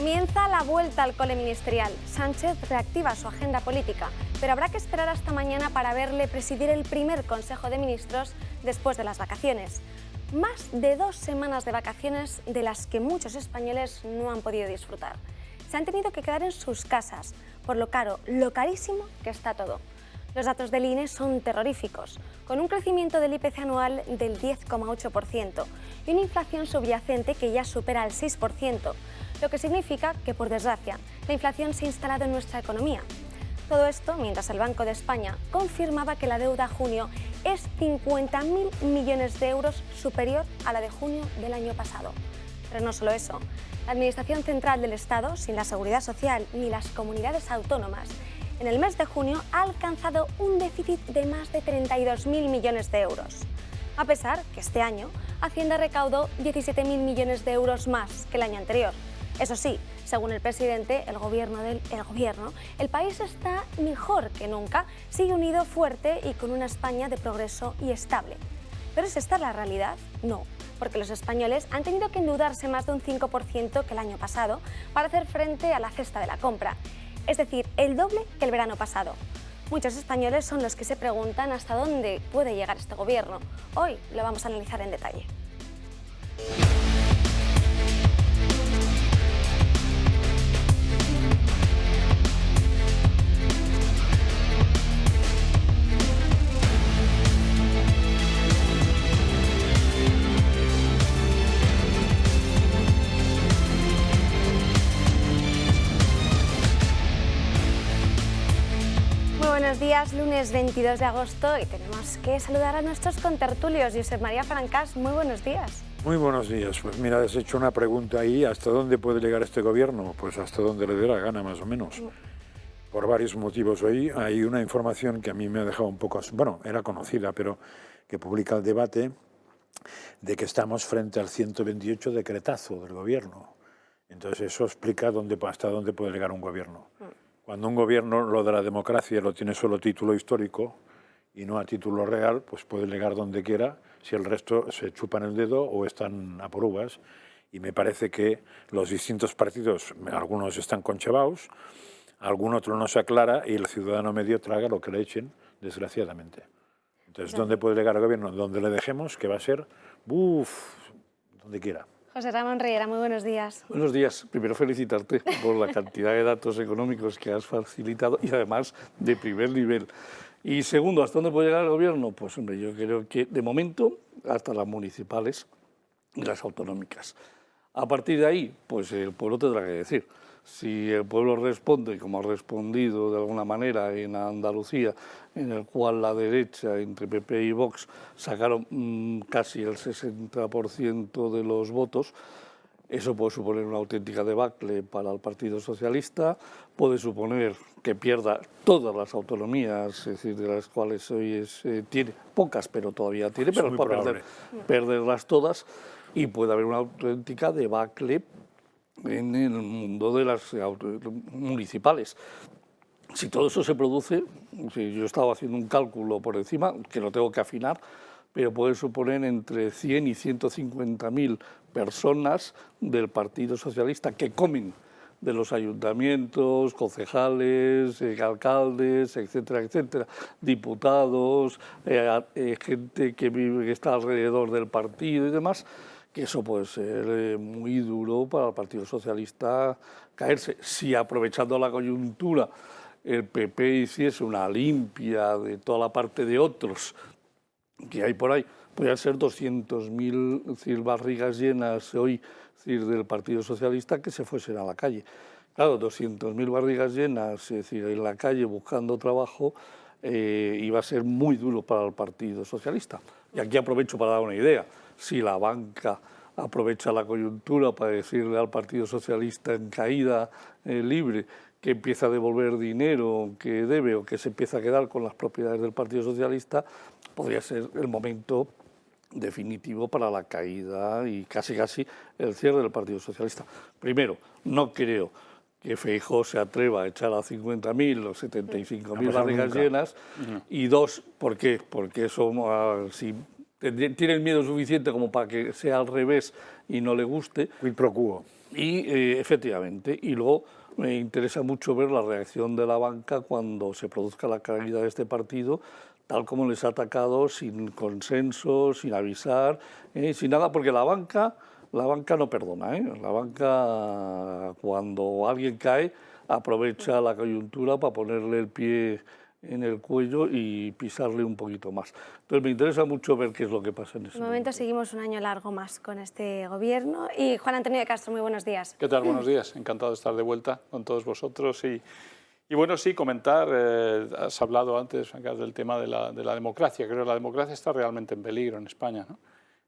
Comienza la vuelta al cole ministerial. Sánchez reactiva su agenda política, pero habrá que esperar hasta mañana para verle presidir el primer Consejo de Ministros después de las vacaciones. Más de 2 semanas de vacaciones de las que muchos españoles no han podido disfrutar. Se han tenido que quedar en sus casas por lo caro, lo carísimo que está todo. Los datos del INE son terroríficos, con un crecimiento del IPC anual del 10,8% y una inflación subyacente que ya supera el 6%, lo que significa que, por desgracia, la inflación se ha instalado en nuestra economía. Todo esto mientras el Banco de España confirmaba que la deuda a junio es 50.000 millones de euros superior a la de junio del año pasado. Pero no solo eso, la Administración Central del Estado, sin la Seguridad Social ni las comunidades autónomas, en el mes de junio ha alcanzado un déficit de más de 32.000 millones de euros. A pesar que este año Hacienda recaudó 17.000 millones de euros más que el año anterior. Eso sí, según el presidente, el país está mejor que nunca, sigue unido, fuerte y con una España de progreso y estable. ¿Pero es esta la realidad? No, porque los españoles han tenido que endeudarse más de un 5% que el año pasado para hacer frente a la cesta de la compra. Es decir, el doble que el verano pasado. Muchos españoles son los que se preguntan hasta dónde puede llegar este gobierno. Hoy lo vamos a analizar en detalle. Buenos días, lunes 22 de agosto y tenemos que saludar a nuestros contertulios. Josep María Francás, muy buenos días. Muy buenos días. Pues mira, has hecho una pregunta ahí, ¿hasta dónde puede llegar este gobierno? Pues hasta donde le dé la gana, más o menos. Por varios motivos. Hoy hay una información que a mí me ha dejado un poco, bueno, era conocida, pero que publica el Debate, de que estamos frente al 128 decretazo del gobierno. Entonces eso explica hasta dónde puede llegar un gobierno. Cuando un gobierno, lo de la democracia, lo tiene solo a título histórico y no a título real, pues puede llegar donde quiera si el resto se chupan el dedo o están a por uvas. Y me parece que los distintos partidos, algunos están conchevados, algún otro no se aclara y el ciudadano medio traga lo que le echen, desgraciadamente. Entonces, ¿dónde puede llegar el gobierno? Donde le dejemos, que va a ser, donde quiera. José Ramón Riera, muy buenos días. Buenos días. Primero felicitarte por la cantidad de datos económicos que has facilitado y además de primer nivel. Y segundo, ¿hasta dónde puede llegar el gobierno? Pues hombre, yo creo que de momento hasta las municipales y las autonómicas. A partir de ahí, pues el pueblo tendrá que decir. Si el pueblo responde, como ha respondido de alguna manera en Andalucía, en el cual la derecha, entre PP y Vox, sacaron casi el 60% de los votos, eso puede suponer una auténtica debacle para el Partido Socialista, puede suponer que pierda todas las autonomías, es decir, de las cuales hoy tiene pocas, pero todavía tiene, pero puede perderlas todas, y puede haber una auténtica debacle en el mundo de las municipales. Si todo eso se produce, yo he estado haciendo un cálculo por encima, que lo tengo que afinar, pero puede suponer entre 100 y 150.000 personas del Partido Socialista que comen de los ayuntamientos, concejales, alcaldes, etcétera, etcétera, diputados, gente que está alrededor del partido y demás, que eso puede ser muy duro para el Partido Socialista caerse. Si aprovechando la coyuntura el PP hiciese una limpia de toda la parte de otros que hay por ahí, podrían ser 200.000 barrigas llenas hoy del Partido Socialista que se fuesen a la calle. Claro, 200.000 barrigas llenas, es decir, en la calle buscando trabajo, iba a ser muy duro para el Partido Socialista. Y aquí aprovecho para dar una idea. Si la banca aprovecha la coyuntura para decirle al Partido Socialista en caída libre que empieza a devolver dinero que debe o que se empieza a quedar con las propiedades del Partido Socialista, podría ser el momento definitivo para la caída y casi el cierre del Partido Socialista. Primero, no creo que Feijóo se atreva a echar a 50.000 o 75.000 barrigas llenas. Y dos, ¿por qué? Porque eso, si tiene el miedo suficiente como para que sea al revés y no le guste. Quid pro quo. Y efectivamente, y luego me interesa mucho ver la reacción de la banca cuando se produzca la caída de este partido, tal como les ha atacado, sin consenso, sin avisar, sin nada, porque la banca no perdona, ¿eh? La banca, cuando alguien cae, aprovecha la coyuntura para ponerle el pie en el cuello y pisarle un poquito más. Entonces me interesa mucho ver qué es lo que pasa en ese De momento seguimos un año largo más con este gobierno. Y Juan Antonio de Castro, muy buenos días. ¿Qué tal? Buenos días. Encantado de estar de vuelta con todos vosotros. Y bueno, sí, comentar, has hablado antes, Franca, del tema de la democracia. Creo que la democracia está realmente en peligro en España, ¿no?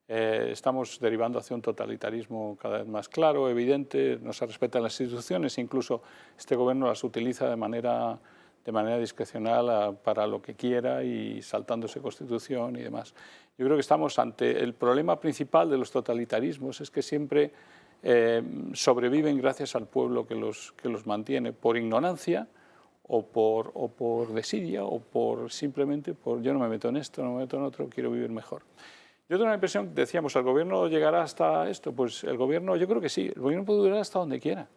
Estamos derivando hacia un totalitarismo cada vez más claro, evidente, no se respetan las instituciones, incluso este gobierno las utiliza de manera discrecional para lo que quiera y saltándose Constitución y demás. Yo creo que estamos ante el problema principal de los totalitarismos, es que siempre sobreviven gracias al pueblo que los mantiene, por ignorancia o por desidia o simplemente por yo no me meto en esto, no me meto en otro, quiero vivir mejor. Yo tengo la impresión, decíamos, ¿el gobierno llegará hasta esto? Pues el gobierno, yo creo que sí, el gobierno puede durar hasta donde quiera.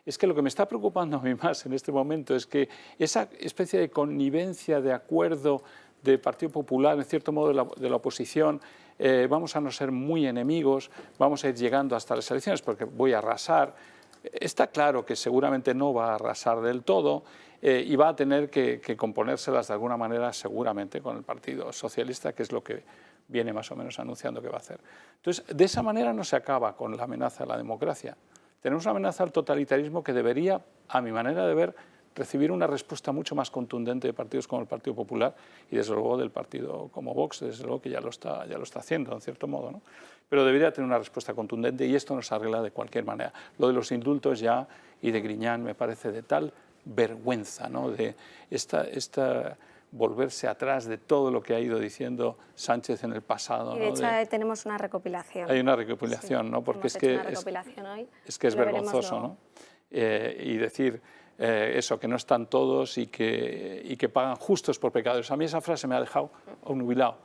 Es que lo que me está preocupando a mí más en este momento es que esa especie de connivencia, de acuerdo del Partido Popular, en cierto modo de la oposición, vamos a no ser muy enemigos, vamos a ir llegando hasta las elecciones porque voy a arrasar. Está claro que seguramente no va a arrasar del todo y va a tener que componérselas de alguna manera seguramente con el Partido Socialista, que es lo que viene más o menos anunciando que va a hacer. Entonces, de esa manera no se acaba con la amenaza a la democracia. Tenemos una amenaza al totalitarismo que debería, a mi manera de ver, recibir una respuesta mucho más contundente de partidos como el Partido Popular y desde luego del partido como Vox, desde luego que ya lo está haciendo en cierto modo, ¿no? Pero debería tener una respuesta contundente y esto no se arregla de cualquier manera. Lo de los indultos ya y de Griñán me parece de tal vergüenza, ¿no? De esta volverse atrás de todo lo que ha ido diciendo Sánchez en el pasado. Y de hecho tenemos una recopilación. Hay una recopilación, sí, ¿no? Porque es que es vergonzoso, ¿no? Y decir eso, que no están todos y que pagan justos por pecadores. A mí esa frase me ha dejado obnubilado.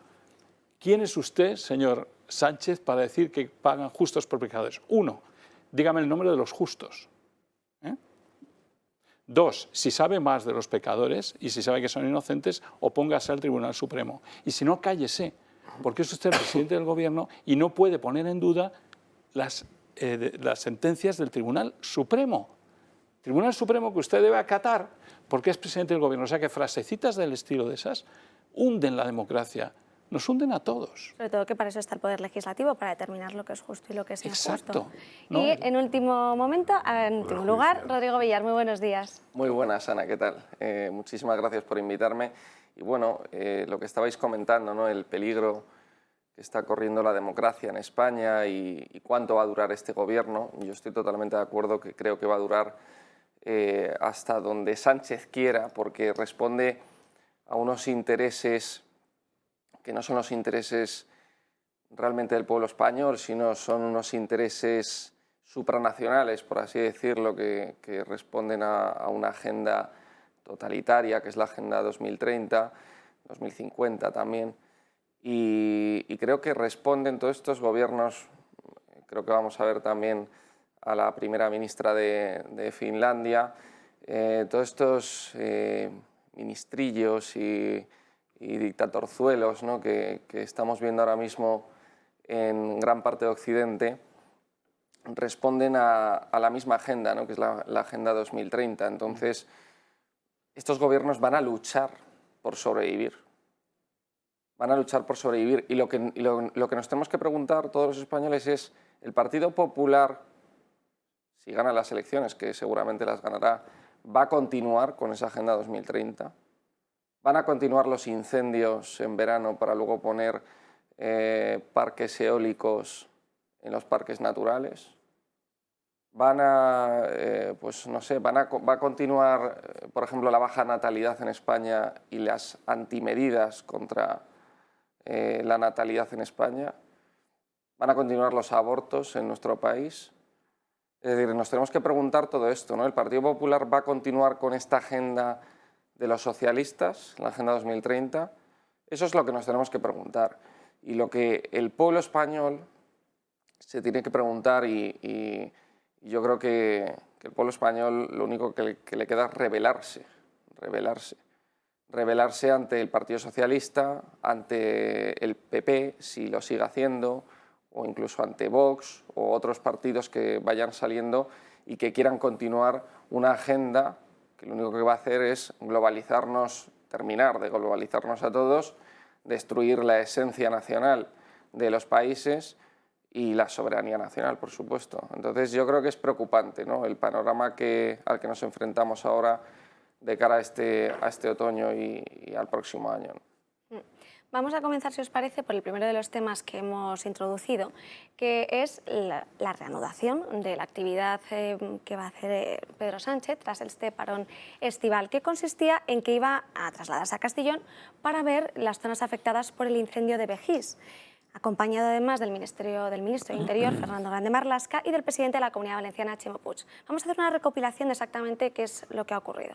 ¿Quién es usted, señor Sánchez, para decir que pagan justos por pecadores? Uno, dígame el nombre de los justos. Dos, si sabe más de los pecadores y si sabe que son inocentes, opóngase al Tribunal Supremo. Y si no, cállese, porque es usted el presidente del Gobierno y no puede poner en duda las sentencias del Tribunal Supremo. Tribunal Supremo que usted debe acatar porque es presidente del Gobierno. O sea que frasecitas del estilo de esas hunden la democracia. Nos hunden a todos. Sobre todo que para eso está el Poder Legislativo, para determinar lo que es justo y lo que es injusto. Exacto. ¿No? Y en último lugar, Rodrigo Villar, muy buenos días. Muy buenas, Ana, ¿qué tal? Muchísimas gracias por invitarme. Y bueno, lo que estabais comentando, ¿no? El peligro que está corriendo la democracia en España y cuánto va a durar este gobierno. Yo estoy totalmente de acuerdo que creo que va a durar hasta donde Sánchez quiera, porque responde a unos intereses que no son los intereses realmente del pueblo español, sino son unos intereses supranacionales, por así decirlo, que responden a una agenda totalitaria, que es la Agenda 2030, 2050 también, y creo que responden todos estos gobiernos, creo que vamos a ver también a la primera ministra de Finlandia, todos estos ministrillos y dictatorzuelos, ¿no? que estamos viendo ahora mismo en gran parte de Occidente, responden a la misma agenda, ¿no? que es la Agenda 2030. Entonces, estos gobiernos van a luchar por sobrevivir. Van a luchar por sobrevivir. Y lo que nos tenemos que preguntar todos los españoles es, ¿el Partido Popular, si gana las elecciones, que seguramente las ganará, va a continuar con esa Agenda 2030? ¿Van a continuar los incendios en verano para luego poner parques eólicos en los parques naturales? ¿Van a, pues no sé, va a continuar, por ejemplo, la baja natalidad en España y las antimedidas contra la natalidad en España? ¿Van a continuar los abortos en nuestro país? Es decir, nos tenemos que preguntar todo esto, ¿no? ¿El Partido Popular va a continuar con esta agenda de los socialistas, la Agenda 2030? Eso es lo que nos tenemos que preguntar. Y lo que el pueblo español se tiene que preguntar y Y yo creo que el pueblo español lo único que le queda es rebelarse ante el Partido Socialista, ante el PP, si lo sigue haciendo, o incluso ante Vox o otros partidos que vayan saliendo y que quieran continuar una agenda que lo único que va a hacer es globalizarnos, terminar de globalizarnos a todos, destruir la esencia nacional de los países y la soberanía nacional, por supuesto. Entonces yo creo que es preocupante, ¿no?, el panorama al que nos enfrentamos ahora de cara a este otoño y al próximo año. Vamos a comenzar, si os parece, por el primero de los temas que hemos introducido, que es la reanudación de la actividad que va a hacer Pedro Sánchez tras este parón estival, que consistía en que iba a trasladarse a Castellón para ver las zonas afectadas por el incendio de Begís, acompañado además del ministro de Interior, Fernando Grande Marlaska, y del presidente de la Comunidad Valenciana, Ximo Puig. Vamos a hacer una recopilación de exactamente qué es lo que ha ocurrido.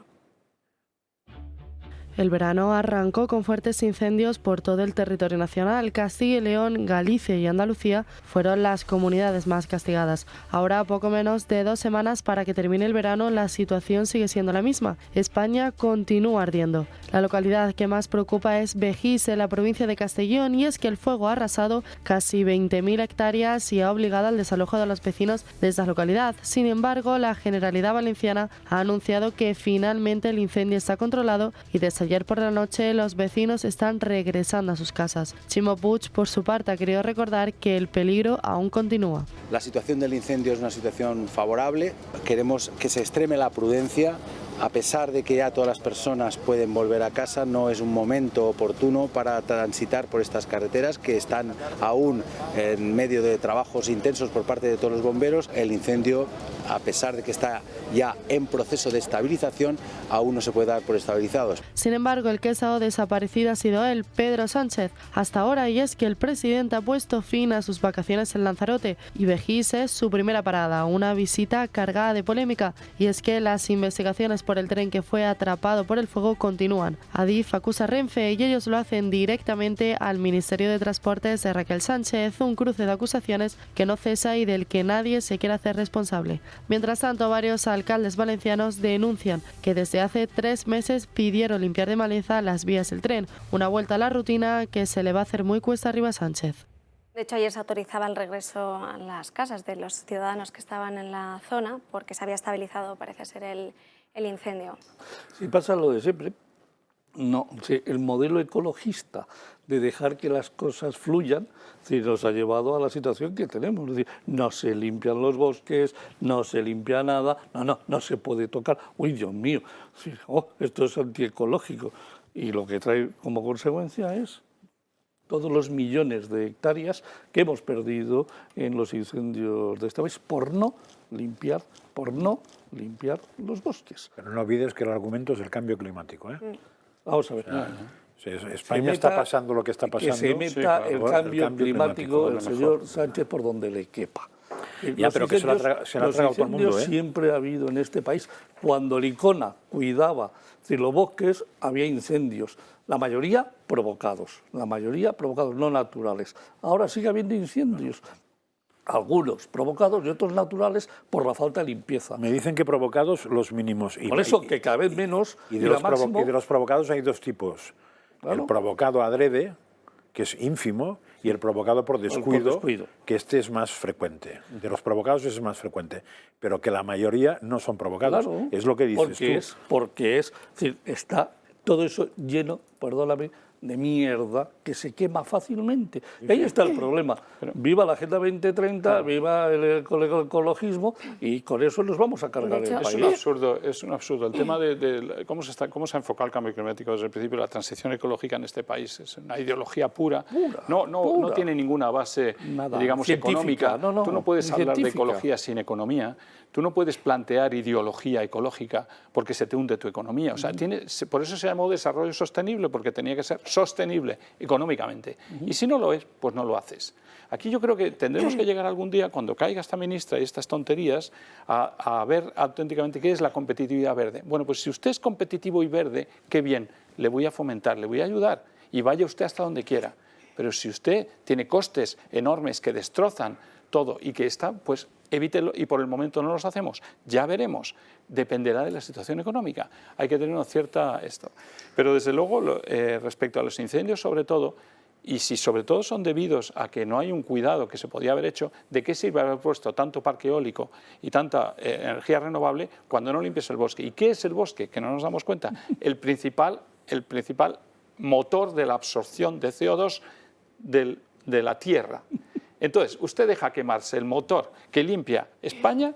El verano arrancó con fuertes incendios por todo el territorio nacional. Castilla y León, Galicia y Andalucía fueron las comunidades más castigadas. Ahora, poco menos de 2 semanas para que termine el verano, la situación sigue siendo la misma. España continúa ardiendo. La localidad que más preocupa es Begís, en la provincia de Castellón, y es que el fuego ha arrasado casi 20.000 hectáreas y ha obligado al desalojo de los vecinos de esta localidad. Sin embargo, la Generalidad Valenciana ha anunciado que finalmente el incendio está controlado y desde ayer por la noche los vecinos están regresando a sus casas. Ximo Puig, por su parte, ha querido recordar que el peligro aún continúa. La situación del incendio es una situación favorable. Queremos que se extreme la prudencia. A pesar de que ya todas las personas pueden volver a casa, no es un momento oportuno para transitar por estas carreteras que están aún en medio de trabajos intensos por parte de todos los bomberos. El incendio, a pesar de que está ya en proceso de estabilización, aún no se puede dar por estabilizados. Sin embargo, el que ha estado desaparecido ha sido él, Pedro Sánchez, hasta ahora, y es que el presidente ha puesto fin a sus vacaciones en Lanzarote y Begís es su primera parada, una visita cargada de polémica, y es que las investigaciones por el tren que fue atrapado por el fuego continúan. Adif acusa a Renfe y ellos lo hacen directamente al Ministerio de Transportes de Raquel Sánchez, un cruce de acusaciones que no cesa y del que nadie se quiere hacer responsable. Mientras tanto, varios alcaldes valencianos denuncian que desde hace 3 meses pidieron limpiar de maleza las vías del tren, una vuelta a la rutina que se le va a hacer muy cuesta arriba a Sánchez. De hecho, ayer se autorizaba el regreso a las casas de los ciudadanos que estaban en la zona porque se había estabilizado, parece ser, el incendio. Si pasa lo de siempre, no, el modelo ecologista de dejar que las cosas fluyan nos ha llevado a la situación que tenemos. Es decir, no se limpian los bosques, no se limpia nada, no se puede tocar. Uy, Dios mío, esto es antiecológico. Y lo que trae como consecuencia es todos los millones de hectáreas que hemos perdido en los incendios de este país por no limpiar los bosques. Pero no olvides que el argumento es el cambio climático, ¿eh? Vamos a ver. España está pasando lo que está pasando. Que se meta el cambio climático el señor Sánchez por donde le quepa. Ya, pero que se lo ha tragado todo el mundo, ¿eh? Siempre ha habido en este país. Cuando el ICONA cuidaba de los bosques, había incendios. La mayoría provocados, no naturales. Ahora sigue habiendo incendios. Algunos provocados y otros naturales por la falta de limpieza. Me dicen que provocados los mínimos. Por eso que cada vez menos. Y de los provocados hay 2 tipos. Claro. El provocado adrede, que es ínfimo, y el provocado por descuido, que este es más frecuente. De los provocados es más frecuente, pero que la mayoría no son provocados. Claro, es lo que dices tú. Porque es decir, está todo eso lleno, perdóname, de mierda que se quema fácilmente. Y ahí está el problema. Viva la Agenda 2030, viva el ecologismo, y con eso nos vamos a cargar el país. Es un absurdo. El tema de cómo se ha enfocado el cambio climático desde el principio, la transición ecológica en este país es una ideología pura. No tiene ninguna base, digamos, económica. Tú no puedes hablar de ecología sin economía. Tú no puedes plantear ideología ecológica porque se te hunde tu economía. O sea, por eso se llamó desarrollo sostenible, porque tenía que ser sostenible económicamente. Y si no lo es, pues no lo haces. Aquí yo creo que tendremos que llegar algún día, cuando caiga esta ministra y estas tonterías, a ver auténticamente qué es la competitividad verde. Bueno, pues si usted es competitivo y verde, qué bien, le voy a fomentar, le voy a ayudar y vaya usted hasta donde quiera. Pero si usted tiene costes enormes que destrozan todo y que está, pues evítelo, y por el momento no los hacemos. Ya veremos, dependerá de la situación económica. Hay que tener una cierta Pero desde luego, respecto a los incendios sobre todo, y si sobre todo son debidos a que no hay un cuidado que se podía haber hecho, ¿de qué sirve haber puesto tanto parque eólico y tanta energía renovable cuando no limpias el bosque? ¿Y qué es el bosque? Que no nos damos cuenta. El principal motor de la absorción de CO2 de la Tierra. Entonces, usted deja quemarse el motor que limpia España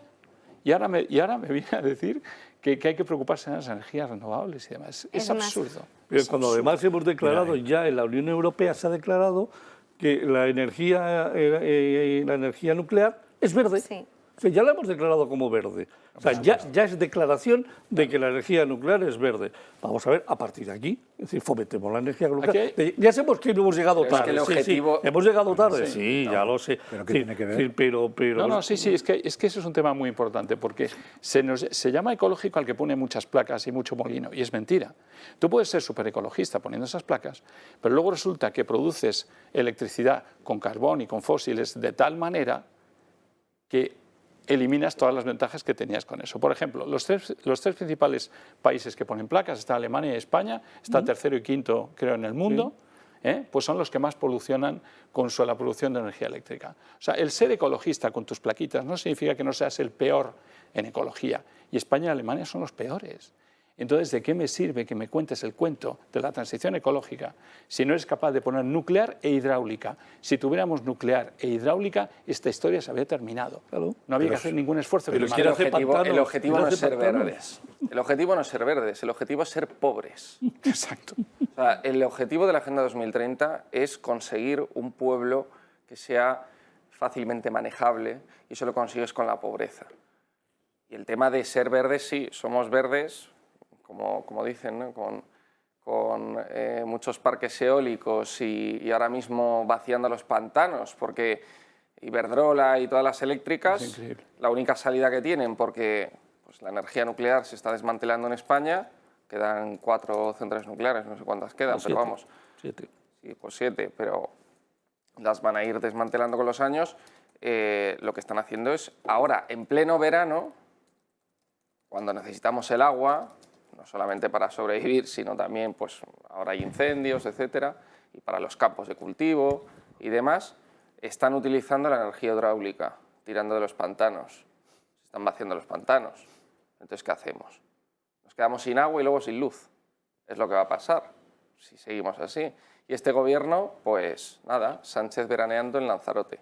y ahora me viene a decir que hay que preocuparse de las energías renovables y demás. Es absurdo. Pero cuando además hemos declarado, ya en la Unión Europea se ha declarado que la energía nuclear es verde. Sí. O sea, ya la hemos declarado como verde. O sea, ya es declaración de que la energía nuclear es verde. Vamos a ver, a partir de aquí, es decir, fomentemos la energía nuclear. Ya sabemos que no hemos llegado tarde. Es que el objetivo... Sí, hemos llegado tarde, sí, ya lo sé. ¿Pero qué tiene que ver? Sí, pero... Es que eso es un tema muy importante, porque se llama ecológico al que pone muchas placas y mucho molino, y es mentira. Tú puedes ser súper ecologista poniendo esas placas, pero luego resulta que produces electricidad con carbón y con fósiles de tal manera que eliminas todas las ventajas que tenías con eso. Por ejemplo, los tres principales países que ponen placas, está Alemania y España, está tercero y quinto, creo, en el mundo, pues son los que más polucionan con la producción de energía eléctrica. O sea, el ser ecologista con tus plaquitas no significa que no seas el peor en ecología. Y España y Alemania son los peores. Entonces, ¿de qué me sirve que me cuentes el cuento de la transición ecológica si no eres capaz de poner nuclear e hidráulica? Si tuviéramos nuclear e hidráulica, esta historia se había terminado. Claro. No había que hacer ningún esfuerzo. El objetivo no es ser verdes. El objetivo no es ser verdes, el objetivo es ser pobres. Exacto. O sea, el objetivo de la Agenda 2030 es conseguir un pueblo que sea fácilmente manejable, y eso lo consigues con la pobreza. Y el tema de ser verdes, sí, somos verdes, como dicen, ¿no? con muchos parques eólicos y ahora mismo vaciando los pantanos, porque Iberdrola y todas las eléctricas, la única salida que tienen, porque pues, la energía nuclear se está desmantelando en España, quedan 4 centrales nucleares, no sé cuántas quedan, pero vamos. 7. Sí, pues 7, pero las van a ir desmantelando con los años. Lo que están haciendo es, ahora, en pleno verano, cuando necesitamos el agua, no solamente para sobrevivir, sino también, pues ahora hay incendios, etcétera, y para los campos de cultivo y demás, están utilizando la energía hidráulica, tirando de los pantanos. Se están vaciando los pantanos. Entonces, ¿qué hacemos? Nos quedamos sin agua y luego sin luz. Es lo que va a pasar si seguimos así. Y este gobierno, pues nada, Sánchez veraneando en Lanzarote.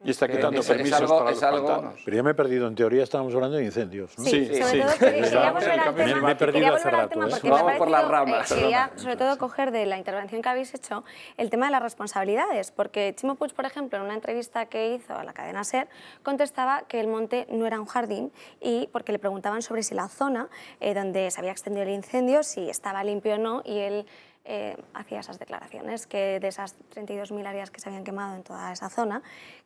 Y está quitando permisos para los pantanos. Pero ya me he perdido. En teoría estábamos hablando de incendios, ¿no? Sí, sobre todo quería volver al tema. Me he perdido hace rato. Porque Vamos me ha por las parecido, ramas. quería sobre todo coger de la intervención que habéis hecho el tema de las responsabilidades, porque Chimo Puig, por ejemplo, en una entrevista que hizo a la cadena SER, contestaba que el monte no era un jardín, y porque le preguntaban sobre si la zona donde se había extendido el incendio, si estaba limpio o no, y él hacía esas declaraciones, que de esas 32.000 áreas que se habían quemado en toda esa zona,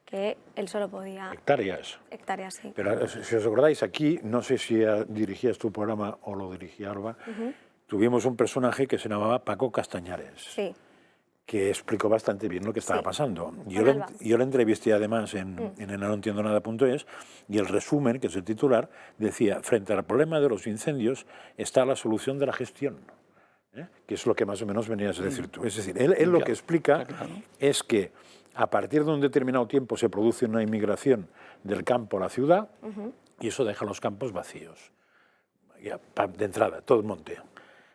que él solo podía... Hectáreas. Hectáreas, sí. Pero si os acordáis, aquí, no sé si dirigías tu programa o lo dirigía Alba, tuvimos un personaje que se llamaba Paco Castañares, Sí. que explicó bastante bien lo que estaba pasando. Yo le entrevisté además en enanoentiendonada.es, y el resumen, que es el titular, decía: frente al problema de los incendios está la solución de la gestión. Que es lo que más o menos venías a decir tú. Es decir, él lo que explica es que a partir de un determinado tiempo se produce una inmigración del campo a la ciudad, y eso deja los campos vacíos. Ya, de entrada, todo el monte.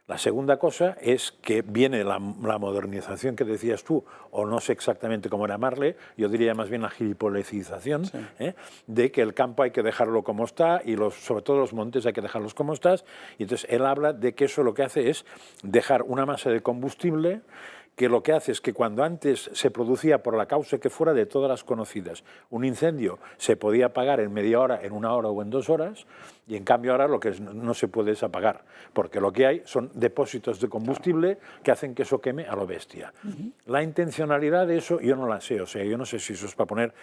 La segunda cosa es que viene la modernización que decías tú, o no sé exactamente cómo llamarle, yo diría más bien la gilipolicización, de que el campo hay que dejarlo como está, y sobre todo los montes hay que dejarlos como estás. Y entonces él habla de que eso lo que hace es dejar una masa de combustible, que lo que hace es que cuando antes se producía, por la causa que fuera de todas las conocidas, un incendio se podía apagar en media hora, en 1 hora o en 2 horas, Y en cambio ahora lo que no se puede es apagar, porque lo que hay son depósitos de combustible que hacen que eso queme a lo bestia. La intencionalidad de eso yo no la sé, o sea, yo no sé si eso es para poner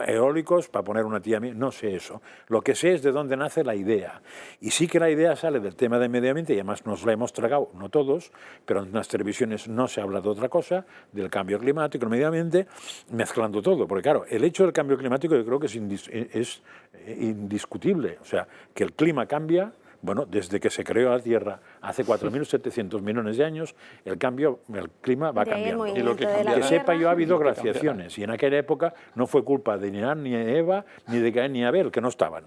eólicos, para poner una tía mía, no sé eso. Lo que sé es de dónde nace la idea. Y sí que la idea sale del tema del medio ambiente, y además nos la hemos tragado, no todos, pero en las televisiones no se habla de otra cosa, del cambio climático, el medio ambiente, mezclando todo. Porque claro, el hecho del cambio climático yo creo que es indiscutible. O sea, que el clima cambia, bueno, desde que se creó la Tierra hace 4.700 millones de años, el clima va cambiando. Y lo que sepa yo, ha habido glaciaciones, y en aquella época no fue culpa de ni Adán ni Eva, ni de Caín ni Abel, que no estaban,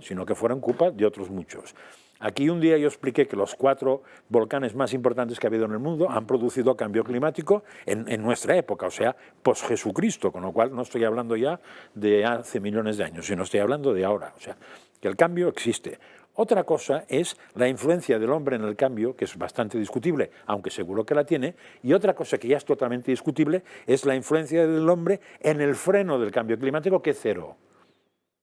sino que fueron culpa de otros muchos. Aquí un día yo expliqué que los 4 volcanes más importantes que ha habido en el mundo han producido cambio climático en nuestra época, o sea, post-Jesucristo, con lo cual no estoy hablando ya de hace millones de años, sino estoy hablando de ahora, o sea, que el cambio existe. Otra cosa es la influencia del hombre en el cambio, que es bastante discutible, aunque seguro que la tiene, y otra cosa que ya es totalmente discutible es la influencia del hombre en el freno del cambio climático, que es cero.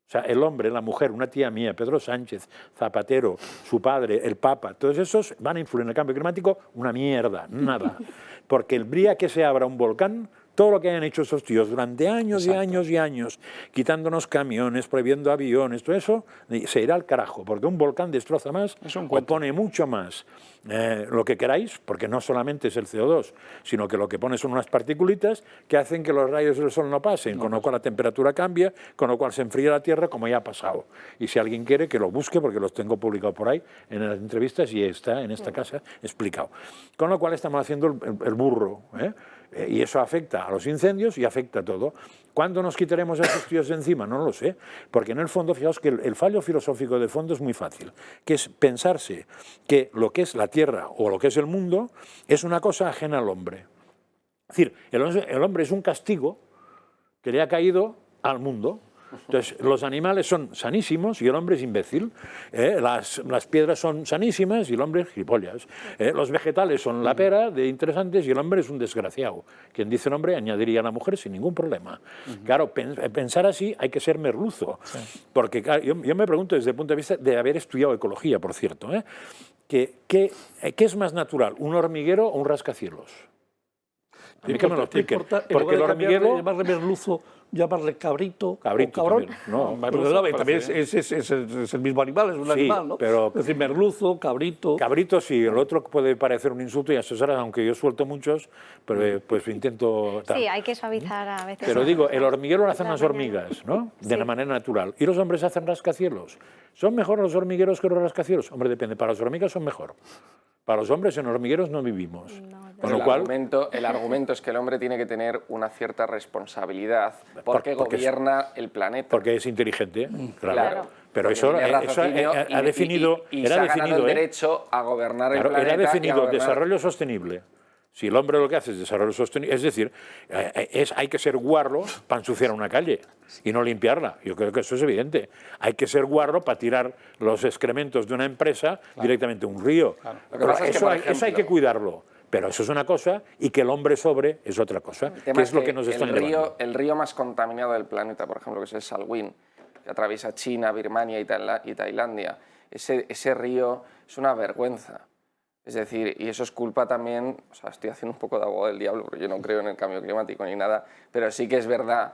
O sea, el hombre, la mujer, una tía mía, Pedro Sánchez, Zapatero, su padre, el Papa, todos esos van a influir en el cambio climático una mierda, nada. Porque el día que se abra un volcán, todo lo que hayan hecho esos tíos durante años y años y años, quitándonos camiones, prohibiendo aviones, todo eso, se irá al carajo, porque un volcán destroza más, o pone mucho más lo que queráis, porque no solamente es el CO2, sino que lo que pone son unas particulitas que hacen que los rayos del sol no pasen, con lo cual la temperatura cambia, con lo cual se enfría la Tierra, como ya ha pasado. Y si alguien quiere, que lo busque, porque los tengo publicados por ahí en las entrevistas y está en esta casa explicado. Con lo cual estamos haciendo el burro, y eso afecta a los incendios y afecta a todo. ¿Cuándo nos quitaremos a esos tíos de encima? No lo sé, porque en el fondo, fijaos que el fallo filosófico de fondo es muy fácil, que es pensarse que lo que es la Tierra o lo que es el mundo es una cosa ajena al hombre. Es decir, el hombre es un castigo que le ha caído al mundo. Entonces, los animales son sanísimos y el hombre es imbécil. Las piedras son sanísimas y el hombre es gilipollas. Los vegetales son la pera de interesantes y el hombre es un desgraciado. Quien dice el hombre añadiría a la mujer sin ningún problema. Claro, pensar así hay que ser merluzo. Porque claro, yo me pregunto desde el punto de vista de haber estudiado ecología, por cierto, ¿qué es más natural, un hormiguero o un rascacielos? A mí que me lo expliquen. Porque el hormiguero... llamarle merluzo, llamarle cabrito o cabrón. También. No, también es el mismo animal, es un animal, ¿no? Pero, es decir, merluzo, cabrito... Cabrito sí, el otro puede parecer un insulto y asesorar, aunque yo suelto muchos, pero pues intento... Sí, hay que suavizar a veces. Pero digo, el hormiguero lo hacen las hormigas, ¿no? De la manera natural. Y los hombres hacen rascacielos. ¿Son mejor los hormigueros que los rascacielos? Hombre, depende. Para las hormigas son mejor. Para los hombres en hormigueros no vivimos. Con lo cual, el argumento es que el hombre tiene que tener una cierta responsabilidad porque gobierna el planeta. Porque es inteligente, claro. Pero eso ha definido... Y se ha ganado el derecho a gobernar el planeta. Él ha definido desarrollo sostenible. Si el hombre lo que hace es desarrollo sostenible, es decir, hay que ser guarro para ensuciar una calle y no limpiarla. Yo creo que eso es evidente. Hay que ser guarro para tirar los excrementos de una empresa directamente a un río. Eso hay que cuidarlo. Pero eso es una cosa y que el hombre sobre es otra cosa, que es lo que nos están llevando. El río más contaminado del planeta, por ejemplo, que es el Salween, que atraviesa China, Birmania y Tailandia, ese río es una vergüenza. Es decir, y eso es culpa también, o sea, estoy haciendo un poco de abogado del diablo, porque yo no creo en el cambio climático ni nada, pero sí que es verdad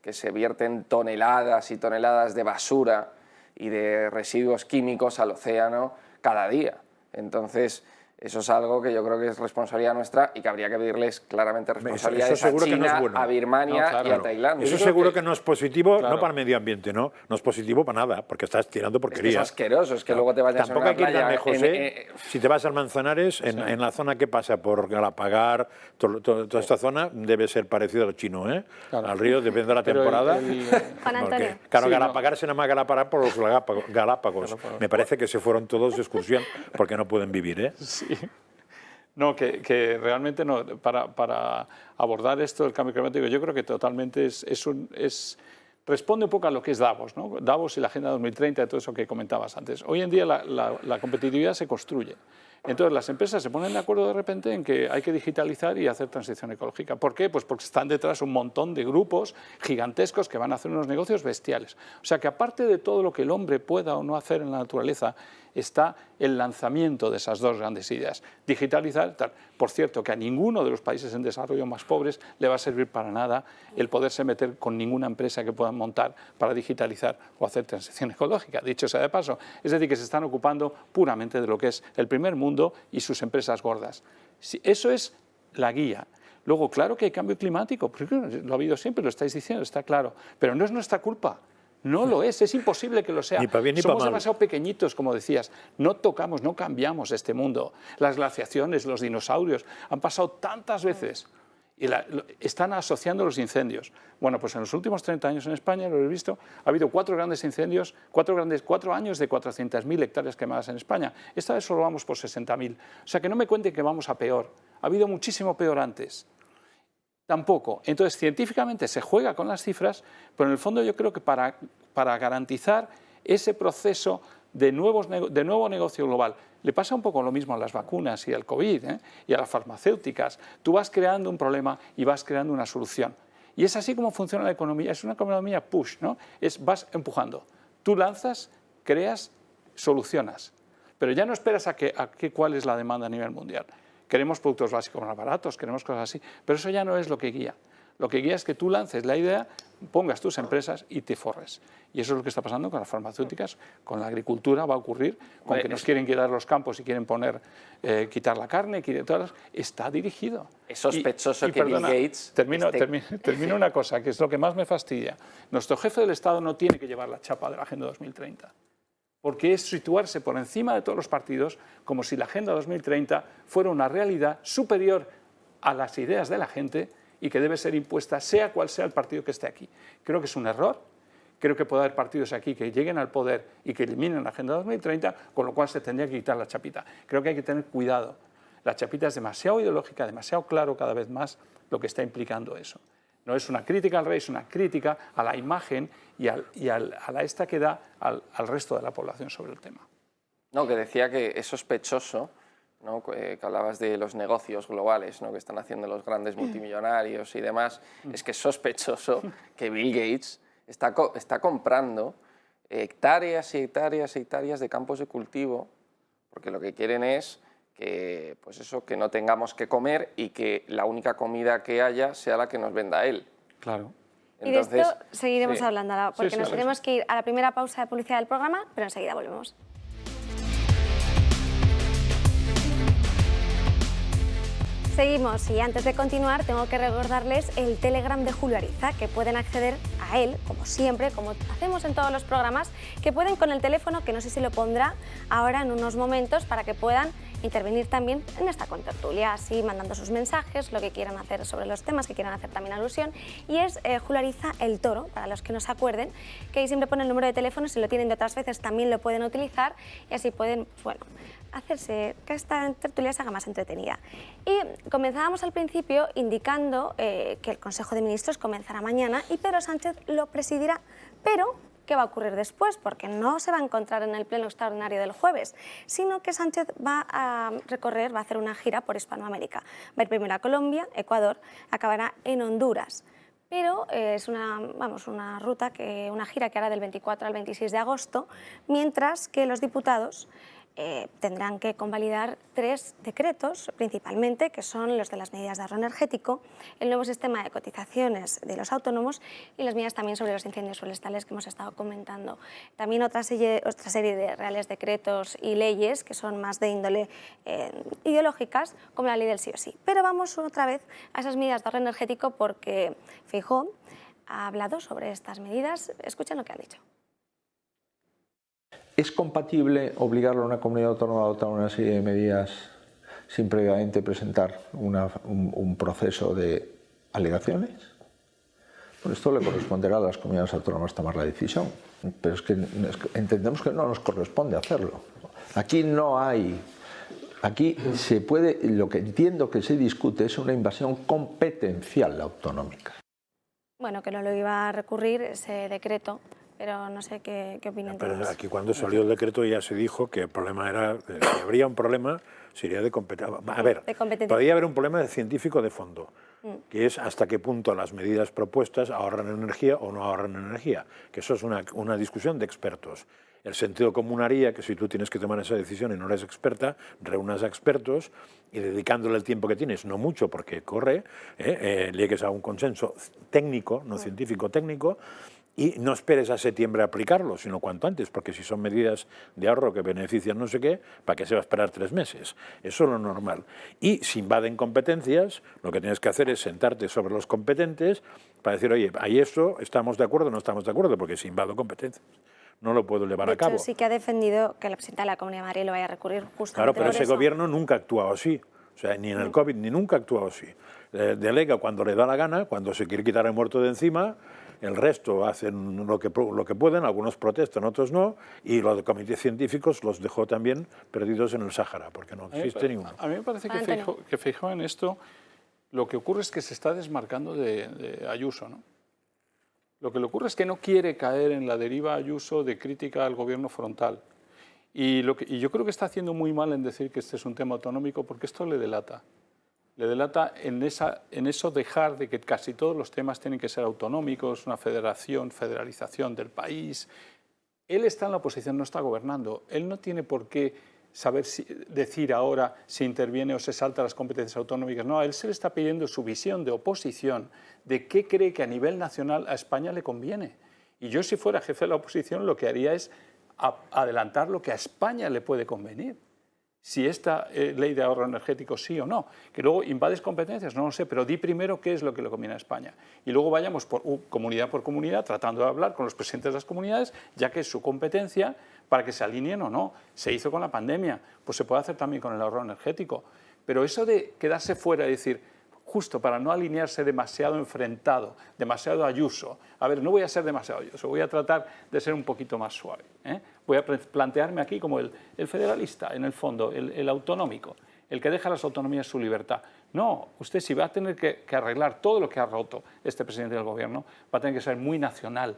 que se vierten toneladas y toneladas de basura y de residuos químicos al océano cada día. Entonces, eso es algo que yo creo que es responsabilidad nuestra y que habría que pedirles claramente responsabilidades a China, a Birmania y a Tailandia. Eso seguro que no es positivo, no para el medio ambiente, no es positivo para nada, porque estás tirando porquería. Es asqueroso, es que luego te vayas a Tampoco hay que ir tan lejos, si te vas al Manzanares, en la zona que pasa por Galapagar, toda esta zona debe ser parecido al chino, al río, depende de la temporada. Juan Antonio. Claro, Galapagar se llama Galapagar por los Galápagos. Me parece que se fueron todos de excursión porque no pueden vivir, Sí. No, que realmente no, para abordar esto del cambio climático, yo creo que totalmente responde un poco a lo que es Davos, ¿no? Davos y la Agenda 2030 y todo eso que comentabas antes. Hoy en día la competitividad se construye. Entonces las empresas se ponen de acuerdo de repente en que hay que digitalizar y hacer transición ecológica. ¿Por qué? Pues porque están detrás un montón de grupos gigantescos que van a hacer unos negocios bestiales. O sea que aparte de todo lo que el hombre pueda o no hacer en la naturaleza, está el lanzamiento de esas dos grandes ideas. Digitalizar, tal. Por cierto, que a ninguno de los países en desarrollo más pobres le va a servir para nada el poderse meter con ninguna empresa que puedan montar para digitalizar o hacer transición ecológica, dicho sea de paso. Es decir, que se están ocupando puramente de lo que es el primer mundo y sus empresas gordas. Eso es la guía. Luego, claro que hay cambio climático, porque lo ha habido siempre, lo estáis diciendo, está claro, pero no es nuestra culpa. No lo es imposible que lo sea. Ni para bien ni para mal. Somos demasiado pequeñitos, como decías. No tocamos, no cambiamos este mundo. Las glaciaciones, los dinosaurios, han pasado tantas veces y están asociando los incendios. Bueno, pues en los últimos 30 años en España, lo he visto, ha habido 4 grandes incendios, 4 años de 400.000 hectáreas quemadas en España. Esta vez solo vamos por 60.000. O sea, que no me cuenten que vamos a peor. Ha habido muchísimo peor antes. Tampoco. Entonces, científicamente se juega con las cifras, pero en el fondo yo creo que para garantizar ese proceso de nuevo negocio global, le pasa un poco lo mismo a las vacunas y al COVID y a las farmacéuticas. Tú vas creando un problema y vas creando una solución. Y es así como funciona la economía. Es una economía push, ¿no? Vas empujando. Tú lanzas, creas, solucionas. Pero ya no esperas cuál es la demanda a nivel mundial. Queremos productos básicos más baratos, queremos cosas así, pero eso ya no es lo que guía. Lo que guía es que tú lances la idea, pongas tus empresas y te forres. Y eso es lo que está pasando con las farmacéuticas, con la agricultura va a ocurrir, con que nos quieren quitar los campos y quieren quitar la carne, está dirigido. Es sospechoso que perdona, Bill Gates... Termino una cosa, que es lo que más me fastidia. Nuestro jefe del Estado no tiene que llevar la chapa de la Agenda 2030. Porque es situarse por encima de todos los partidos como si la Agenda 2030 fuera una realidad superior a las ideas de la gente y que debe ser impuesta sea cual sea el partido que esté aquí. Creo que es un error, creo que puede haber partidos aquí que lleguen al poder y que eliminen la Agenda 2030, con lo cual se tendría que quitar la chapita. Creo que hay que tener cuidado. La chapita es demasiado ideológica, demasiado claro cada vez más lo que está implicando eso. No es una crítica al rey, es una crítica a la imagen y a la esta que da al resto de la población sobre el tema. No, que decía que es sospechoso, ¿no? Que hablabas de los negocios globales, ¿no? Que están haciendo los grandes multimillonarios y demás. Es que es sospechoso que Bill Gates está comprando hectáreas y hectáreas y hectáreas de campos de cultivo, porque lo que quieren es que, pues eso, que no tengamos que comer y que la única comida que haya sea la que nos venda él. Claro. Entonces, y de esto seguiremos sí. hablando ahora, porque nos tenemos que ir a la primera pausa de publicidad del programa, pero enseguida volvemos. Seguimos y antes de continuar tengo que recordarles el Telegram de Julio Ariza, que pueden acceder a él, como siempre, como hacemos en todos los programas, que pueden con el teléfono, que no sé si lo pondrá ahora en unos momentos, para que puedan intervenir también en esta contertulia, así mandando sus mensajes, lo que quieran hacer sobre los temas, que quieran hacer también alusión. Y es Julio Ariza el Toro, para los que no se acuerden, que ahí siempre pone el número de teléfono, si lo tienen de otras veces también lo pueden utilizar y así pueden, bueno, hacerse que esta tertulia se haga más entretenida. Y comenzábamos al principio indicando que el Consejo de Ministros comenzará mañana y Pedro Sánchez lo presidirá, pero ¿qué va a ocurrir después? Porque no se va a encontrar en el pleno extraordinario del jueves, sino que Sánchez va a recorrer, va a hacer una gira por Hispanoamérica. Va a ir primero a Colombia, Ecuador, acabará en Honduras. Pero es una gira que hará del 24 al 26 de agosto, mientras que los diputados tendrán que convalidar 3 decretos, principalmente, que son los de las medidas de ahorro energético, el nuevo sistema de cotizaciones de los autónomos y las medidas también sobre los incendios forestales que hemos estado comentando. También otra serie de reales decretos y leyes que son más de índole ideológicas, como la ley del sí o sí. Pero vamos otra vez a esas medidas de ahorro energético porque Feijóo ha hablado sobre estas medidas. Escuchen lo que ha dicho. ¿Es compatible obligar a una comunidad autónoma a adoptar una serie de medidas sin previamente presentar un proceso de alegaciones? Por esto le corresponderá a las comunidades autónomas tomar la decisión, pero es que entendemos que no nos corresponde hacerlo. Aquí no hay... Aquí se puede, lo que entiendo que se discute es una invasión competencial autonómica. Bueno, que no lo iba a recurrir ese decreto pero no sé qué opinión Pero tienes. aquí cuando salió el decreto ya se dijo que el problema era, si habría un problema, sería de competencia. A ver, De competencia. podría haber un problema científico de fondo, que es hasta qué punto las medidas propuestas ahorran energía o no ahorran energía, que eso es una discusión de expertos. El sentido común haría que si tú tienes que tomar esa decisión y no eres experta, reúnas a expertos y dedicándole el tiempo que tienes, no mucho porque corre, llegues a un consenso técnico, no científico, técnico, y no esperes a septiembre a aplicarlo, sino cuanto antes, porque si son medidas de ahorro que benefician no sé qué, ¿para qué se va a esperar 3 meses? Eso es lo normal. Y si invaden competencias, lo que tienes que hacer es sentarte sobre los competentes para decir, oye, ¿hay esto? ¿Estamos de acuerdo o no estamos de acuerdo? Porque si invado competencias no lo puedo llevar a cabo. De hecho, sí que ha defendido que la presidenta de la Comunidad de Madrid lo vaya a recurrir justamente Claro, pero por ese eso. gobierno nunca ha actuado así. O sea, ni en el COVID ni nunca ha actuado así. Delega cuando le da la gana, cuando se quiere quitar el muerto de encima, el resto hacen lo que pueden, algunos protestan, otros no, y los comités científicos los dejó también perdidos en el Sáhara, porque no existe ni uno. A mí me parece que Feijóo en esto, lo que ocurre es que se está desmarcando de Ayuso, ¿no? Lo que le ocurre es que no quiere caer en la deriva Ayuso de crítica al gobierno frontal. Y yo creo que está haciendo muy mal en decir que este es un tema autonómico, porque esto le delata. Le delata en eso dejar de que casi todos los temas tienen que ser autonómicos, una federalización del país. Él está en la oposición, no está gobernando. Él no tiene por qué saber decir ahora si interviene o se salta las competencias autonómicas. No, a él se le está pidiendo su visión de oposición, de qué cree que a nivel nacional a España le conviene. Y yo, si fuera jefe de la oposición, lo que haría es adelantar lo que a España le puede convenir. Si esta ley de ahorro energético sí o no. Que luego invades competencias, no lo sé, pero di primero qué es lo que le conviene a España. Y luego vayamos por comunidad, tratando de hablar con los presidentes de las comunidades, ya que es su competencia, para que se alineen o no. Se hizo con la pandemia, pues se puede hacer también con el ahorro energético. Pero eso de quedarse fuera y decir, justo para no alinearse demasiado enfrentado, demasiado Ayuso, a ver, no voy a ser demasiado Ayuso, voy a tratar de ser un poquito más suave. Voy a plantearme aquí como el federalista, en el fondo, el autonómico, el que deja a las autonomías su libertad. No, usted si va a tener que arreglar todo lo que ha roto este presidente del gobierno, va a tener que ser muy nacional,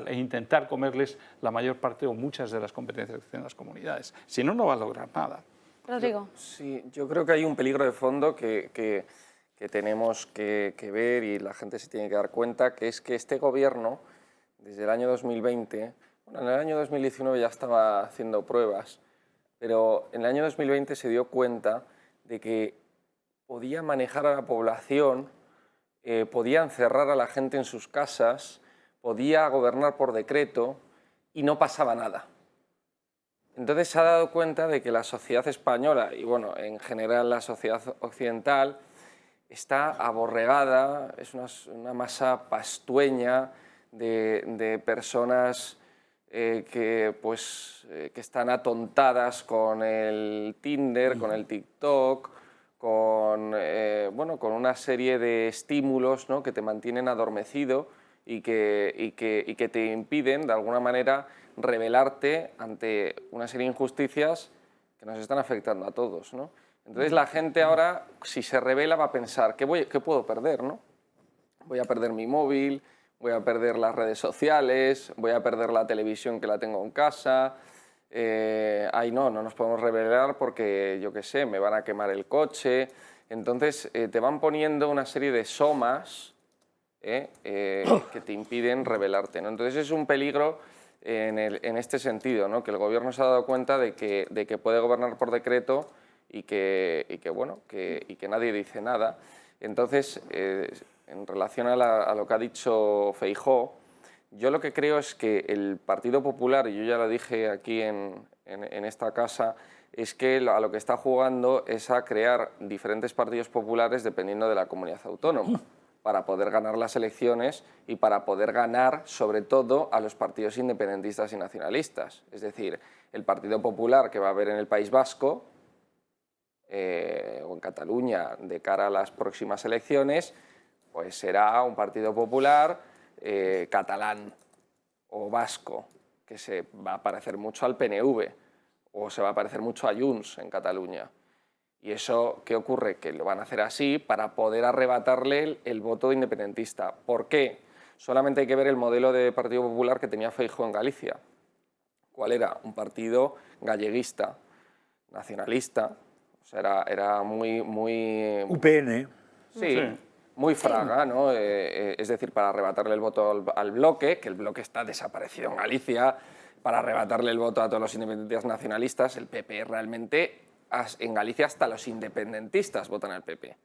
e intentar comerles la mayor parte o muchas de las competencias que tienen las comunidades. Si no, no va a lograr nada. Rodrigo. Sí, yo creo que hay un peligro de fondo que tenemos que ver y la gente se tiene que dar cuenta, que es que este gobierno, desde el año 2020, bueno, en el año 2019 ya estaba haciendo pruebas, pero en el año 2020 se dio cuenta de que podía manejar a la población, podía encerrar a la gente en sus casas, podía gobernar por decreto y no pasaba nada. Entonces se ha dado cuenta de que la sociedad española, y bueno, en general la sociedad occidental, está aborregada, es una masa pastueña de personas que están atontadas con el Tinder, con el TikTok, con una serie de estímulos, ¿no?, que te mantienen adormecido y que te impiden, de alguna manera, rebelarte ante una serie de injusticias que nos están afectando a todos, ¿no? Entonces la gente ahora, si se rebela, va a pensar, ¿qué puedo perder, no? Voy a perder mi móvil, voy a perder las redes sociales, voy a perder la televisión que la tengo en casa, no nos podemos rebelar porque, yo qué sé, me van a quemar el coche. Entonces te van poniendo una serie de somas que te impiden rebelarte, ¿no? Entonces es un peligro en este sentido, ¿no?, que el gobierno se ha dado cuenta de que puede gobernar por decreto y que nadie dice nada. Entonces, en relación a lo que ha dicho Feijóo, yo lo que creo es que el Partido Popular, y yo ya lo dije aquí en esta casa, es que a lo que está jugando es a crear diferentes partidos populares dependiendo de la comunidad autónoma, para poder ganar las elecciones y para poder ganar, sobre todo, a los partidos independentistas y nacionalistas. Es decir, el Partido Popular que va a haber en el País Vasco o en Cataluña de cara a las próximas elecciones, pues será un Partido Popular catalán o vasco, que se va a parecer mucho al PNV o se va a parecer mucho a Junts en Cataluña. ¿Y eso qué ocurre? Que lo van a hacer así para poder arrebatarle el voto independentista. ¿Por qué? Solamente hay que ver el modelo de Partido Popular que tenía Feijóo en Galicia. ¿Cuál era? Un partido galleguista, nacionalista, o sea, era muy... UPN. Sí, muy fraga, ¿no? Es decir, para arrebatarle el voto al bloque, que el bloque está desaparecido en Galicia, para arrebatarle el voto a todos los independentistas nacionalistas, el PP realmente, en Galicia hasta los independentistas votan al PP.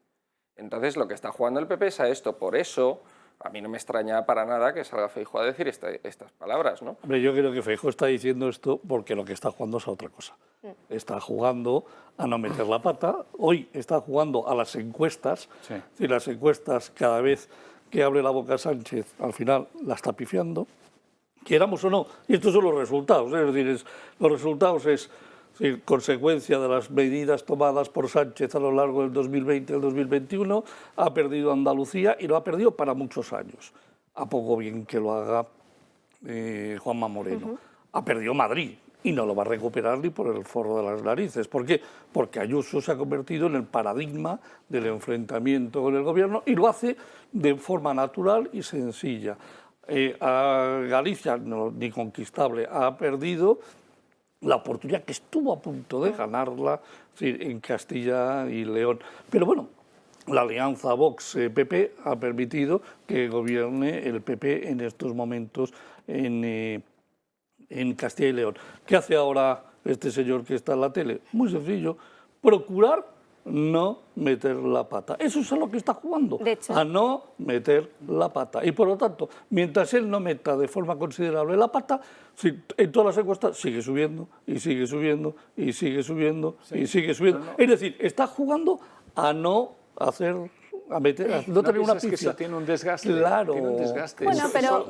Entonces lo que está jugando el PP es a esto, por eso a mí no me extraña para nada que salga Feijóo a decir estas palabras, ¿no? Hombre, yo creo que Feijóo está diciendo esto porque lo que está jugando es a otra cosa. Está jugando a no meter la pata. Hoy está jugando a las encuestas. Sí. Es decir, las encuestas, cada vez que abre la boca Sánchez, al final la está pifiando. Queramos o no, y estos son los resultados. Es decir, los resultados es decir, consecuencia de las medidas tomadas por Sánchez a lo largo del 2020 y el 2021, ha perdido Andalucía y lo ha perdido para muchos años. A poco bien que lo haga Juanma Moreno. Ha perdido Madrid y no lo va a recuperar ni por el forro de las narices. ¿Por qué? Porque Ayuso se ha convertido en el paradigma del enfrentamiento con el gobierno y lo hace de forma natural y sencilla. A Galicia, ni conquistable, ha perdido la oportunidad que estuvo a punto de ganarla en Castilla y León. Pero bueno, la alianza Vox-PP ha permitido que gobierne el PP en estos momentos en Castilla y León. ¿Qué hace ahora este señor que está en la tele? Muy sencillo, procurar no meter la pata. Eso es a lo que está jugando, De hecho, a no meter la pata. Y por lo tanto, mientras él no meta de forma considerable la pata, en todas las encuestas sigue subiendo, y sigue subiendo, y sigue subiendo, y sigue subiendo. Es decir, está jugando a no hacer... a no tener una pifia. Que eso tiene un desgaste. Claro. Tiene un desgaste. Bueno, pero...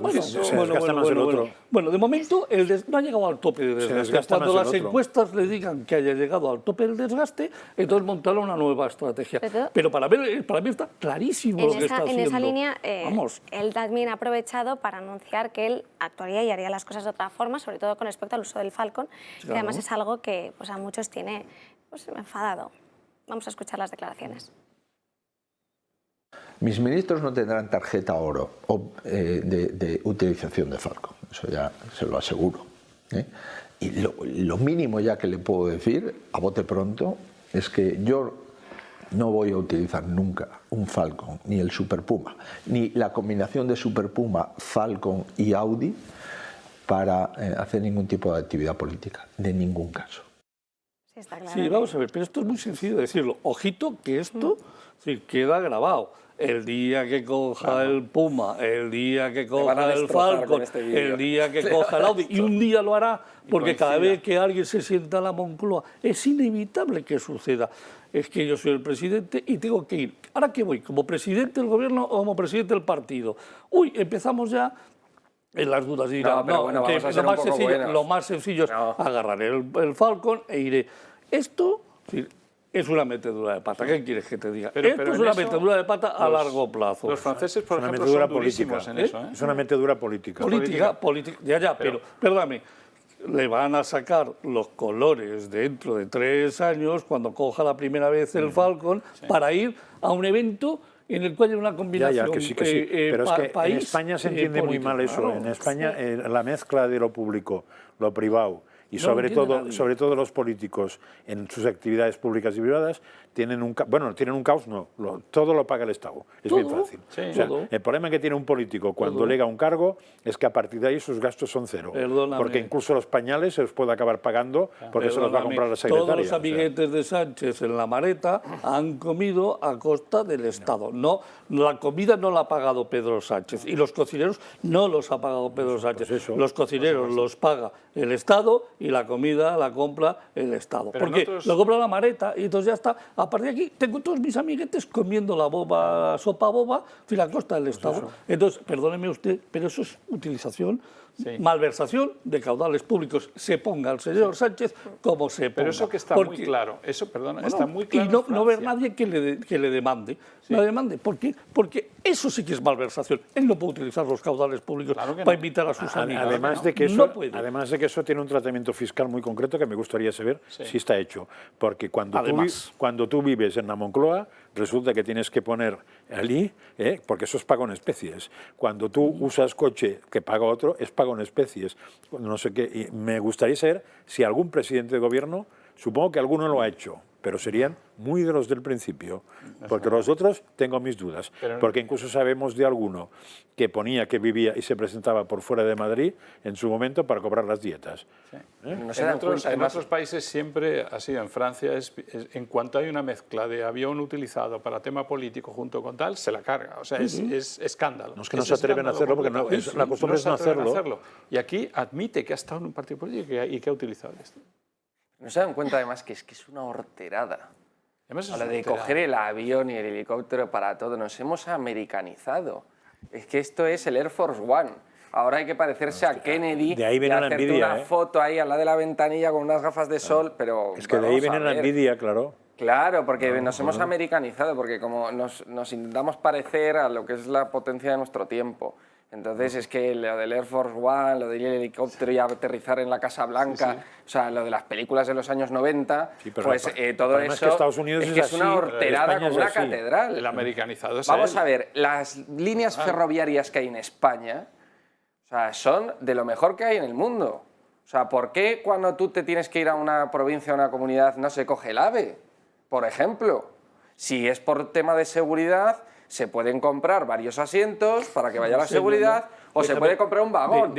Bueno, de momento no ha llegado al tope de desgaste. Cuando las encuestas le digan que haya llegado al tope del desgaste, entonces montará una nueva estrategia. Pero para mí está clarísimo lo que está haciendo. En esa línea, él también ha aprovechado para anunciar que él actuaría y haría las cosas de otra forma, sobre todo con respecto al uso del Falcon, que además es algo que pues, a muchos tiene enfadado. Vamos a escuchar las declaraciones. Mis ministros no tendrán tarjeta oro de utilización de Falcon, eso ya se lo aseguro. Y lo mínimo ya que le puedo decir, a bote pronto, es que yo no voy a utilizar nunca un Falcon, ni el Super Puma, ni la combinación de Super Puma, Falcon y Audi para hacer ningún tipo de actividad política, de ningún caso. Sí, está claro. Sí, vamos a ver, pero esto es muy sencillo de decirlo. Ojito que esto queda grabado. El día que coja el Puma, el día que coja el Falcon, el día que coja el Audi, y un día lo hará, porque cada vez que alguien se sienta a la Moncloa es inevitable que suceda. Es que yo soy el presidente y tengo que ir. ¿Ahora qué voy? ¿Como presidente del gobierno o como presidente del partido? Uy, empezamos ya en las dudas. Dirán, lo más sencillo es agarrar el Falcon e iré. Esto... es una metedura de pata. ¿Qué quieres que te diga? Esto es una metedura de pata a largo plazo. Los franceses, por ejemplo, son durísimos en eso. Es una metedura política. Política. Ya, pero perdóname, le van a sacar los colores dentro de 3 años, cuando coja la primera vez el Falcon, para ir a un evento en el cual hay una combinación que sí. Pero es que en España se entiende muy mal eso. Claro. En España la mezcla de lo público, lo privado, y sobre todo los políticos en sus actividades públicas y privadas tienen un caos, todo lo paga el Estado, es bien fácil. Sí, o sea, el problema que tiene un político cuando lega un cargo es que a partir de ahí sus gastos son cero, porque incluso los pañales se los puede acabar pagando porque se los va a comprar la secretaria. Todos los amiguetes de Sánchez en la Mareta han comido a costa del Estado. No, la comida no la ha pagado Pedro Sánchez y los cocineros no los ha pagado Pedro Sánchez. Los cocineros los paga el Estado y la comida la compra el Estado. Porque lo compra la Mareta y entonces ya está. A partir de aquí tengo todos mis amiguetes comiendo la sopa boba a costa del Estado. Entonces, perdóneme usted, pero eso es utilización, malversación de caudales públicos. Se ponga el señor Sánchez como se ponga. Pero eso que está muy claro, está muy claro. Y no ver nadie que le demande. La demande. ¿Por qué? Porque eso sí que es malversación. Él no puede utilizar los caudales públicos para invitar a sus amigos. Además de que eso tiene un tratamiento fiscal muy concreto que me gustaría saber si está hecho. Porque cuando tú vives en la Moncloa, resulta que tienes que poner allí, porque eso es pago en especies. Cuando tú usas coche que paga otro, es pago en especies. No sé qué. Y me gustaría saber si algún presidente de gobierno, supongo que alguno lo ha hecho, pero serían muy de los del principio, porque los otros tengo mis dudas, porque incluso sabemos de alguno que ponía que vivía y se presentaba por fuera de Madrid en su momento para cobrar las dietas. Sí. No se En dan otros, cuenta, en además. otros países siempre ha sido, en Francia, en cuanto hay una mezcla de avión utilizado para tema político junto con tal, se la carga. O sea, es escándalo. No es que no se atreven a hacerlo porque no, la costumbre es no hacerlo. Y aquí admite que ha estado en un partido político y que ha utilizado esto. No se dan cuenta además que es una horterada. Además, A la de coger el avión y el helicóptero para todo, nos hemos americanizado. Es que esto es el Air Force One. Ahora hay que parecerse a Kennedy de ahí viene y la hacerte envidia, una foto ahí al lado de la ventanilla con unas gafas de sol, pero Es que de ahí viene la envidia, claro. Claro, porque nos hemos americanizado, porque como nos intentamos parecer a lo que es la potencia de nuestro tiempo. Entonces es que lo del Air Force One, lo del helicóptero y aterrizar en la Casa Blanca, o sea, lo de las películas de los años 90, pues todo eso es que Estados Unidos es que es una así, horterada España como es una así. catedral. El americanizado es Vamos él. a ver, las líneas ferroviarias que hay en España, o sea, son de lo mejor que hay en el mundo. O sea, ¿por qué cuando tú te tienes que ir a una provincia o una comunidad no se coge el AVE? Por ejemplo, si es por tema de seguridad, se pueden comprar varios asientos para que vaya la seguridad, o se puede comprar un vagón,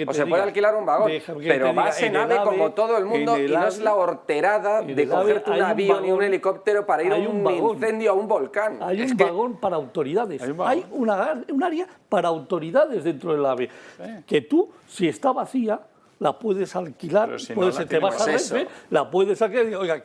o se puede alquilar un vagón, pero vas en AVE como todo el mundo y no es la horterada de cogerte un avión y un helicóptero para ir a un incendio, a un volcán. Hay un vagón para autoridades, hay un área para autoridades dentro del AVE, que tú, si está vacía, la puedes alquilar, si puedes, no la te vas a tenemos Renfe, la puedes alquilar y oiga,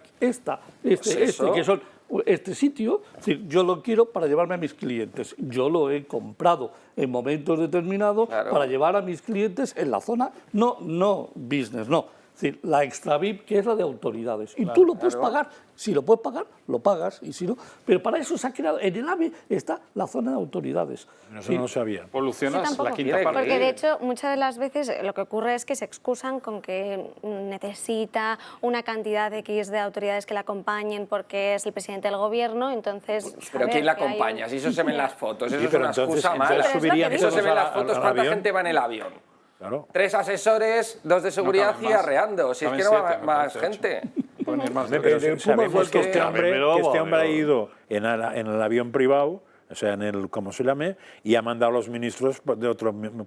que son este sitio, es decir, yo lo quiero para llevarme a mis clientes. Yo lo he comprado en momentos determinados para llevar a mis clientes en la zona, no business, no. Es decir, la extra VIP, que es la de autoridades. Y tú lo puedes pagar. Si lo puedes pagar, lo pagas. Y si no, pero para eso se ha creado. En el AVE está la zona de autoridades. Eso no lo sabía. Polucionas la quinta parte. Porque de hecho muchas de las veces lo que ocurre es que se excusan con que necesita una cantidad de X de autoridades que la acompañen porque es el presidente del gobierno, entonces... Pero ¿quién la acompaña? Si eso se ve en las fotos, eso es pero una excusa mala. entonces subirían Eso se ve en las todos fotos, al ¿cuánta avión? gente va en el avión? Claro. 3 asesores, 2 de seguridad caben y más. arreando. Si es Caben que no va 7, me más parece, gente. Pueden ir más Pero de- sabemos que este hombre, pero ha ido en el avión privado, o sea, en el, como se llame, y ha mandado a los ministros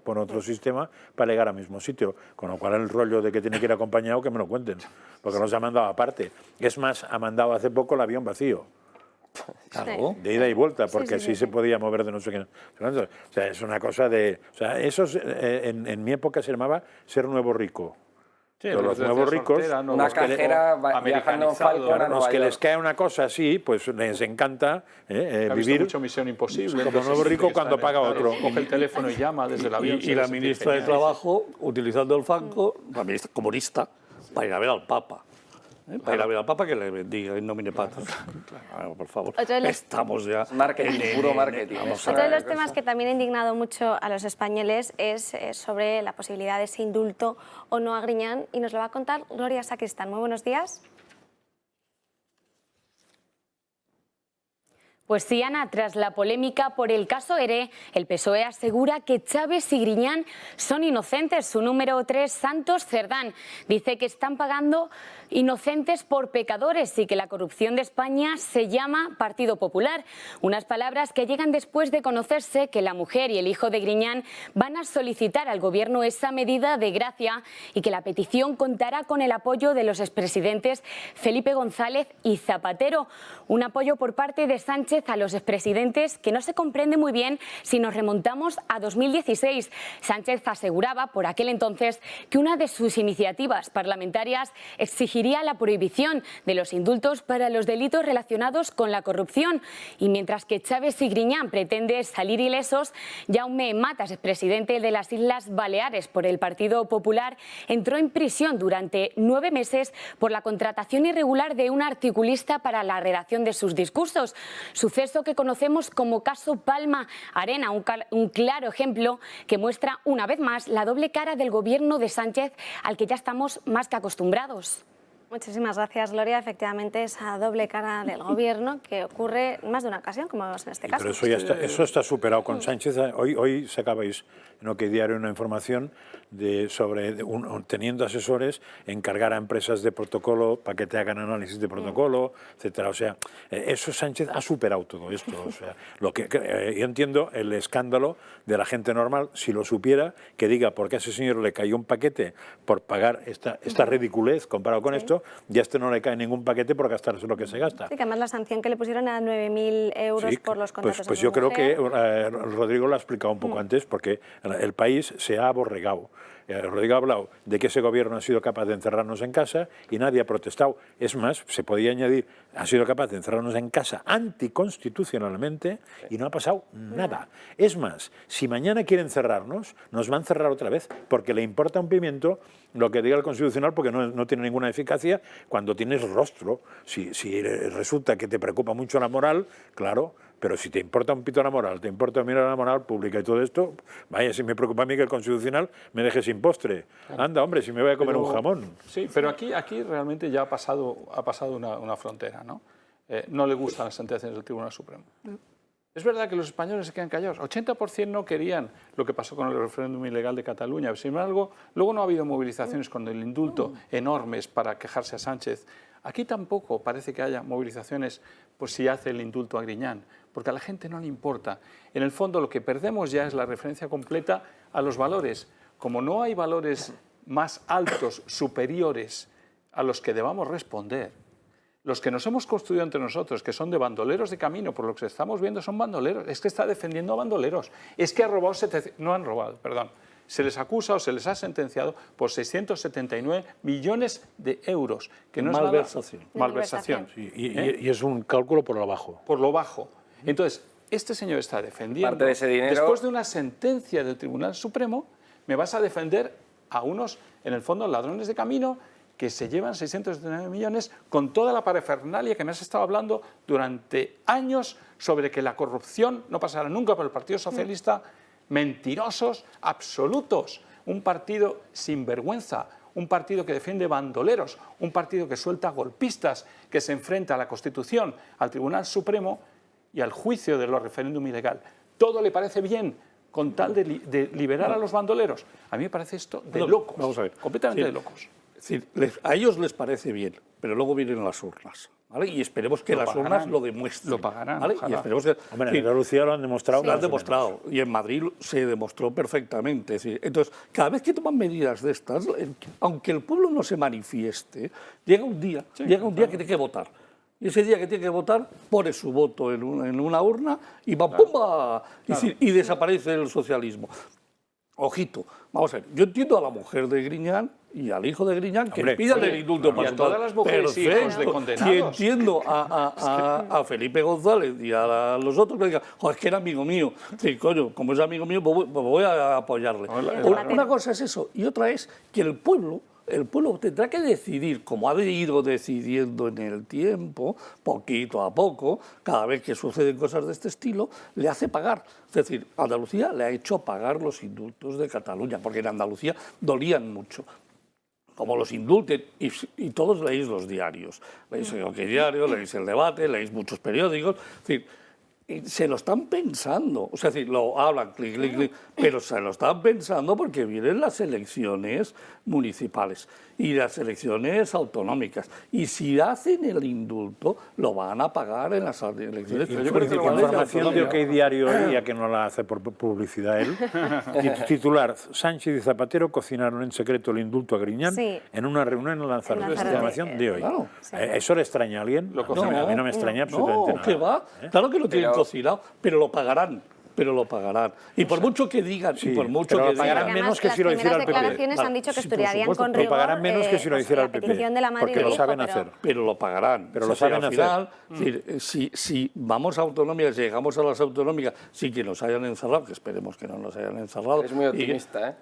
por otro sistema para llegar al mismo sitio. Con lo cual el rollo de que tiene que ir acompañado, que me lo cuenten, porque los ha mandado aparte. Es más, ha mandado hace poco el avión vacío. Claro. De ida y vuelta, porque sí, se podía mover de no sé qué. O sea, es una cosa de... O sea, eso en mi época se llamaba ser nuevo rico. Sí, Pero los desde nuevos ricos, soltera, no, Una los que le- cajera viajando en americanizado, Falcon a los Nueva que les York. cae una cosa así, pues les encanta Ha visto vivir mucho Misión Imposible. como entonces nuevo siente rico que está cuando en el- paga claro, otro. Coge el teléfono y llama desde el avión. Y la ministra de Trabajo, utilizando el Franco, la ministra comunista, para ir a ver al Papa. Para ir a ver al Papa, que le bendiga in nomine Patris. Claro, por favor. Otro de los- Estamos ya... Marketing, puro marketing. Vamos a Otro de ver. los temas que también ha indignado mucho a los españoles es sobre la posibilidad de ese indulto o no a Griñán, y nos lo va a contar Gloria Sacristán. Muy buenos días. Pues sí, Ana, tras la polémica por el caso ERE, el PSOE asegura que Chávez y Griñán son inocentes. Su número 3, Santos Cerdán, dice que están pagando inocentes por pecadores y que la corrupción de España se llama Partido Popular. Unas palabras que llegan después de conocerse que la mujer y el hijo de Griñán van a solicitar al Gobierno esa medida de gracia y que la petición contará con el apoyo de los expresidentes Felipe González y Zapatero. Un apoyo por parte de Sánchez a los expresidentes que no se comprende muy bien si nos remontamos a 2016. Sánchez aseguraba por aquel entonces que una de sus iniciativas parlamentarias exigiría la prohibición de los indultos para los delitos relacionados con la corrupción. Y mientras que Chávez y Griñán pretenden salir ilesos, Jaume Matas, expresidente de las Islas Baleares por el Partido Popular, entró en prisión durante 9 meses por la contratación irregular de un articulista para la redacción de sus discursos. Suceso que conocemos como caso Palma Arena, un claro ejemplo que muestra una vez más la doble cara del gobierno de Sánchez al que ya estamos más que acostumbrados. Muchísimas gracias, Gloria. Efectivamente, esa doble cara del Gobierno que ocurre en más de una ocasión, como vemos en este caso. Pero eso está superado con Sánchez. Hoy sacabais en OK Diario una información sobre teniendo asesores, encargar a empresas de protocolo para que te hagan análisis de protocolo, etcétera. O sea, eso Sánchez ha superado todo esto. O sea, yo entiendo el escándalo de la gente normal, si lo supiera, que diga por qué a ese señor le cayó un paquete por pagar esta ridiculez comparado con esto, y a este no le cae ningún paquete por gastarse lo que se gasta. Sí, que además la sanción que le pusieron era 9.000 euros por los contratos. Pues yo creo que Rodrigo lo ha explicado un poco antes, porque el país se ha aborregado. Rodrigo ha hablado de que ese gobierno ha sido capaz de encerrarnos en casa y nadie ha protestado. Es más, se podía añadir, ha sido capaz de encerrarnos en casa anticonstitucionalmente y no ha pasado nada. Es más, si mañana quieren cerrarnos, nos va a encerrar otra vez, porque le importa un pimiento lo que diga el Constitucional, porque no tiene ninguna eficacia cuando tienes rostro. Si resulta que te preocupa mucho la moral, claro, pero si te importa un pito la moral, te importa mirar la moral pública y todo esto, vaya, si me preocupa a mí que el Constitucional me deje sin postre. Anda, hombre, si me voy a comer un jamón. Sí, pero aquí realmente ya ha pasado una frontera, ¿no? No le gustan las sentencias del Tribunal Supremo. Es verdad que los españoles se quedan callados. 80% no querían lo que pasó con el referéndum ilegal de Cataluña. Sin embargo, luego no ha habido movilizaciones con el indulto enormes para quejarse a Sánchez. Aquí tampoco parece que haya movilizaciones pues si hace el indulto a Griñán, porque a la gente no le importa. En el fondo lo que perdemos ya es la referencia completa a los valores. Como no hay valores más altos, superiores a los que debamos responder, los que nos hemos construido entre nosotros, que son de bandoleros de camino, por lo que estamos viendo son bandoleros, es que está defendiendo a bandoleros, es que ha robado, no han robado, perdón, se les acusa o se les ha sentenciado por 679 millones de euros, que no malversación. Es nada, malversación. Sí, y es un cálculo por lo bajo. Por lo bajo. Entonces, este señor está defendiendo, parte de ese dinero, después de una sentencia del Tribunal Supremo, me vas a defender a unos, en el fondo, ladrones de camino, que se llevan 679 millones con toda la parafernalia que me has estado hablando durante años sobre que la corrupción no pasará nunca por el Partido Socialista, mentirosos absolutos, un partido sin vergüenza, un partido que defiende bandoleros, un partido que suelta golpistas, que se enfrenta a la Constitución, al Tribunal Supremo y al juicio de los referéndum ilegal. Todo le parece bien con tal de liberar a los bandoleros. A mí me parece esto de locos, vamos a ver. completamente de locos. Es decir, a ellos les parece bien, pero luego vienen las urnas, ¿vale? Y esperemos que las urnas lo demuestren. Lo pagarán, ¿vale? Y esperemos que, Hombre, en Andalucía lo han demostrado. Lo han demostrado. Y en Madrid se demostró perfectamente. Es decir, entonces, cada vez que toman medidas de estas, aunque el pueblo no se manifieste, llega un día que tiene que votar. Y ese día que tiene que votar, pone su voto en una urna y va, ¡pumba! Y desaparece el socialismo. Ojito, vamos a ver, yo entiendo a la mujer de Griñán y al hijo de Griñán que pidan el indulto para a todas las mujeres y hijos de condenados. Y entiendo a Felipe González y a los otros que digan, es que era amigo mío. Sí, coño, como es amigo mío, pues voy a apoyarle. Una cosa es eso y otra es que el pueblo tendrá que decidir, como ha ido decidiendo en el tiempo, poquito a poco, cada vez que suceden cosas de este estilo, le hace pagar. Es decir, Andalucía le ha hecho pagar los indultos de Cataluña, porque en Andalucía dolían mucho. Como los indulten, y todos leéis los diarios. Leéis el OK Diario, leéis El Debate, leéis muchos periódicos. Es decir, se lo están pensando, o sea, lo hablan, clic, clic, clic, pero se lo están pensando porque vienen las elecciones municipales y las elecciones autonómicas. Y si hacen el indulto, lo van a pagar en las elecciones municipales. Información de OK Diario, ya que no la hace por publicidad él. Titular: Sánchez y Zapatero cocinaron en secreto el indulto a Griñán en una reunión en Lanzarote. Esta información de hoy. Claro. ¿Eso le extraña a alguien? A mí no me extraña absolutamente nada. ¿Qué va? Claro que lo tienen cocinado, pero lo pagarán. Y por mucho que digan, lo pagarán menos que si lo hiciera el PP. Las declaraciones han dicho que estudiarían con rigor. Lo pagarán menos que si lo hiciera el PP. Porque lo saben hacer. Pero lo pagarán. Pero lo saben hacer. Si vamos a autonómicas, si llegamos a las autonómicas sin que nos hayan encerrado, que esperemos que no nos hayan encerrado. Es muy optimista, ¿eh?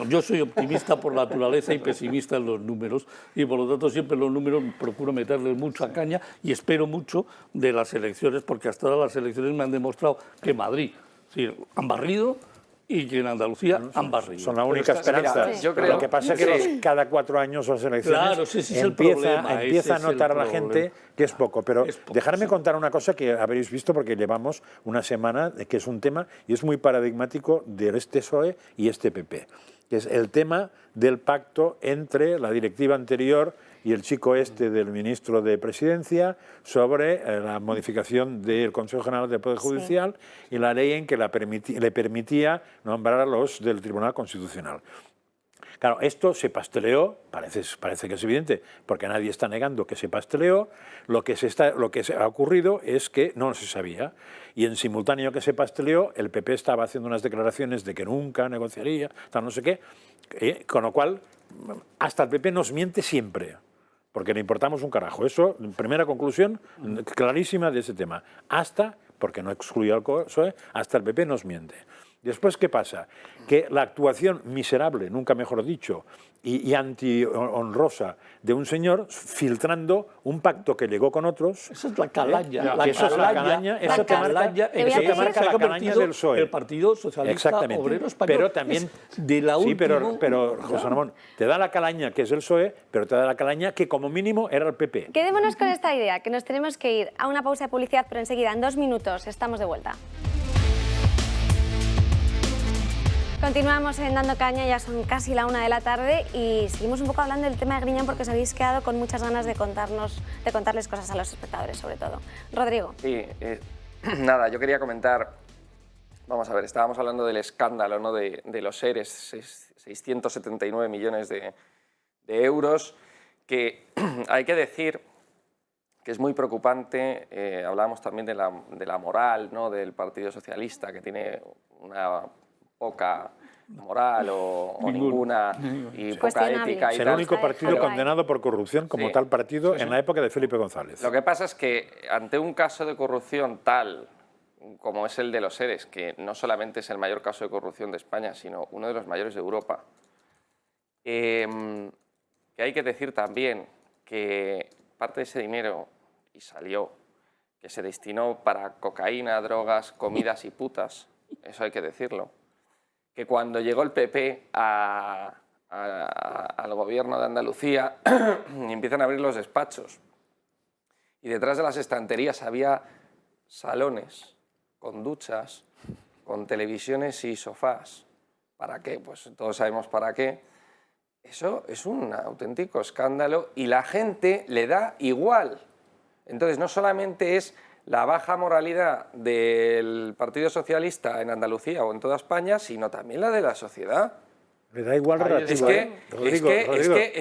Yo soy optimista por naturaleza y pesimista en los números y por lo tanto siempre los números procuro meterles mucha caña y espero mucho de las elecciones porque hasta ahora las elecciones me han demostrado que Madrid han barrido y que en Andalucía han barrido. Son la única esperanza. mira, yo creo- Lo que pasa es que cada 4 años son elecciones. Claro, sí, ese es el problema, Empieza a ese es el notar a la problema. gente que es poco. Pero Es poco, dejarme sí. contar una cosa que habréis visto porque llevamos una semana, que es un tema y es muy paradigmático de este PSOE y este PP, que es el tema del pacto entre la directiva anterior y el chico este del ministro de Presidencia sobre la modificación del Consejo General del Poder Judicial y la ley en que le permitía nombrar a los del Tribunal Constitucional. Claro, esto se pasteleó, parece que es evidente, porque nadie está negando que se pasteleó. Lo que se ha ocurrido es que no se sabía. Y en simultáneo que se pasteleó, el PP estaba haciendo unas declaraciones de que nunca negociaría, tal no sé qué, con lo cual hasta el PP nos miente siempre, porque le importamos un carajo. Eso, primera conclusión clarísima de ese tema. Hasta, porque no excluye al PSOE, hasta el PP nos miente. Después, ¿qué pasa? Que la actuación miserable, nunca mejor dicho, y anti-honrosa de un señor filtrando un pacto que llegó con otros. Esa es la calaña. Eso es la calaña, eso te marca la calaña del PSOE. El Partido Socialista Obrero Español. Pero también, de la sí, última... pero José Ramón, te da la calaña que es el PSOE, pero te da la calaña que como mínimo era el PP. Quedémonos con esta idea, que nos tenemos que ir a una pausa de publicidad, pero enseguida, en 2 minutos, estamos de vuelta. Continuamos en Dando Caña, ya son casi la 1 de la tarde y seguimos un poco hablando del tema de Griñán porque os habéis quedado con muchas ganas de contarles cosas a los espectadores, sobre todo. Rodrigo. Sí, nada, yo quería comentar, vamos a ver, estábamos hablando del escándalo, ¿no? de los ERES, 679 millones de euros, que hay que decir que es muy preocupante. Hablábamos también de la moral, ¿no? Del Partido Socialista, que tiene una poca moral o ninguna y poca ética. Es el único partido condenado por corrupción como tal partido en la época de Felipe González. Lo que pasa es que ante un caso de corrupción tal como es el de los ERES, que no solamente es el mayor caso de corrupción de España, sino uno de los mayores de Europa, que hay que decir también que parte de ese dinero, y salió, que se destinó para cocaína, drogas, comidas y putas, eso hay que decirlo, que cuando llegó el PP al gobierno de Andalucía empiezan a abrir los despachos y detrás de las estanterías había salones con duchas, con televisiones y sofás. ¿Para qué? Pues todos sabemos para qué. Eso es un auténtico escándalo y la gente le da igual. Entonces no solamente es la baja moralidad del Partido Socialista en Andalucía o en toda España, sino también la de la sociedad. Le da igual relativo. Es que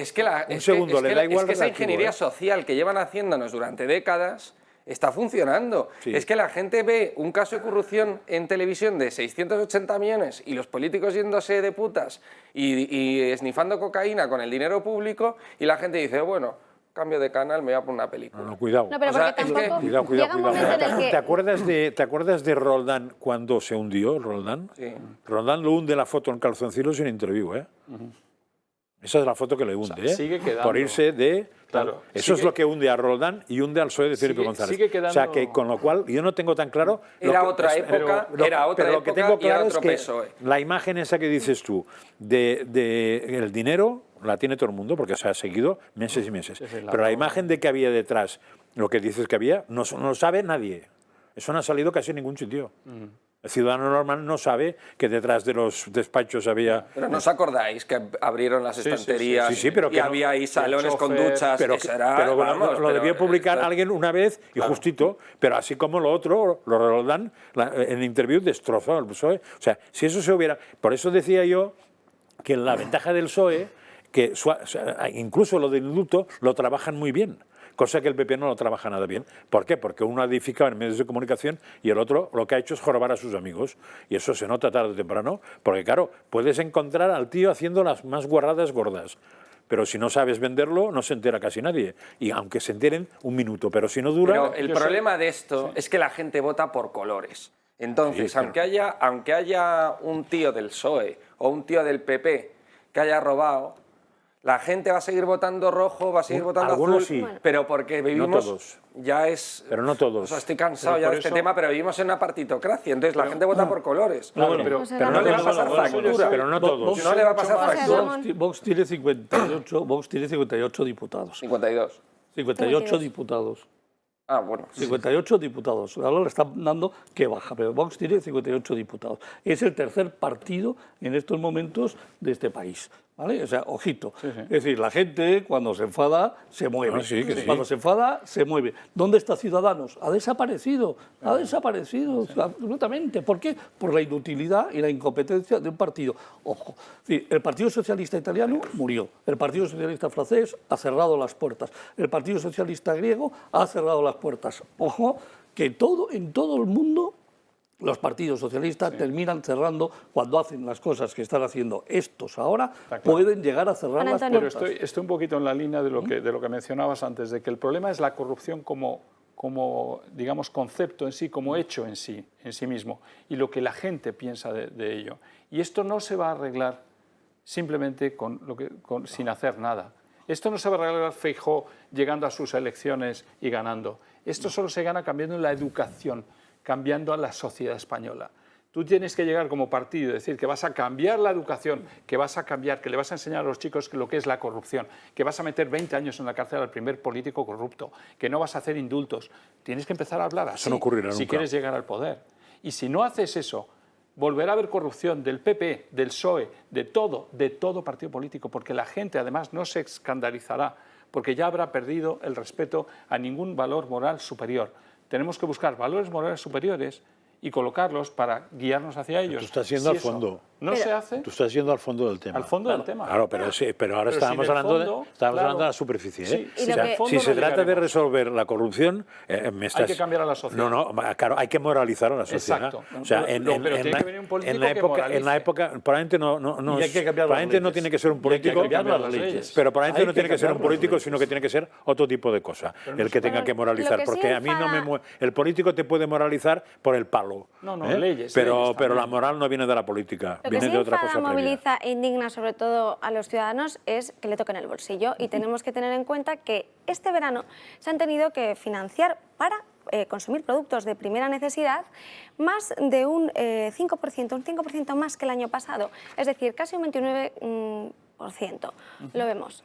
esa ingeniería social que llevan haciéndonos durante décadas está funcionando. Sí. Es que la gente ve un caso de corrupción en televisión de 680 millones y los políticos yéndose de putas y esnifando cocaína con el dinero público y la gente dice, bueno, cambio de canal, me voy a poner una película. No, cuidado. No, pero porque tampoco Cuidado. Un momento en el que... ¿Te acuerdas de Roldán cuando se hundió Roldán? Sí. Roldán lo hunde la foto en calzoncillos sin interview, ¿eh? Esa es la foto que le hunde, sigue quedando. Por irse de... Claro, eso es lo que hunde a Roldán y hunde al PSOE de Felipe González. Sigue quedando... O sea, que con lo cual yo no tengo tan claro... Era otra época, pero lo que tengo claro es que PSOE. la imagen esa que dices tú de el dinero la tiene todo el mundo porque se ha seguido meses y meses. Pero la imagen de que había detrás, lo que dices que había, no lo sabe nadie. Eso no ha salido casi en ningún sitio. El ciudadano normal no sabe que detrás de los despachos había... Pero ¿no os acordáis que abrieron las estanterías pero y había ahí salones con duchas? Pero lo debió publicar alguien una vez y justito, pero así como lo otro, lo Roldán, en interview destrozó al PSOE. O sea, si eso se hubiera... Por eso decía yo que la ventaja del PSOE, que incluso lo del indulto lo trabajan muy bien. Cosa que el PP no lo trabaja nada bien. ¿Por qué? Porque uno ha edificado en medios de comunicación y el otro lo que ha hecho es jorobar a sus amigos. Y eso se nota tarde o temprano, porque claro, puedes encontrar al tío haciendo las más guarradas gordas. Pero si no sabes venderlo, no se entera casi nadie. Y aunque se enteren, un minuto. Pero si no dura... Pero el problema de esto es que la gente vota por colores. Entonces, aunque haya un tío del PSOE o un tío del PP que haya robado, La gente va a seguir votando rojo, va a seguir votando algunos azul, sí. pero porque vivimos... No todos. Ya es... Pero no todos. O sea, estoy cansado Pero ya por de este eso- tema, pero vivimos en una partitocracia, entonces la gente vota por colores. No, bueno, pero Pues Pero era no le va a Vox. pasar factura. Pero no todos. No le va a pasar José factura. Ramón. Vox tiene 58 diputados. 52. 58 52. diputados. Ah, bueno. sí. 58 diputados. Ahora le están dando que baja, pero Vox tiene 58 diputados. Es el tercer partido en estos momentos de este país. ¿Vale? O sea, ojito. Sí, sí. Es decir, la gente cuando se enfada se mueve. Ah, sí, que sí. Cuando se enfada se mueve. ¿Dónde está Ciudadanos? Ha desaparecido. Ha desaparecido absolutamente. ¿Por qué? Por la inutilidad y la incompetencia de un partido. Ojo. Es decir, el Partido Socialista Italiano murió. El Partido Socialista Francés ha cerrado las puertas. El Partido Socialista Griego ha cerrado las puertas. Ojo, que en todo el mundo los partidos socialistas terminan cerrando cuando hacen las cosas que están haciendo estos ahora, claro. pueden llegar a cerrar Juan las Antonio. Pero puertas. estoy un poquito en la línea de lo que mencionabas antes, de que el problema es la corrupción como digamos, concepto en sí, como hecho en sí mismo, y lo que la gente piensa de ello. Y esto no se va a arreglar simplemente sin hacer nada. Esto no se va a arreglar Feijóo llegando a sus elecciones y ganando. Esto solo se gana cambiando la educación, cambiando a la sociedad española. Tú tienes que llegar como partido y decir que vas a cambiar la educación, que vas a cambiar, que le vas a enseñar a los chicos lo que es la corrupción, que vas a meter 20 años en la cárcel al primer político corrupto, que no vas a hacer indultos. Tienes que empezar a hablar así no ocurrirá si nunca. quieres llegar al poder. Y si no haces eso, volverá a haber corrupción del PP, del PSOE, de todo partido político, porque la gente además no se escandalizará, porque ya habrá perdido el respeto a ningún valor moral superior. Tenemos que buscar valores morales superiores y colocarlos para guiarnos hacia ellos. Tú estás yendo Si al fondo. eso no se hace, Tú estás yendo al fondo del tema. al fondo del tema. Claro, pero, sí, pero ahora Pero estábamos, si del hablando, fondo, estábamos claro. hablando de la superficie. ¿eh? Sí, Y O lo sea, que- si fondo se no trata de llegaremos. resolver la corrupción, Hay que cambiar a la sociedad. No, claro, hay que moralizar a la sociedad. Exacto. O sea, Pero tiene que venir un político en la que época, probablemente no Y hay que cambiar las probablemente no leyes. tiene que ser un Y hay que político, cambiar las leyes. pero probablemente Hay no que tiene que ser un cambiar las político, leyes. sino que tiene que ser otro tipo de cosa el que tenga que moralizar, Lo que sí porque a mí no me enfada- el político te puede moralizar por el palo. No, ¿eh? leyes, Pero leyes la también. moral no viene de la política, Lo que viene sí de otra enfada, cosa previa. moviliza e indigna sobre todo a los ciudadanos es que le toquen el bolsillo y tenemos que tener en cuenta que este verano se han tenido que financiar para consumir productos de primera necesidad más de un 5% más que el año pasado, es decir, casi un 29%. Lo vemos.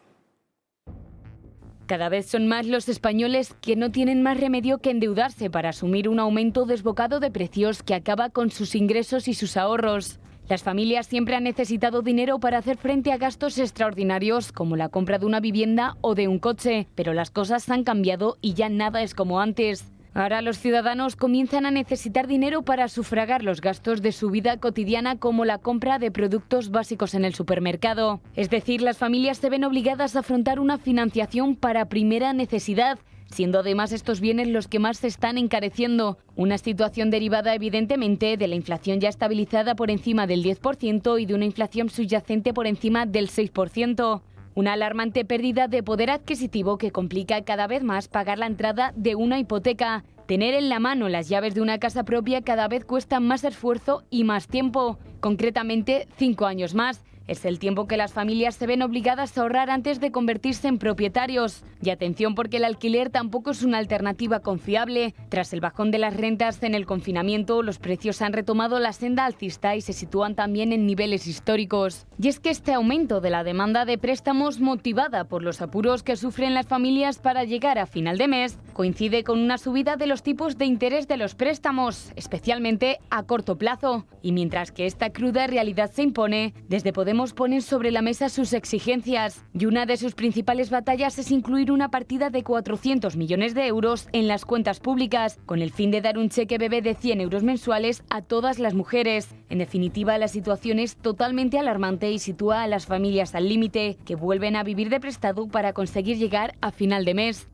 Cada vez son más los españoles que no tienen más remedio que endeudarse para asumir un aumento desbocado de precios que acaba con sus ingresos y sus ahorros. Las familias siempre han necesitado dinero para hacer frente a gastos extraordinarios como la compra de una vivienda o de un coche, pero las cosas han cambiado y ya nada es como antes. Ahora los ciudadanos comienzan a necesitar dinero para sufragar los gastos de su vida cotidiana como la compra de productos básicos en el supermercado. Es decir, las familias se ven obligadas a afrontar una financiación para primera necesidad, siendo además estos bienes los que más se están encareciendo. Una situación derivada evidentemente de la inflación ya estabilizada por encima del 10% y de una inflación subyacente por encima del 6%. Una alarmante pérdida de poder adquisitivo que complica cada vez más pagar la entrada de una hipoteca. Tener en la mano las llaves de una casa propia cada vez cuesta más esfuerzo y más tiempo, concretamente 5 años más. Es el tiempo que las familias se ven obligadas a ahorrar antes de convertirse en propietarios. Y atención porque el alquiler tampoco es una alternativa confiable. Tras el bajón de las rentas en el confinamiento, los precios han retomado la senda alcista y se sitúan también en niveles históricos. Y es que este aumento de la demanda de préstamos, motivada por los apuros que sufren las familias para llegar a final de mes, coincide con una subida de los tipos de interés de los préstamos, especialmente a corto plazo. Y mientras que esta cruda realidad se impone, desde Podemos ponen sobre la mesa sus exigencias. Y una de sus principales batallas es incluir una partida de 400 millones de euros en las cuentas públicas, con el fin de dar un cheque bebé de 100 euros mensuales a todas las mujeres. En definitiva, la situación es totalmente alarmante y sitúa a las familias al límite, que vuelven a vivir de prestado para conseguir llegar a final de mes.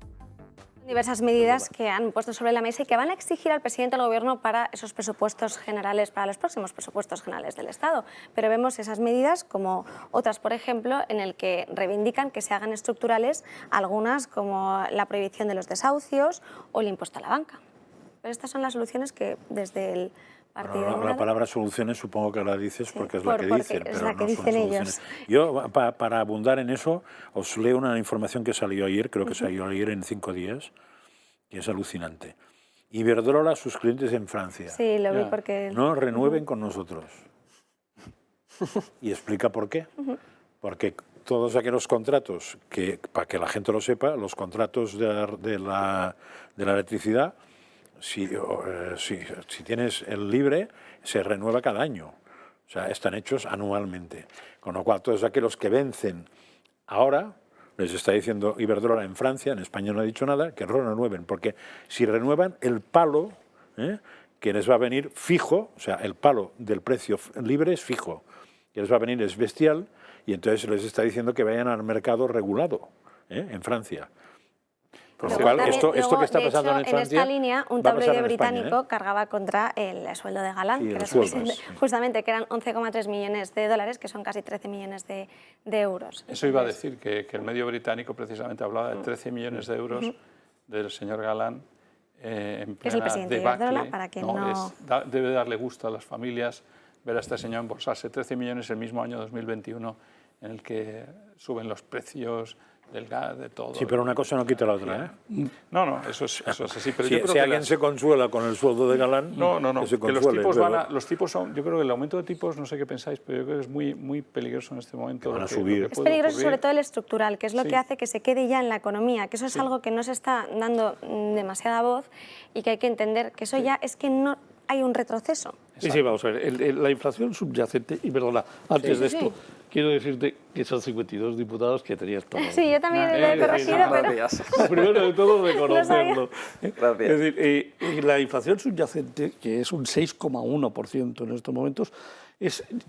Diversas medidas que han puesto sobre la mesa y que van a exigir al presidente del Gobierno para esos presupuestos generales, para los próximos presupuestos generales del Estado. Pero vemos esas medidas como otras, por ejemplo, en el que reivindican que se hagan estructurales, algunas como la prohibición de los desahucios o el impuesto a la banca. Pero estas son las soluciones que desde el Bueno, la palabra soluciones supongo que la dices porque es la que dicen, es pero la que no son dicen soluciones. ellos. Yo, para abundar en eso, os leo una información que salió ayer, creo que salió ayer en 5 días, que es alucinante. Iberdrola a sus clientes en Francia. Sí, lo vi porque... No renueven con nosotros. Y explica por qué. Porque todos aquellos contratos, para que la gente lo sepa, los contratos de la electricidad, si tienes el libre, se renueva cada año. O sea, están hechos anualmente. Con lo cual, todos aquellos que vencen ahora, les está diciendo Iberdrola en Francia, en España no ha dicho nada, que renueven. Porque si renuevan, el palo que les va a venir fijo, o sea, el palo del precio libre es fijo, que les va a venir es bestial, y entonces les está diciendo que vayan al mercado regulado en Francia. Por lo cual, esto que está pasando en Francia... En esta línea, un tabloide británico cargaba contra el sueldo de Galán, que era justamente que eran 11,3 millones de dólares, que son casi 13 millones de euros. Eso iba a decir, que el medio británico precisamente hablaba de 13 millones de euros del señor Galán en plena es el presidente de Iberdrola, para quien no... Debe darle gusto a las familias ver a este señor embolsarse 13 millones el mismo año 2021, en el que suben los precios del gas, de todo. Sí, pero una cosa no quita la otra, ¿eh? No, eso es así. Pero si yo creo si que alguien se consuela con el sueldo de Galán, no, que se que consuele, los tipos son, yo creo que el aumento de tipos, no sé qué pensáis, pero yo creo que es muy, muy peligroso en este momento. Van a subir. Es peligroso sobre todo el estructural, que es lo que hace que se quede ya en la economía, que eso es algo que no se está dando demasiada voz y que hay que entender que eso ya es que no hay un retroceso. Sí, vamos a ver, la inflación subyacente, y perdona, antes de esto, quiero decirte que son 52 diputados que tenías todo. Sí, yo también lo he corregido, pero... Primero de todo, reconocerlo. Gracias. Es decir, la inflación subyacente, que es un 6,1% en estos momentos,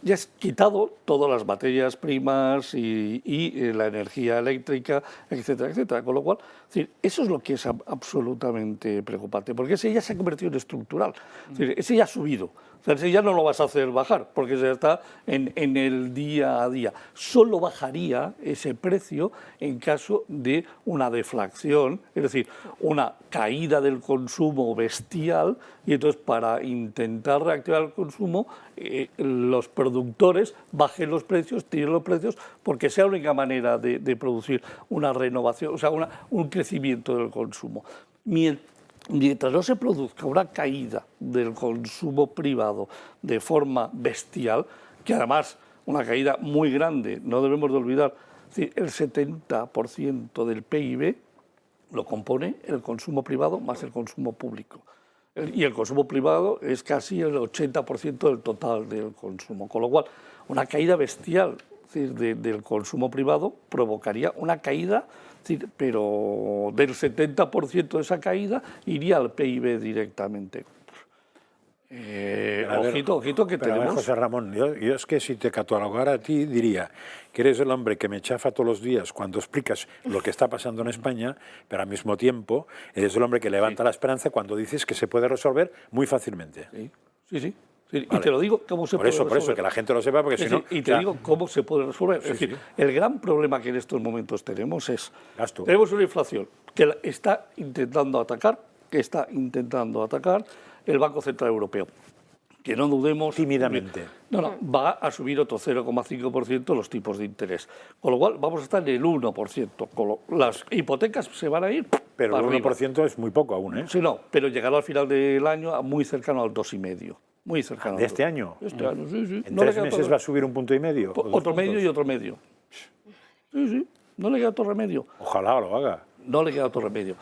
ya has quitado todas las materias primas y la energía eléctrica, etcétera, etcétera. Con lo cual, es decir, eso es lo que es absolutamente preocupante, porque ese ya se ha convertido en estructural. Es decir, ese ya ha subido. O sea, ese ya no lo vas a hacer bajar, porque ya está en el día a día. Solo bajaría ese precio en caso de una deflación, es decir, una caída del consumo bestial, y entonces para intentar reactivar el consumo, los productores bajen los precios, tiren los precios, porque sea la única manera de producir una renovación, o sea, un crecimiento del consumo. Mientras no se produzca una caída del consumo privado de forma bestial, que además una caída muy grande, no debemos de olvidar, el 70% del PIB lo compone el consumo privado más el consumo público. Y el consumo privado es casi el 80% del total del consumo, con lo cual una caída bestial del consumo privado provocaría una caída, pero del 70% de esa caída iría al PIB directamente. Ojito que pero tenemos... a ver, José Ramón, yo es que si te catalogara a ti diría que eres el hombre que me chafa todos los días cuando explicas lo que está pasando en España, pero al mismo tiempo eres el hombre que levanta la esperanza cuando dices que se puede resolver muy fácilmente. Sí. Vale. Y te lo digo cómo se puede resolver. Por eso, que la gente lo sepa, porque si no... Y te digo cómo se puede resolver. Es decir, el gran problema que en estos momentos tenemos es... Gasto. Tenemos una inflación que está intentando atacar el Banco Central Europeo. Que no dudemos... Tímidamente. Va a subir otro 0,5% los tipos de interés. Con lo cual vamos a estar en el 1%. Las hipotecas se van a ir... Pero el 1% es muy poco aún, ¿eh? Sí, pero llegará al final del año muy cercano al 2,5%. Muy cercano. ¿De este año? Este año, sí. ¿En 3 meses va a subir 1,5 puntos? Otro medio y otro medio. Sí. No le queda otro remedio. Ojalá lo haga. No le queda otro remedio.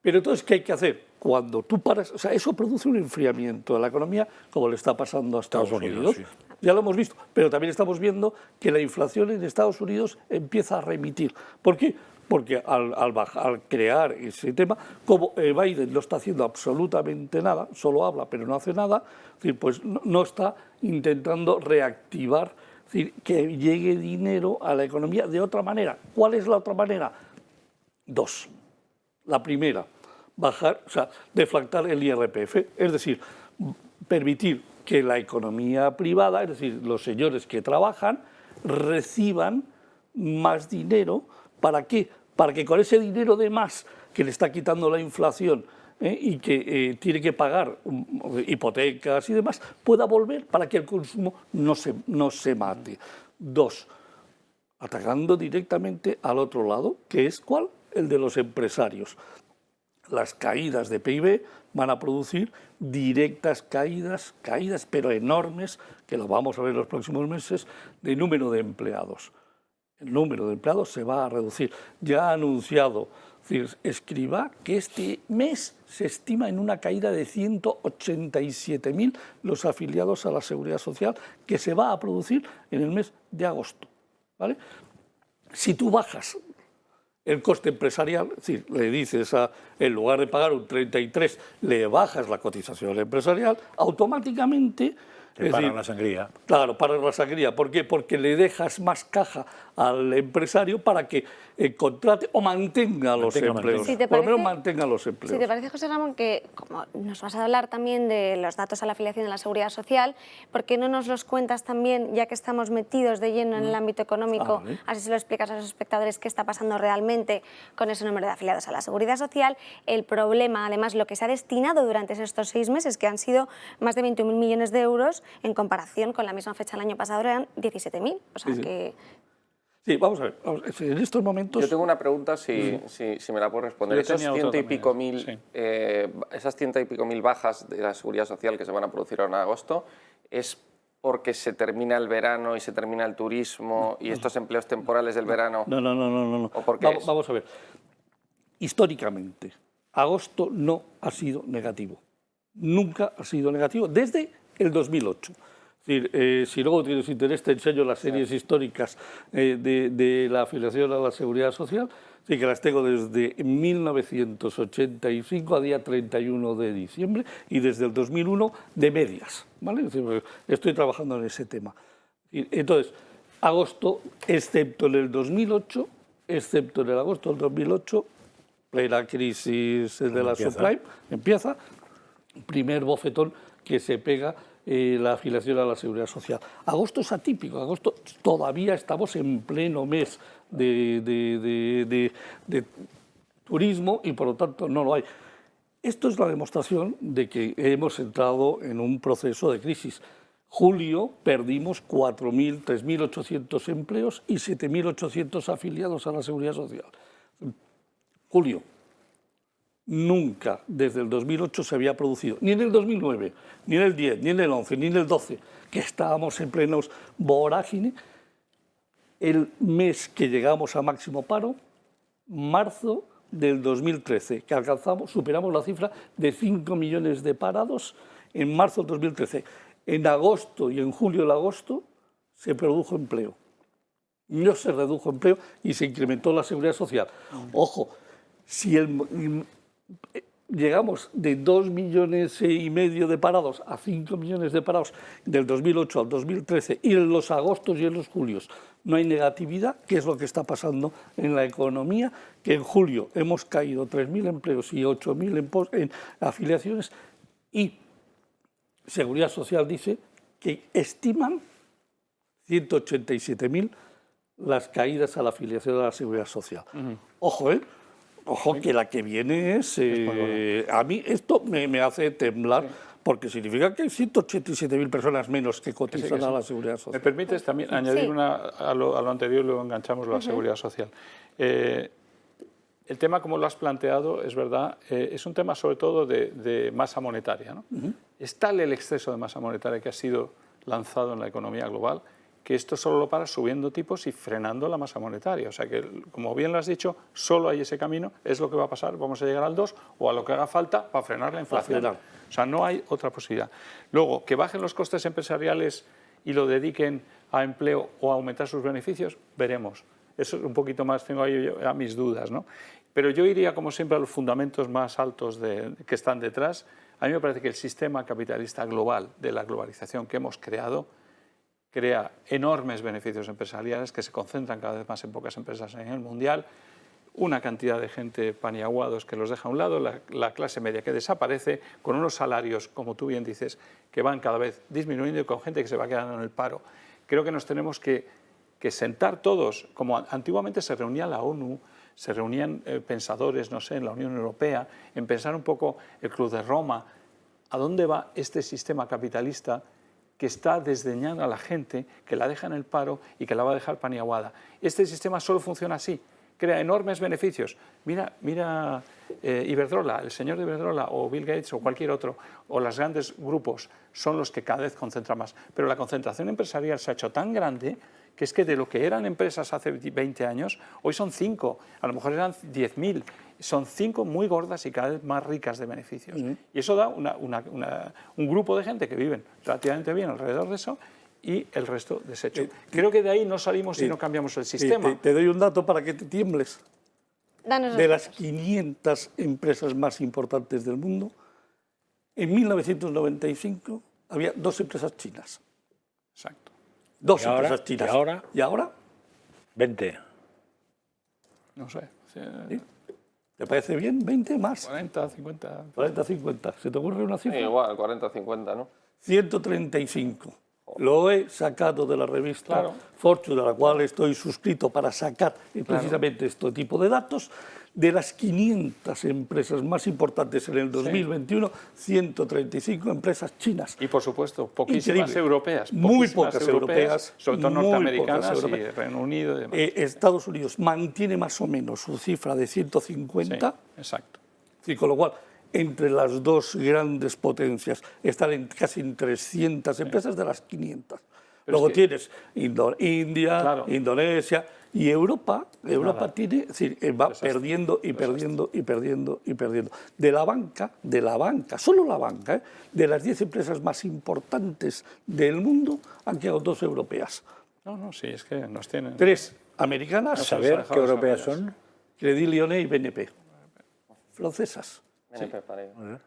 Pero entonces, ¿qué hay que hacer? Cuando tú paras... O sea, eso produce un enfriamiento de la economía, como le está pasando a Estados Unidos. Sí. Ya lo hemos visto. Pero también estamos viendo que la inflación en Estados Unidos empieza a remitir. ¿Por qué? Porque al crear ese tema, como Biden no está haciendo absolutamente nada, solo habla pero no hace nada, pues no está intentando reactivar, que llegue dinero a la economía de otra manera. ¿Cuál es la otra manera? 2. La primera, deflactar el IRPF, es decir, permitir que la economía privada, es decir, los señores que trabajan, reciban más dinero. ¿Para qué? Para que con ese dinero de más que le está quitando la inflación y que tiene que pagar hipotecas y demás, pueda volver para que el consumo no se mate. 2, atacando directamente al otro lado, que es ¿cuál? El de los empresarios. Las caídas de PIB van a producir directas caídas pero enormes, que lo vamos a ver en los próximos meses, de número de empleados. El número de empleados se va a reducir. Ya ha anunciado Escrivá que este mes se estima en una caída de 187.000 los afiliados a la Seguridad Social, que se va a producir en el mes de agosto, ¿vale? Si tú bajas el coste empresarial, es decir, le dices en lugar de pagar un 33, le bajas la cotización empresarial, automáticamente... Paran la sangría. Claro, para la sangría. ¿Por qué? Porque le dejas más caja al empresario para que contrate o mantenga los empleos. Por lo menos mantenga los empleos. Si te parece, José Ramón, que como nos vas a hablar también de los datos a la afiliación de la Seguridad Social, ¿por qué no nos los cuentas también, ya que estamos metidos de lleno en el ámbito económico, así se lo explicas a los espectadores qué está pasando realmente con ese número de afiliados a la Seguridad Social? El problema, además, lo que se ha destinado durante estos 6 meses, que han sido más de 21.000 millones de euros, en comparación con la misma fecha del año pasado eran 17.000. O sea que... Sí, vamos a ver. En estos momentos... Yo tengo una pregunta, si me la puedo responder. Esas 100 y pico mil bajas de la Seguridad Social que se van a producir ahora en agosto, ¿es porque se termina el verano y se termina el turismo y estos empleos temporales del verano? No. ¿O por qué vamos a ver. Históricamente, agosto no ha sido negativo. Nunca ha sido negativo desde el 2008. Es decir, si luego tienes interés, te enseño las series históricas de la afiliación a la Seguridad Social, sí, que las tengo desde 1985 a día 31 de diciembre y desde el 2001 de medias, ¿vale? Es decir, estoy trabajando en ese tema. Entonces, agosto, excepto en el 2008, excepto en el agosto del 2008, plena crisis de la subprime, empieza, primer bofetón que se pega la afiliación a la Seguridad Social. Agosto es atípico, agosto todavía estamos en pleno mes de turismo y por lo tanto no lo hay. Esto es la demostración de que hemos entrado en un proceso de crisis. Julio perdimos 3.800 empleos y 7.800 afiliados a la Seguridad Social. Julio. Nunca desde el 2008 se había producido, ni en el 2009, ni en el 10, ni en el 11, ni en el 12, que estábamos en plenos vorágine. El mes que llegamos a máximo paro, marzo del 2013, que superamos la cifra de 5 millones de parados en marzo del 2013. En agosto y en julio y agosto se produjo empleo. No se redujo empleo y se incrementó la Seguridad Social. Ojo, si llegamos de 2,5 millones de parados a 5 millones de parados del 2008 al 2013 y en los agostos y en los julios no hay negatividad, ¿qué es lo que está pasando en la economía? Que en julio hemos caído 3.000 empleos y 8.000 en afiliaciones y Seguridad Social dice que estiman 187.000 las caídas a la afiliación de la Seguridad Social. Ojo, Ojo, que la que viene es... a mí esto me hace temblar, porque significa que hay 187.000 personas menos que cotizan a la Seguridad Social. ¿Me permites también añadir a lo anterior y luego enganchamos la Seguridad Social? El tema, como lo has planteado, es verdad, es un tema sobre todo de masa monetaria, ¿no? Es tal el exceso de masa monetaria que ha sido lanzado en la economía global que esto solo lo para subiendo tipos y frenando la masa monetaria. O sea que, como bien lo has dicho, solo hay ese camino, es lo que va a pasar, vamos a llegar al 2 o a lo que haga falta para frenar la inflación. O sea, no hay otra posibilidad. Luego, que bajen los costes empresariales y lo dediquen a empleo o a aumentar sus beneficios, veremos. Eso es un poquito más, tengo ahí a mis dudas, ¿no? Pero yo iría, como siempre, a los fundamentos más altos que están detrás. A mí me parece que el sistema capitalista global de la globalización que hemos creado crea enormes beneficios empresariales que se concentran cada vez más en pocas empresas en el mundial, una cantidad de gente paniaguados que los deja a un lado, la clase media que desaparece, con unos salarios, como tú bien dices, que van cada vez disminuyendo y con gente que se va quedando en el paro. Creo que nos tenemos que sentar todos, como antiguamente se reunía la ONU, se reunían pensadores, no sé, en la Unión Europea, en pensar un poco el Club de Roma, ¿a dónde va este sistema capitalista que está desdeñando a la gente, que la deja en el paro y que la va a dejar paniaguada? Este sistema solo funciona así, crea enormes beneficios. Mira Iberdrola, el señor de Iberdrola o Bill Gates o cualquier otro, o los grandes grupos son los que cada vez concentran más. Pero la concentración empresarial se ha hecho tan grande que es que de lo que eran empresas hace 20 años, hoy son 5, a lo mejor eran 10.000. Son 5 muy gordas y cada vez más ricas de beneficios. Y eso da un grupo de gente que viven relativamente bien alrededor de eso y el resto deshecho. Creo que de ahí no salimos si no cambiamos el sistema. Te doy un dato para que te tiembles. Danos De las 500 empresas más importantes del mundo, en 1995 había 2 empresas chinas. Exacto. 2 empresas chinas. ¿Y ahora? 20. No sé. ¿Sí? ¿Te parece bien? ¿20 más? 40, 50. 40, 50. ¿Se te ocurre una cifra? Sí, igual, 40 o 50, ¿no? 135. Lo he sacado de la revista Fortune, a la cual estoy suscrito para sacar precisamente este tipo de datos. De las 500 empresas más importantes en el 2021, 135 empresas chinas. Y por supuesto, poquísimas europeas. Muy pocas europeas. Sobre todo norteamericanas y Reino Unido y demás. Estados Unidos mantiene más o menos su cifra de 150. Sí, exacto. Y con lo cual, entre las dos grandes potencias están casi en 300 empresas de las 500. Pero luego tienes India, Indonesia y Europa tiene, es decir, va perdiendo y perdiendo y perdiendo y perdiendo. De la banca, solo la banca, de las 10 empresas más importantes del mundo han quedado 2 europeas. No, sí, es que nos tienen. 3 americanas. ¿A saber qué europeas son? Credit Lyonnais y BNP. Francesas.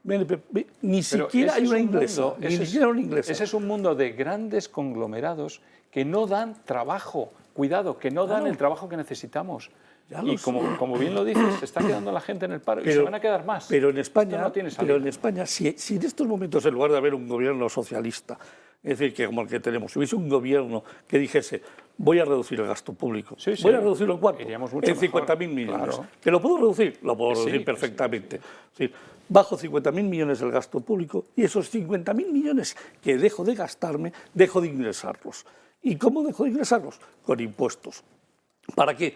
BNP, ni siquiera hay una inglesa. Ese es un mundo de grandes conglomerados que no dan trabajo. Cuidado, que no dan el trabajo que necesitamos. Y como bien lo dices, se está quedando la gente en el paro y se van a quedar más. Pero en España, si en estos momentos, en lugar de haber un gobierno socialista, es decir, que como el que tenemos, si hubiese un gobierno que dijese voy a reducir el gasto público, voy a reducirlo en cuánto, en 50.000 millones. Claro. ¿Que lo puedo reducir? Lo puedo reducir perfectamente. Es decir, bajo 50.000 millones el gasto público y esos 50.000 millones que dejo de gastarme, dejo de ingresarlos. ¿Y cómo dejo de ingresarlos? Con impuestos. ¿Para qué?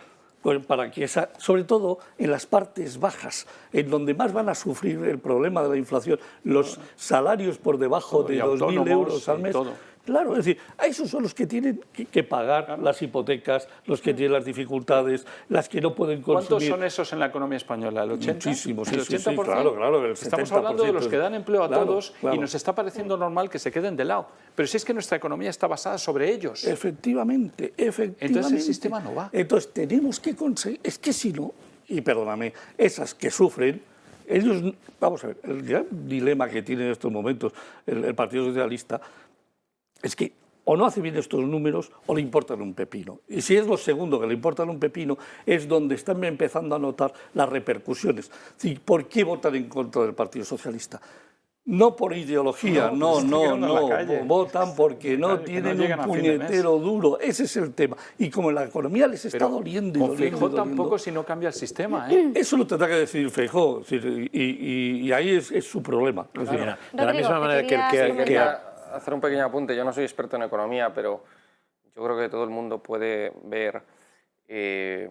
Para que sobre todo en las partes bajas, en donde más van a sufrir el problema de la inflación, los salarios por debajo de 2.000 euros al mes. Claro, es decir, a esos son los que tienen que pagar las hipotecas, los que tienen las dificultades, las que no pueden consumir. ¿Cuántos son esos en la economía española? ¿El 80%? Muchísimos, ¿El 80%? Sí, claro, el 70%. Estamos hablando de los que dan empleo a todos y nos está pareciendo normal que se queden de lado. Pero si es que nuestra economía está basada sobre ellos. Efectivamente. Entonces el sistema no va. Entonces tenemos que conseguir, es que si no, y perdóname, esas que sufren, ellos, vamos a ver, el gran dilema que tiene en estos momentos el Partido Socialista es que o no hace bien estos números o le importan un pepino. Y si es lo segundo, que le importan un pepino, es donde están empezando a notar las repercusiones. ¿Por qué votan en contra del Partido Socialista? No por ideología, no, votan porque no tienen un puñetero duro, ese es el tema. Y como la economía les está doliendo y doliendo. Feijóo tampoco si no cambia el sistema. Eso lo tendrá que decidir Feijóo, y ahí es su problema. Claro. Mira, de la misma manera que hacer un pequeño apunte. Yo no soy experto en economía, pero yo creo que todo el mundo puede ver que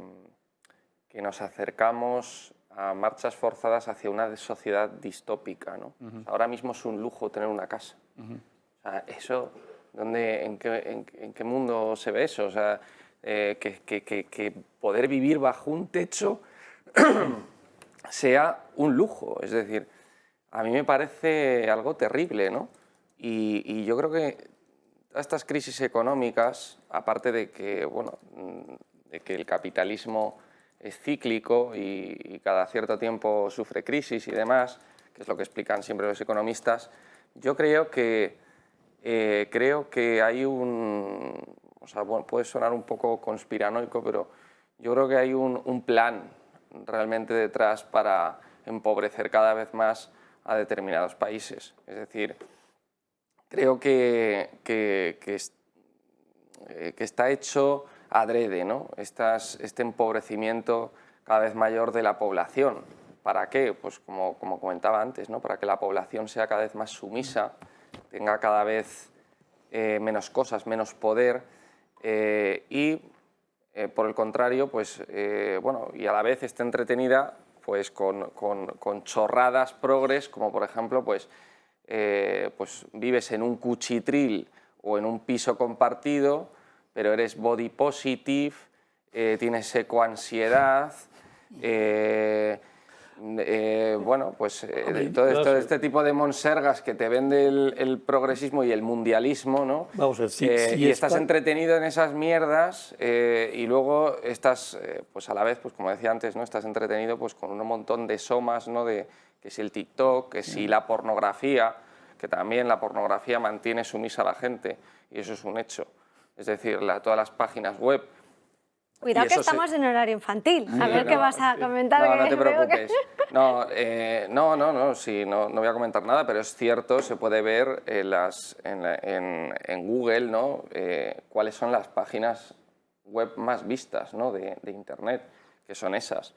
nos acercamos a marchas forzadas hacia una sociedad distópica, ¿no? Ahora mismo es un lujo tener una casa. O sea, eso, en qué mundo se ve eso? O sea, que poder vivir bajo un techo sea un lujo. Es decir, a mí me parece algo terrible, ¿no? Y yo creo que todas estas crisis económicas, aparte de que, bueno, de que el capitalismo es cíclico y cada cierto tiempo sufre crisis y demás, que es lo que explican siempre los economistas, yo creo que hay un... O sea, bueno, puede sonar un poco conspiranoico, pero yo creo que hay un plan realmente detrás para empobrecer cada vez más a determinados países. Es decir, creo que está hecho adrede, ¿no? Este empobrecimiento cada vez mayor de la población. ¿Para qué? Pues como comentaba antes, ¿no? Para que la población sea cada vez más sumisa, tenga cada vez menos cosas, menos poder y, por el contrario, pues, bueno, y a la vez esté entretenida pues, con chorradas progres, como por ejemplo, pues vives en un cuchitril o en un piso compartido, pero eres body positive, tienes ecoansiedad, bueno, pues todo este tipo de monsergas que te vende el progresismo y el mundialismo, ¿no? Vamos a ver, y estás entretenido en esas mierdas y luego estás, pues a la vez, pues como decía antes, ¿no? Estás entretenido pues con un montón de somas, ¿no? Que si el TikTok, que si la pornografía, que también la pornografía mantiene sumisa a la gente, y eso es un hecho. Es decir, todas las páginas web. Cuidado que estamos en horario infantil. A ver qué vas a comentar. No, no te preocupes. No voy a comentar nada, pero es cierto, se puede ver en Google, ¿no? Cuáles son las páginas web más vistas, ¿no? de Internet, que son esas.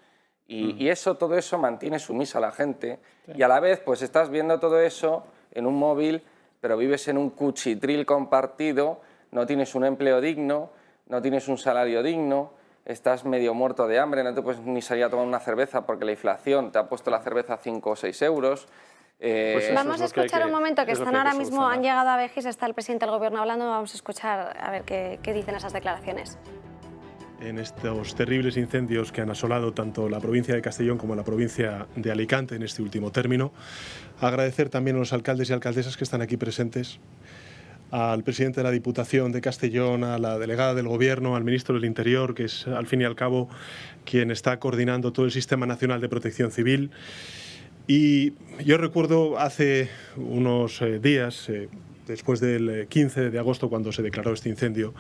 Y todo eso mantiene sumisa a la gente. Sí. Y a la vez, pues estás viendo todo eso en un móvil, pero vives en un cuchitril compartido, no tienes un empleo digno, no tienes un salario digno, estás medio muerto de hambre, no te puedes ni salir a tomar una cerveza porque la inflación te ha puesto la cerveza a 5 o 6 euros. Pues vamos a escuchar un momento que están ahora mismo, han llegado a Begís, está el presidente del Gobierno hablando, vamos a escuchar a ver qué dicen esas declaraciones. En estos terribles incendios que han asolado tanto la provincia de Castellón como la provincia de Alicante en este último término, agradecer también a los alcaldes y alcaldesas que están aquí presentes, al presidente de la Diputación de Castellón, a la delegada del Gobierno, al ministro del Interior, que es al fin y al cabo quien está coordinando todo el Sistema Nacional de Protección Civil. Y yo recuerdo hace unos días, después del 15 de agosto, cuando se declaró este incendio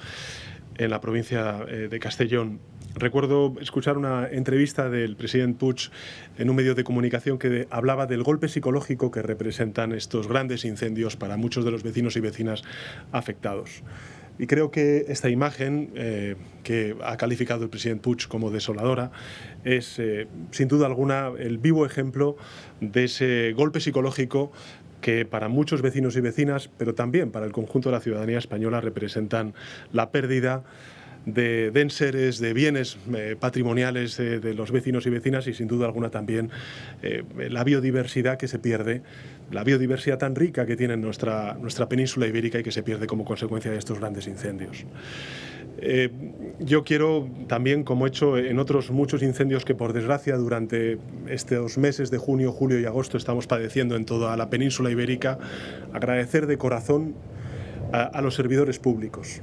en la provincia de Castellón, recuerdo escuchar una entrevista del presidente Puig en un medio de comunicación que hablaba del golpe psicológico que representan estos grandes incendios para muchos de los vecinos y vecinas afectados. Y creo que esta imagen, que ha calificado el presidente Puig como desoladora, es sin duda alguna el vivo ejemplo de ese golpe psicológico que para muchos vecinos y vecinas, pero también para el conjunto de la ciudadanía española, representan la pérdida de enseres, de bienes patrimoniales de los vecinos y vecinas y sin duda alguna también la biodiversidad que se pierde, la biodiversidad tan rica que tiene nuestra península ibérica y que se pierde como consecuencia de estos grandes incendios. Yo quiero también, como he hecho en otros muchos incendios que por desgracia durante estos meses de junio, julio y agosto estamos padeciendo en toda la península ibérica, agradecer de corazón a los servidores públicos,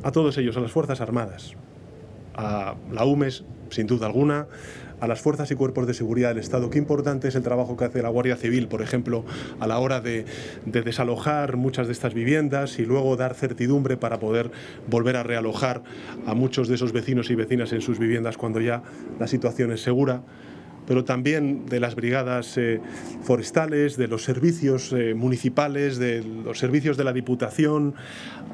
a todos ellos, a las Fuerzas Armadas, a la UMES, sin duda alguna, a las fuerzas y cuerpos de seguridad del Estado. Qué importante es el trabajo que hace la Guardia Civil, por ejemplo, a la hora de desalojar muchas de estas viviendas y luego dar certidumbre para poder volver a realojar a muchos de esos vecinos y vecinas en sus viviendas cuando ya la situación es segura. Pero también de las brigadas forestales, de los servicios municipales, de los servicios de la Diputación,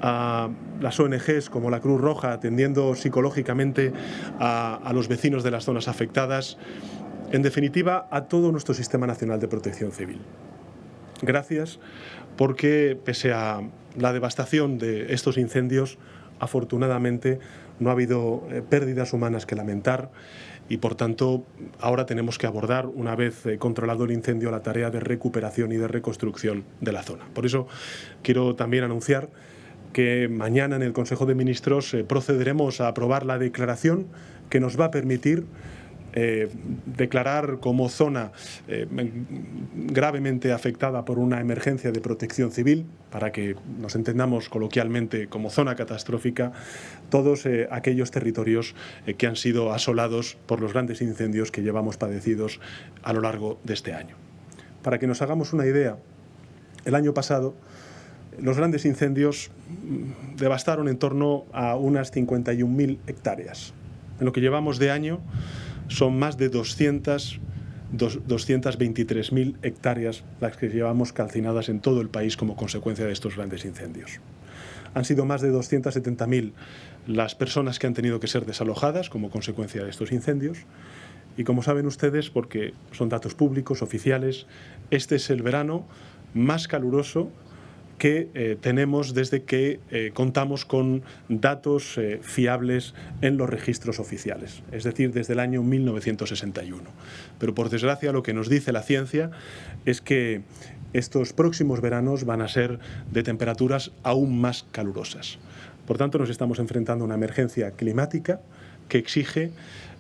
a las ONGs como la Cruz Roja, atendiendo psicológicamente a los vecinos de las zonas afectadas. En definitiva, a todo nuestro Sistema Nacional de Protección Civil. Gracias, porque pese a la devastación de estos incendios, afortunadamente no ha habido pérdidas humanas que lamentar. Y, por tanto, ahora tenemos que abordar, una vez controlado el incendio, la tarea de recuperación y de reconstrucción de la zona. Por eso quiero también anunciar que mañana en el Consejo de Ministros procederemos a aprobar la declaración que nos va a permitir declarar como zona gravemente afectada por una emergencia de protección civil, para que nos entendamos coloquialmente como zona catastrófica, todos aquellos territorios que han sido asolados por los grandes incendios que llevamos padecidos a lo largo de este año. Para que nos hagamos una idea, el año pasado los grandes incendios devastaron en torno a unas 51.000 hectáreas. En lo que llevamos de año son más de 223.000 hectáreas las que llevamos calcinadas en todo el país como consecuencia de estos grandes incendios. Han sido más de 270.000 las personas que han tenido que ser desalojadas como consecuencia de estos incendios Y como saben ustedes, porque son datos públicos, oficiales, este es el verano más caluroso que tenemos desde que contamos con datos fiables en los registros oficiales, es decir, desde el año 1961. Pero por desgracia lo que nos dice la ciencia es que estos próximos veranos van a ser de temperaturas aún más calurosas. Por tanto, nos estamos enfrentando a una emergencia climática que exige,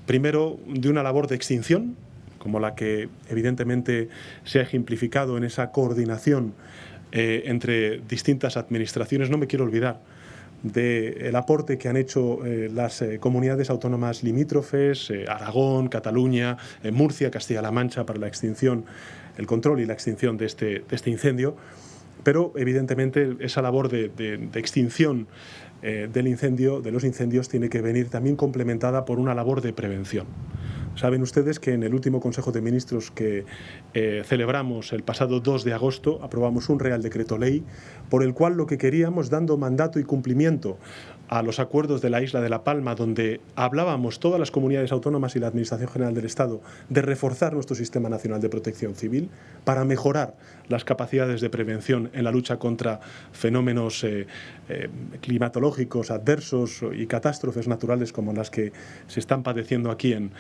primero, de una labor de extinción, como la que evidentemente se ha ejemplificado en esa coordinación entre distintas administraciones. No me quiero olvidar del aporte que han hecho las comunidades autónomas limítrofes, Aragón, Cataluña, Murcia, Castilla-La Mancha, para la extinción, el control y la extinción de este incendio. Pero evidentemente esa labor de extinción del incendio, de los incendios, tiene que venir también complementada por una labor de prevención. Saben ustedes que en el último Consejo de Ministros que celebramos el pasado 2 de agosto aprobamos un Real Decreto Ley por el cual lo que queríamos, dando mandato y cumplimiento a los acuerdos de la isla de La Palma, donde hablábamos todas las comunidades autónomas y la Administración General del Estado de reforzar nuestro Sistema Nacional de Protección Civil para mejorar las capacidades de prevención en la lucha contra fenómenos climatológicos adversos y catástrofes naturales como las que se están padeciendo aquí en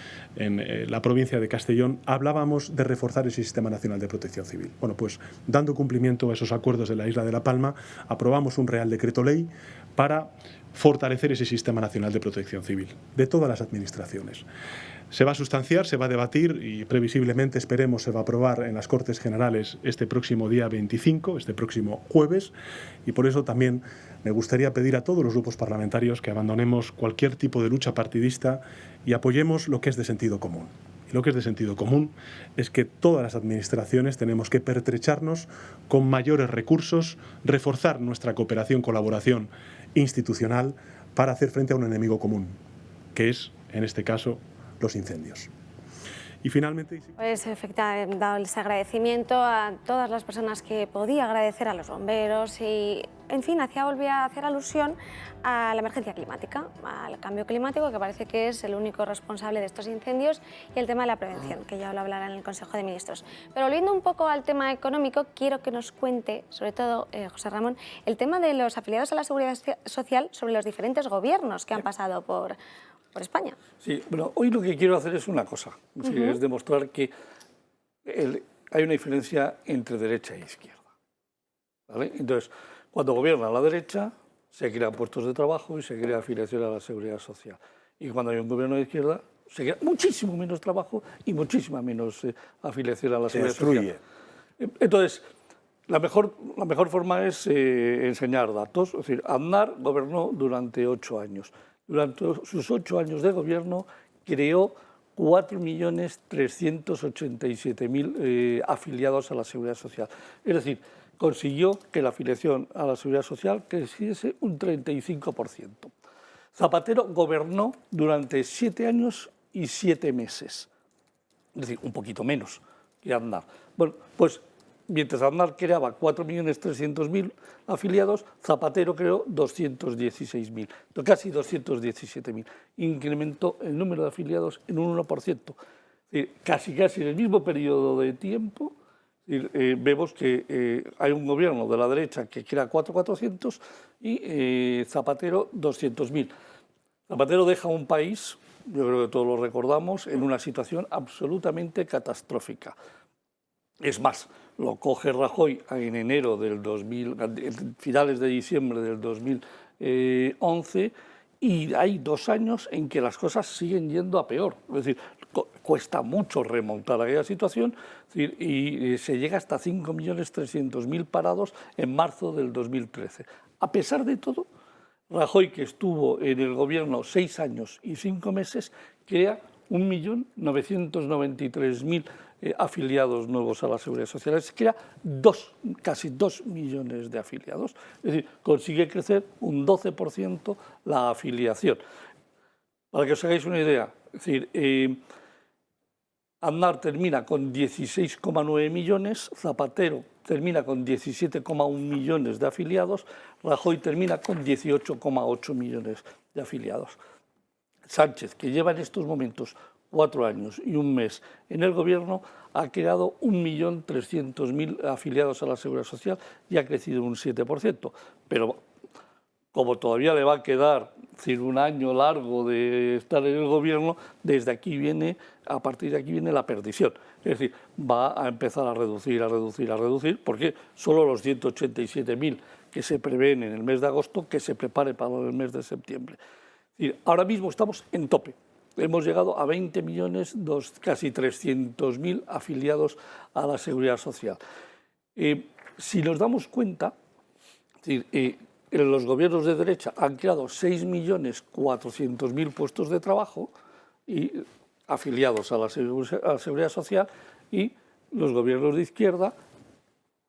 la provincia de Castellón. Hablábamos de reforzar ese Sistema Nacional de Protección Civil. Bueno, pues dando cumplimiento a esos acuerdos de la isla de La Palma, aprobamos un Real Decreto Ley para fortalecer ese Sistema Nacional de Protección Civil de todas las administraciones. Se va a sustanciar, se va a debatir y previsiblemente, esperemos, se va a aprobar en las Cortes Generales este próximo día 25, este próximo jueves, y por eso también me gustaría pedir a todos los grupos parlamentarios que abandonemos cualquier tipo de lucha partidista y apoyemos lo que es de sentido común. Y lo que es de sentido común es que todas las administraciones tenemos que pertrecharnos con mayores recursos, reforzar nuestra cooperación, colaboración institucional para hacer frente a un enemigo común, que es, en este caso, los incendios. Y finalmente... Pues efectivamente, dado ese agradecimiento a todas las personas que podía agradecer, a los bomberos y, en fin, volvía a hacer alusión a la emergencia climática, al cambio climático, que parece que es el único responsable de estos incendios, y el tema de la prevención, que ya lo hablarán en el Consejo de Ministros. Pero volviendo un poco al tema económico, quiero que nos cuente, sobre todo, José Ramón, el tema de los afiliados a la Seguridad Social sobre los diferentes gobiernos que han pasado por España. Sí, bueno, hoy lo que quiero hacer es una cosa, es demostrar que hay una diferencia entre derecha e izquierda, ¿vale? Entonces, cuando gobierna la derecha, se crean puestos de trabajo y se crea afiliación a la Seguridad Social. Y cuando hay un gobierno de izquierda, se crea muchísimo menos trabajo y muchísima menos afiliación a la Seguridad Social. Entonces, la mejor forma es enseñar datos. Es decir, Aznar gobernó durante 8 años. Durante sus 8 años de gobierno creó 4.387.000 afiliados a la Seguridad Social. Es decir, consiguió que la afiliación a la Seguridad Social creciese un 35%. Zapatero gobernó durante 7 años y 7 meses. Es decir, un poquito menos que Aznar. Bueno, pues mientras Aznar creaba 4.300.000 afiliados, Zapatero creó 216.000, casi 217.000. Incrementó el número de afiliados en un 1%. Casi en el mismo periodo de tiempo, vemos que hay un gobierno de la derecha que crea 4.400.000 y Zapatero 200.000. Zapatero deja un país, yo creo que todos lo recordamos, en una situación absolutamente catastrófica. Es más, lo coge Rajoy en enero del 2000, finales de diciembre del 2011, y hay 2 años en que las cosas siguen yendo a peor. Es decir, cuesta mucho remontar aquella situación, y se llega hasta 5.300.000 parados en marzo del 2013. A pesar de todo, Rajoy, que estuvo en el gobierno 6 años y 5 meses, crea 1.993.000 afiliados nuevos a la Seguridad Social. Es que era casi 2 millones de afiliados. Es decir, consigue crecer un 12% la afiliación. Para que os hagáis una idea, es decir, Aznar termina con 16,9 millones, Zapatero termina con 17,1 millones de afiliados, Rajoy termina con 18,8 millones de afiliados. Sánchez, que lleva en estos momentos 4 años y un mes en el Gobierno ha creado 1.300.000 afiliados a la Seguridad Social y ha crecido un 7%. Pero como todavía le va a quedar un año largo de estar en el Gobierno, a partir de aquí viene la perdición. Es decir, va a empezar a reducir, porque solo los 187.000 que se prevén en el mes de agosto, que se prepare para el mes de septiembre. Es decir, ahora mismo estamos en tope. Hemos llegado a 20 millones, casi 300.000 afiliados a la Seguridad Social. Si nos damos cuenta, los gobiernos de derecha han creado 6.400.000 puestos de trabajo y afiliados a la Seguridad Social, y los gobiernos de izquierda,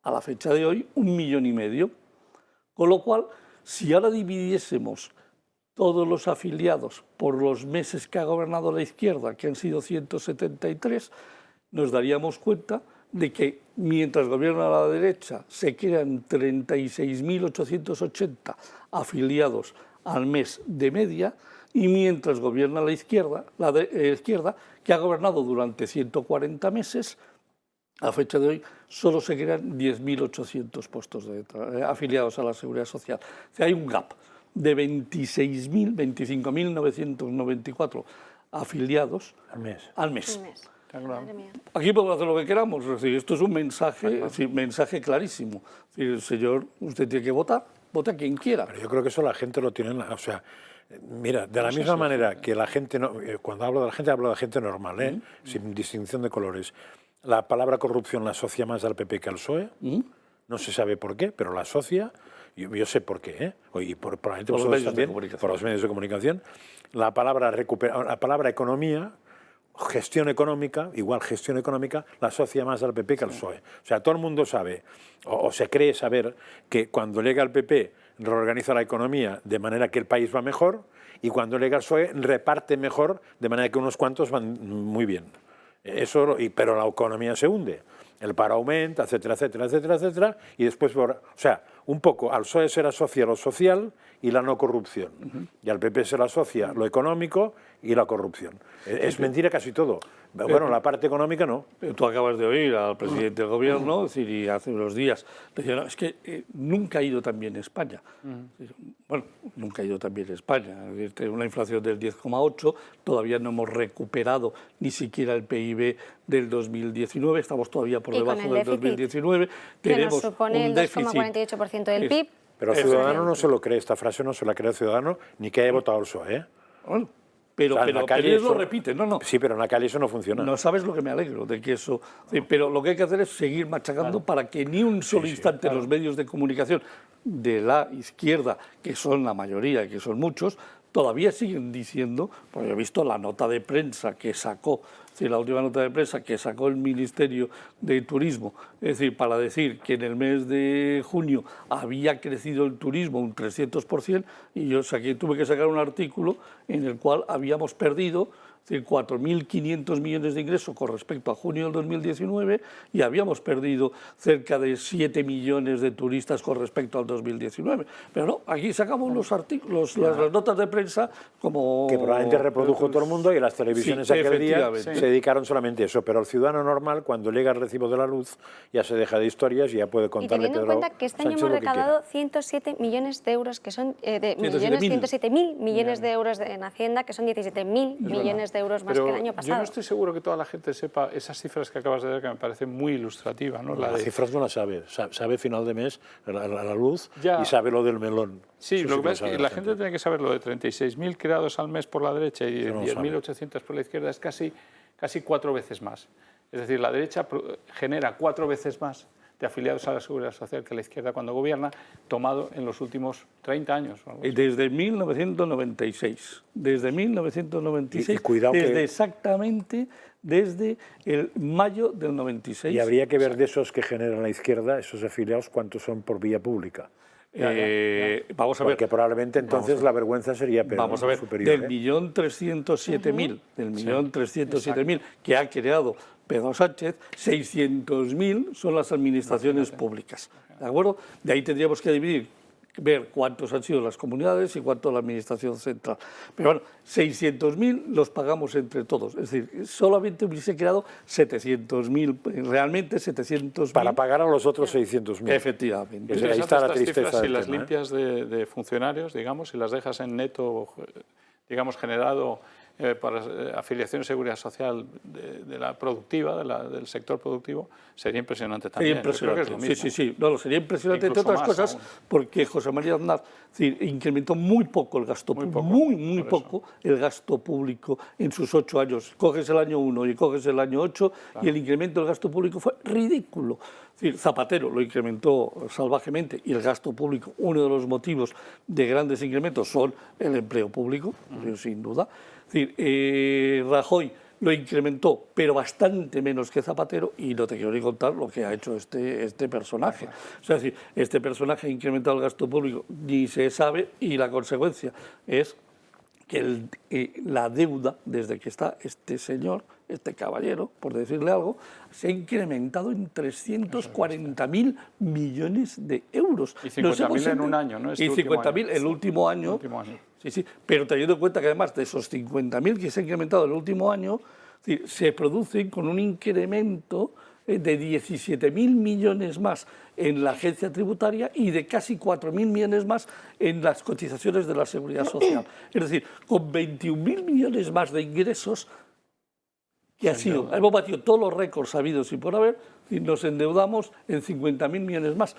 a la fecha de hoy, 1,5 millones. Con lo cual, si ahora dividiésemos todos los afiliados por los meses que ha gobernado la izquierda, que han sido 173, nos daríamos cuenta de que mientras gobierna la derecha se crean 36.880 afiliados al mes de media, y mientras gobierna la izquierda, que ha gobernado durante 140 meses, a fecha de hoy solo se crean 10.800 puestos afiliados a la Seguridad Social. O sea, hay un gap de 25.994 afiliados al mes. Aquí podemos hacer lo que queramos. Es decir, esto es un mensaje clarísimo. Es decir, señor, usted tiene que votar, vote a quien quiera. Pero yo creo que eso la gente lo tiene, o sea, mira, de la misma manera que la gente, cuando hablo de la gente, hablo de gente normal, sin distinción de colores. La palabra corrupción la asocia más al PP que al PSOE, no se sabe por qué, pero la asocia, yo sé por qué, y probablemente por los medios de comunicación. La palabra economía, gestión económica, igual gestión económica, la asocia más al PP que al PSOE. O sea, todo el mundo sabe, o se cree saber, que cuando llega el PP reorganiza la economía de manera que el país va mejor, y cuando llega el PSOE reparte mejor de manera que unos cuantos van muy bien. Pero la economía se hunde, el paro aumenta, etcétera, etcétera, etcétera, etcétera, y después, o sea, un poco al PSOE se le asocia lo social y la no corrupción, y al PP se le asocia lo económico y la corrupción. Es mentira casi todo. Bueno, la parte económica no. Tú acabas de oír al presidente del Gobierno decir, y hace unos días, decía, no, es que nunca ha ido tan bien España. Bueno, nunca ha ido tan bien España. Es decir, tiene una inflación del 10,8, todavía no hemos recuperado ni siquiera el PIB del 2019, estamos todavía por debajo del 2019. Que nos supone el 2,48% del PIB. Pero el ciudadano no se lo cree, esta frase no se la cree el ciudadano, ni que haya votado el PSOE. Bueno, pero ellos lo repiten, no. Sí, pero en la calle eso no funciona. No sabes lo que me alegro de que eso... Pero lo que hay que hacer es seguir machacando para que ni un solo instante los medios de comunicación de la izquierda, que son la mayoría, que son muchos, todavía siguen diciendo, porque he visto la nota de prensa que sacó, la última nota de prensa que sacó el Ministerio de Turismo, es decir, para decir que en el mes de junio había crecido el turismo un 300%, y yo tuve que sacar un artículo en el cual habíamos perdido 4.500 millones de ingresos con respecto a junio del 2019 y habíamos perdido cerca de 7 millones de turistas con respecto al 2019. Pero no, aquí sacamos los artículos, las notas de prensa como... Que probablemente reprodujo todo el mundo y las televisiones aquel día se dedicaron solamente a eso. Pero el ciudadano normal, cuando llega el recibo de la luz, ya se deja de historias y ya puede contarle Pedro Sánchez. Y teniendo en cuenta que este año hemos recaudado 107 millones de euros, que son 107.000 millones de euros en Hacienda, que son 17.000 millones de euros más que el año pasado. Yo no estoy seguro que toda la gente sepa esas cifras que acabas de dar, que me parecen muy ilustrativas, ¿no? Las cifras no las sabe. Sabe final de mes la luz y sabe lo del melón. Sí, lo que pasa es que la gente tiene que saber lo de 36.000 creados al mes por la derecha y 10.800 por la izquierda es casi 4 veces más. Es decir, la derecha genera 4 veces más de afiliados a la Seguridad Social que la izquierda cuando gobierna, tomado en los últimos 30 años. Desde 1996. Desde 1996. Y cuidado exactamente desde el mayo del 96. Y habría que ver de esos que generan la izquierda, esos afiliados, cuántos son por vía pública. Vamos a ver. Porque probablemente entonces la vergüenza sería superior. Del 1.307.000 que ha creado Pedro Sánchez, 600.000 son las administraciones públicas. ¿De acuerdo? De ahí tendríamos que dividir ver cuántos han sido las comunidades y cuánto la administración central. Pero bueno, 600.000 los pagamos entre todos, es decir, solamente hubiese quedado 700.000, realmente 700.000. Para pagar a los otros 600.000. Efectivamente. Ahí está la tristeza. Si las limpias de funcionarios, digamos, si las dejas en neto, digamos, generado para afiliación y seguridad social de la productiva, del sector productivo, sería impresionante también. Sería impresionante. Yo creo que es lo mismo. Sí. No, sería impresionante, entre otras cosas, porque José María Aznar incrementó muy poco el gasto público, muy poco el gasto público en sus 8 años. Coges el año 1 y coges el año 8 y el incremento del gasto público fue ridículo. Es decir, Zapatero lo incrementó salvajemente y el gasto público, uno de los motivos de grandes incrementos son el empleo público, sin duda. Es decir, Rajoy lo incrementó, pero bastante menos que Zapatero, y no te quiero ni contar lo que ha hecho este personaje. O sea, es decir, este personaje ha incrementado el gasto público, ni se sabe, y la consecuencia es que la deuda, desde que está este señor, este caballero, por decirle algo, se ha incrementado en 340.000 millones de euros. Y 50.000 en un año, ¿no? Y 50.000 el último año. Sí, pero teniendo en cuenta que además de esos 50.000 que se han incrementado en el último año, se producen con un incremento de 17.000 millones más en la agencia tributaria y de casi 4.000 millones más en las cotizaciones de la seguridad social. Es decir, con 21.000 millones más de ingresos, que ha sido, hemos batido todos los récords habidos y por haber, y nos endeudamos en 50.000 millones más.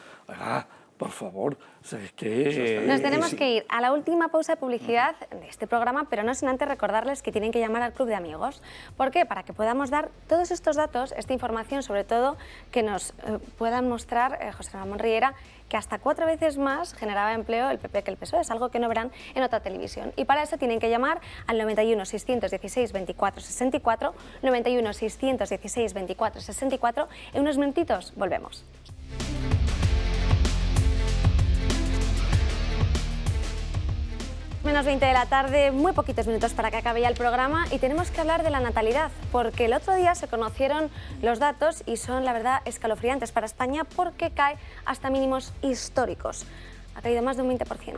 Por favor, es que... Nos tenemos que ir a la última pausa de publicidad de este programa, pero no sin antes recordarles que tienen que llamar al Club de Amigos. ¿Por qué? Para que podamos dar todos estos datos, esta información, sobre todo, que nos puedan mostrar José Ramón Riera, que hasta 4 veces más generaba empleo el PP que el PSOE. Es algo que no verán en otra televisión. Y para eso tienen que llamar al 91 616 24 64, 91 616 24 64. En unos minutitos volvemos. Menos 20 de la tarde, muy poquitos minutos para que acabe ya el programa, y tenemos que hablar de la natalidad, porque el otro día se conocieron los datos y son, la verdad, escalofriantes para España porque cae hasta mínimos históricos. Ha caído más de un 20%.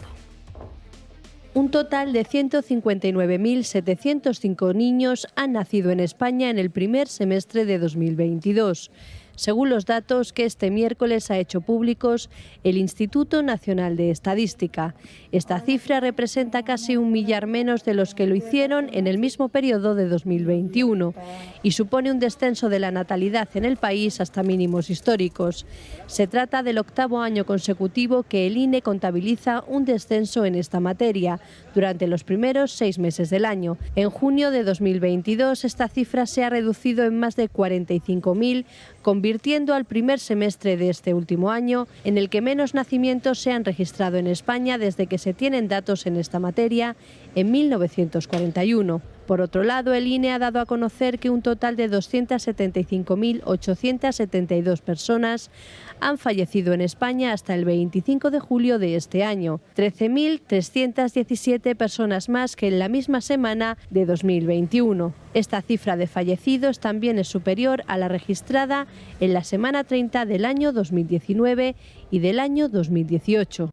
Un total de 159.705 niños han nacido en España en el primer semestre de 2022. Según los datos que este miércoles ha hecho públicos el Instituto Nacional de Estadística. Esta cifra representa casi 1 millar menos de los que lo hicieron en el mismo periodo de 2021 y supone un descenso de la natalidad en el país hasta mínimos históricos. Se trata del 8º año consecutivo que el INE contabiliza un descenso en esta materia durante los primeros 6 meses del año. En junio de 2022 esta cifra se ha reducido en más de 45.000, convirtiendo al primer semestre de este último año en el que menos nacimientos se han registrado en España desde que se tienen datos en esta materia en 1941. Por otro lado, el INE ha dado a conocer que un total de 275.872 personas han fallecido en España hasta el 25 de julio de este año, 13.317 personas más que en la misma semana de 2021. Esta cifra de fallecidos también es superior a la registrada en la semana 30 del año 2019 y del año 2018.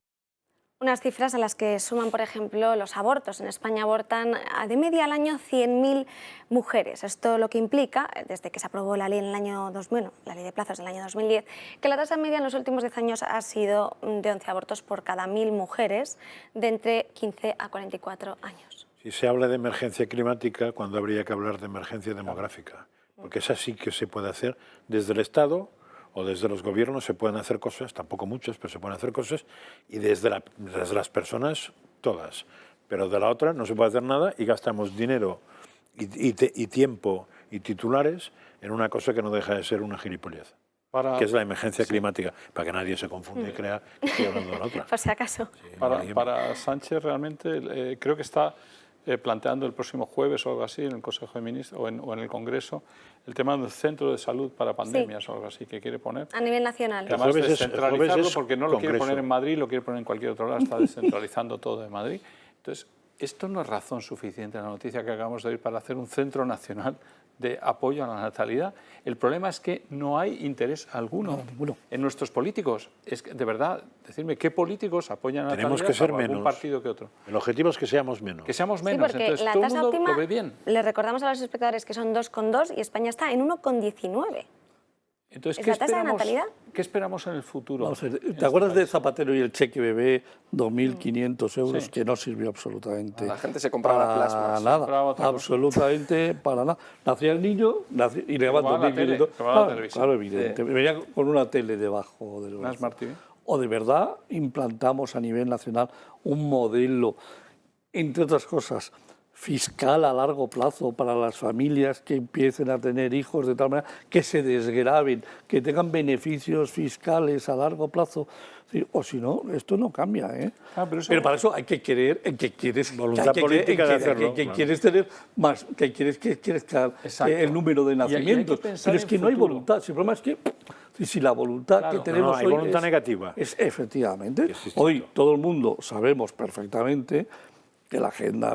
Unas cifras a las que suman, por ejemplo, los abortos. En España abortan de media al año 100.000 mujeres. Esto lo que implica, desde que se aprobó la ley en el año 2000, la ley de plazos del año 2010, que la tasa media en los últimos 10 años ha sido de 11 abortos por cada 1.000 mujeres de entre 15 a 44 años. Si se habla de emergencia climática, cuando habría que hablar de emergencia demográfica, porque esa sí que se puede hacer desde el Estado o desde los gobiernos. Se pueden hacer cosas, tampoco muchas, pero se pueden hacer cosas, y desde las personas todas. Pero de la otra no se puede hacer nada y gastamos dinero y tiempo y titulares en una cosa que no deja de ser una gilipollez, que es la emergencia climática, para que nadie se confunda y crea que estoy hablando de la otra. Por si acaso. Sí, para Sánchez realmente creo que está planteando el próximo jueves o algo así en el Consejo de Ministros o en el Congreso el tema del centro de salud para pandemias o algo así que quiere poner. A nivel nacional. Además descentralizarlo porque no lo quiere poner en Madrid, lo quiere poner en cualquier otro lado, está descentralizando todo de Madrid. Entonces, esto no es razón suficiente, la noticia que acabamos de oír, para hacer un centro nacional de apoyo a la natalidad. El problema es que no hay interés alguno en nuestros políticos. Es que, de verdad, decirme, ¿qué políticos apoyan a la natalidad? Tenemos que ser salvo algún menos. partido que otro. El objetivo es que seamos menos. Que seamos Sí, menos, porque entonces la todo el tasa mundo óptima, lo ve bien. le recordamos a los espectadores que son 2,2 y España está en 1,19. Entonces, ¿Es la tasa de natalidad? ¿Qué esperamos en el futuro? Vamos a ver, ¿te acuerdas de Zapatero y el cheque bebé, 2.500 euros, que no sirvió absolutamente La gente se compraba para plasmas. nada, Compraba otra cosa. absolutamente para nada. Nacía el niño y le daban Tomaba la 2.500. tele, tomaba la televisión. Claro, evidente. Venía con una tele debajo del Una brazo. Smart TV. O de verdad implantamos a nivel nacional un modelo, entre otras cosas, fiscal a largo plazo para las familias que empiecen a tener hijos de tal manera que se desgraven, que tengan beneficios fiscales a largo plazo. Sí, o si no, esto no cambia, ¿eh? Pero para eso hay que creer en que quieres Voluntad política de hacerlo, que claro. quieres tener más, que quieres el número de hay que nacimientos. pensar Pero es en que no hay futuro. voluntad. Si el problema es que si la voluntad Claro. que tenemos No, hay hoy voluntad negativa. es efectivamente. Es distinto. Hoy todo el mundo sabemos perfectamente que la Agenda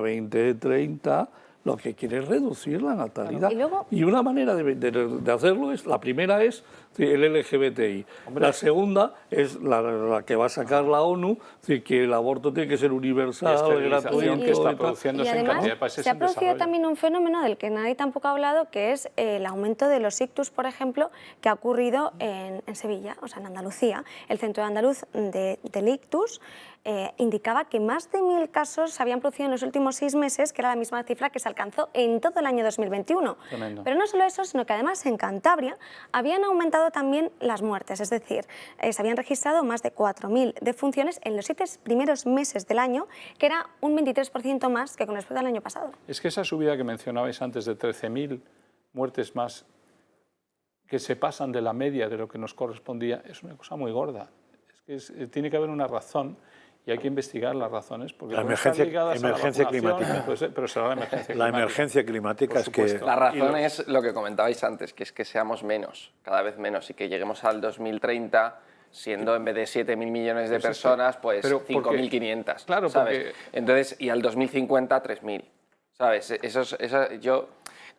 2030 lo que quiere es reducir la natalidad. Y luego- Y una manera de hacerlo es, la primera es el LGBTI, la segunda es la que va a sacar la ONU, que el aborto tiene que ser La universal, esterilización gratuito. que está y tal. produciéndose Y en además cantidad de países se ha en producido desarrollo. también un fenómeno del que nadie tampoco ha hablado, que es el aumento de los ictus, por ejemplo, que ha ocurrido en Sevilla, o sea, en Andalucía. El Centro Andaluz del Ictus indicaba que más de 1.000 casos se habían producido en los últimos 6 meses, que era la misma cifra que se alcanzó en todo el año 2021. Tremendo. Pero no solo eso, sino que además en Cantabria habían aumentado también las muertes, es decir, se habían registrado más de 4.000 defunciones en los 7 primeros meses del año, que era un 23% más que con respecto al año pasado. Es que esa subida que mencionabais antes de 13.000 muertes más que se pasan de la media de lo que nos correspondía es una cosa muy gorda. Es que tiene que haber una razón y hay que investigar las razones. Porque La pueden estar emergencia- ligadas a la emergencia vacunación, climática. puede ser, pero será la emergencia La climática. emergencia climática Por es que... supuesto. La razón Y es lo que comentabais antes, que es que seamos menos, cada vez menos, y que lleguemos al 2030 siendo en vez de 7.000 millones de Pues eso, personas, pues pero porque- 5.500. Claro, ¿sabes? porque- Entonces, y al 2050, 3.000. ¿Sabes?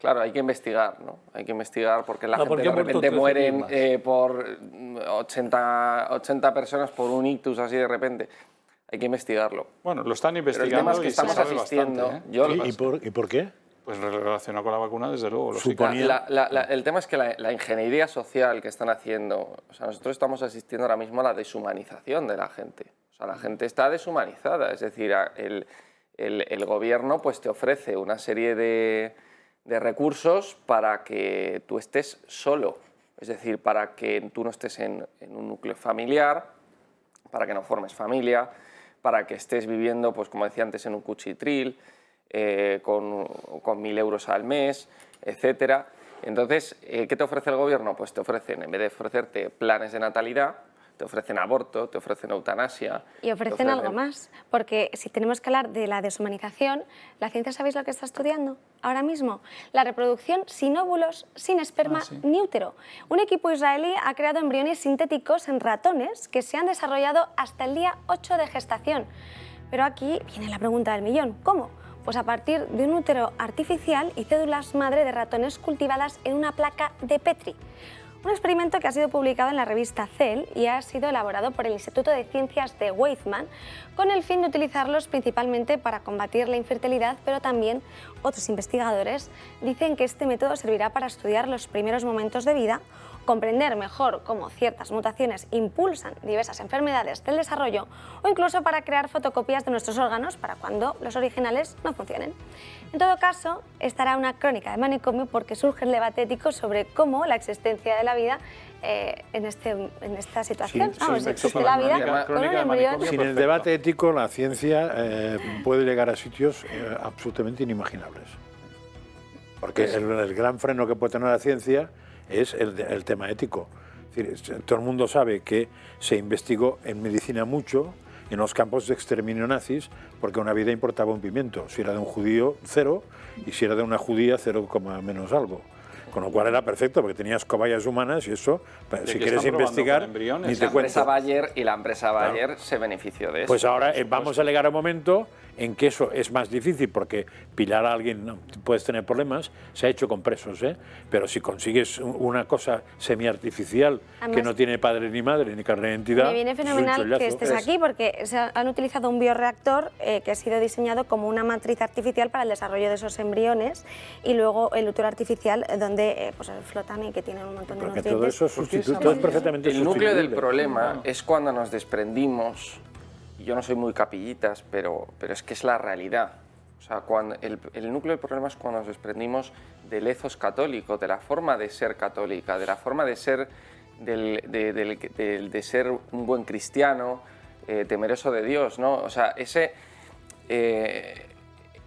Claro, hay que investigar, ¿no? Hay que investigar porque la ¿Por gente qué de han muerto repente 13.000 mueren más? por 80 personas por un ictus así de repente. Hay que investigarlo. Bueno, lo están Pero el investigando tema es que y se estamos sabe asistiendo. bastante, ¿eh? Yo- ¿Y por qué? Pues relacionado con la vacuna, desde luego. Lo Suponía- El tema es que la ingeniería social que están haciendo, o sea, nosotros estamos asistiendo ahora mismo a la deshumanización de la gente. O sea, la gente está deshumanizada, es decir, el gobierno pues te ofrece una serie de recursos para que tú estés solo, es decir, para que tú no estés en un núcleo familiar, para que no formes familia, para que estés viviendo, pues como decía antes, en un cuchitril, con 1.000 euros al mes, etcétera. Entonces, ¿qué te ofrece el gobierno? Pues te ofrecen, en vez de ofrecerte planes de natalidad, te ofrecen aborto, te ofrecen eutanasia. Y ofrecen algo más, porque si tenemos que hablar de la deshumanización, la ciencia, ¿sabéis lo que está estudiando ahora mismo? La reproducción sin óvulos, sin esperma ni útero. Un equipo israelí ha creado embriones sintéticos en ratones que se han desarrollado hasta el día 8 de gestación. Pero aquí viene la pregunta del millón, ¿cómo? Pues a partir de un útero artificial y cédulas madre de ratones cultivadas en una placa de Petri. Un experimento que ha sido publicado en la revista Cell y ha sido elaborado por el Instituto de Ciencias de Weizmann con el fin de utilizarlos principalmente para combatir la infertilidad, pero también otros investigadores dicen que este método servirá para estudiar los primeros momentos de vida, comprender mejor cómo ciertas mutaciones impulsan diversas enfermedades del desarrollo o incluso para crear fotocopias de nuestros órganos para cuando los originales no funcionen. En todo caso, estará una crónica de manicomio porque surge el debate ético sobre cómo la existencia de la vida en esta situación. Vamos, existe la vida con un embrión. Sin el debate ético, la ciencia puede llegar a sitios absolutamente inimaginables. Porque el gran freno que puede tener la ciencia es el tema ético. Es decir, todo el mundo sabe que se investigó en medicina mucho en los campos de exterminio nazis, porque una vida importaba un pimiento. Si era de un judío, 0, y si era de una judía, 0, menos algo. Con lo cual era perfecto, porque tenías cobayas humanas y eso, si quieres investigar, ni te cuento. Y la empresa Bayer se benefició de eso. Pues ahora vamos a llegar a un momento en que eso es más difícil porque pilar a alguien no, puedes tener problemas, se ha hecho con presos, pero si consigues una cosa semiartificial que no tiene padre ni madre ni carne de identidad... Me viene fenomenal que estés aquí porque han utilizado un bioreactor que ha sido diseñado como una matriz artificial para el desarrollo de esos embriones y luego el útero artificial donde pues, flotan y que tienen un montón de nutrientes. Todo eso es perfectamente el núcleo del problema es cuando nos desprendimos, y yo no soy muy capillitas, pero es que es la realidad. O sea, cuando el núcleo del problema es cuando nos desprendimos del ethos católico, de la forma de ser católica, de la forma de ser, de ser un buen cristiano, temeroso de Dios, ¿no? O sea,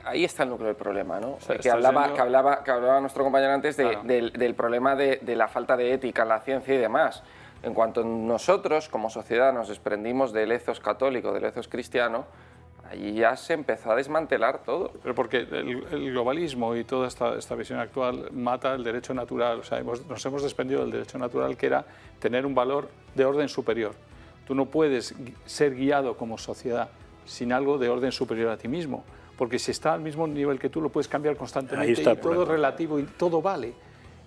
ahí está el núcleo del problema, ¿no? O sea, que hablaba nuestro compañero antes del problema de la falta de ética en la ciencia y demás. En cuanto nosotros, como sociedad, nos desprendimos del ethos católico, del ethos cristiano, allí ya se empezó a desmantelar todo. Pero porque el globalismo y toda esta visión actual mata el derecho natural. O sea, nos hemos desprendido del derecho natural, que era tener un valor de orden superior. Tú no puedes ser guiado como sociedad sin algo de orden superior a ti mismo, porque si está al mismo nivel que tú, lo puedes cambiar constantemente y todo es relativo y todo vale.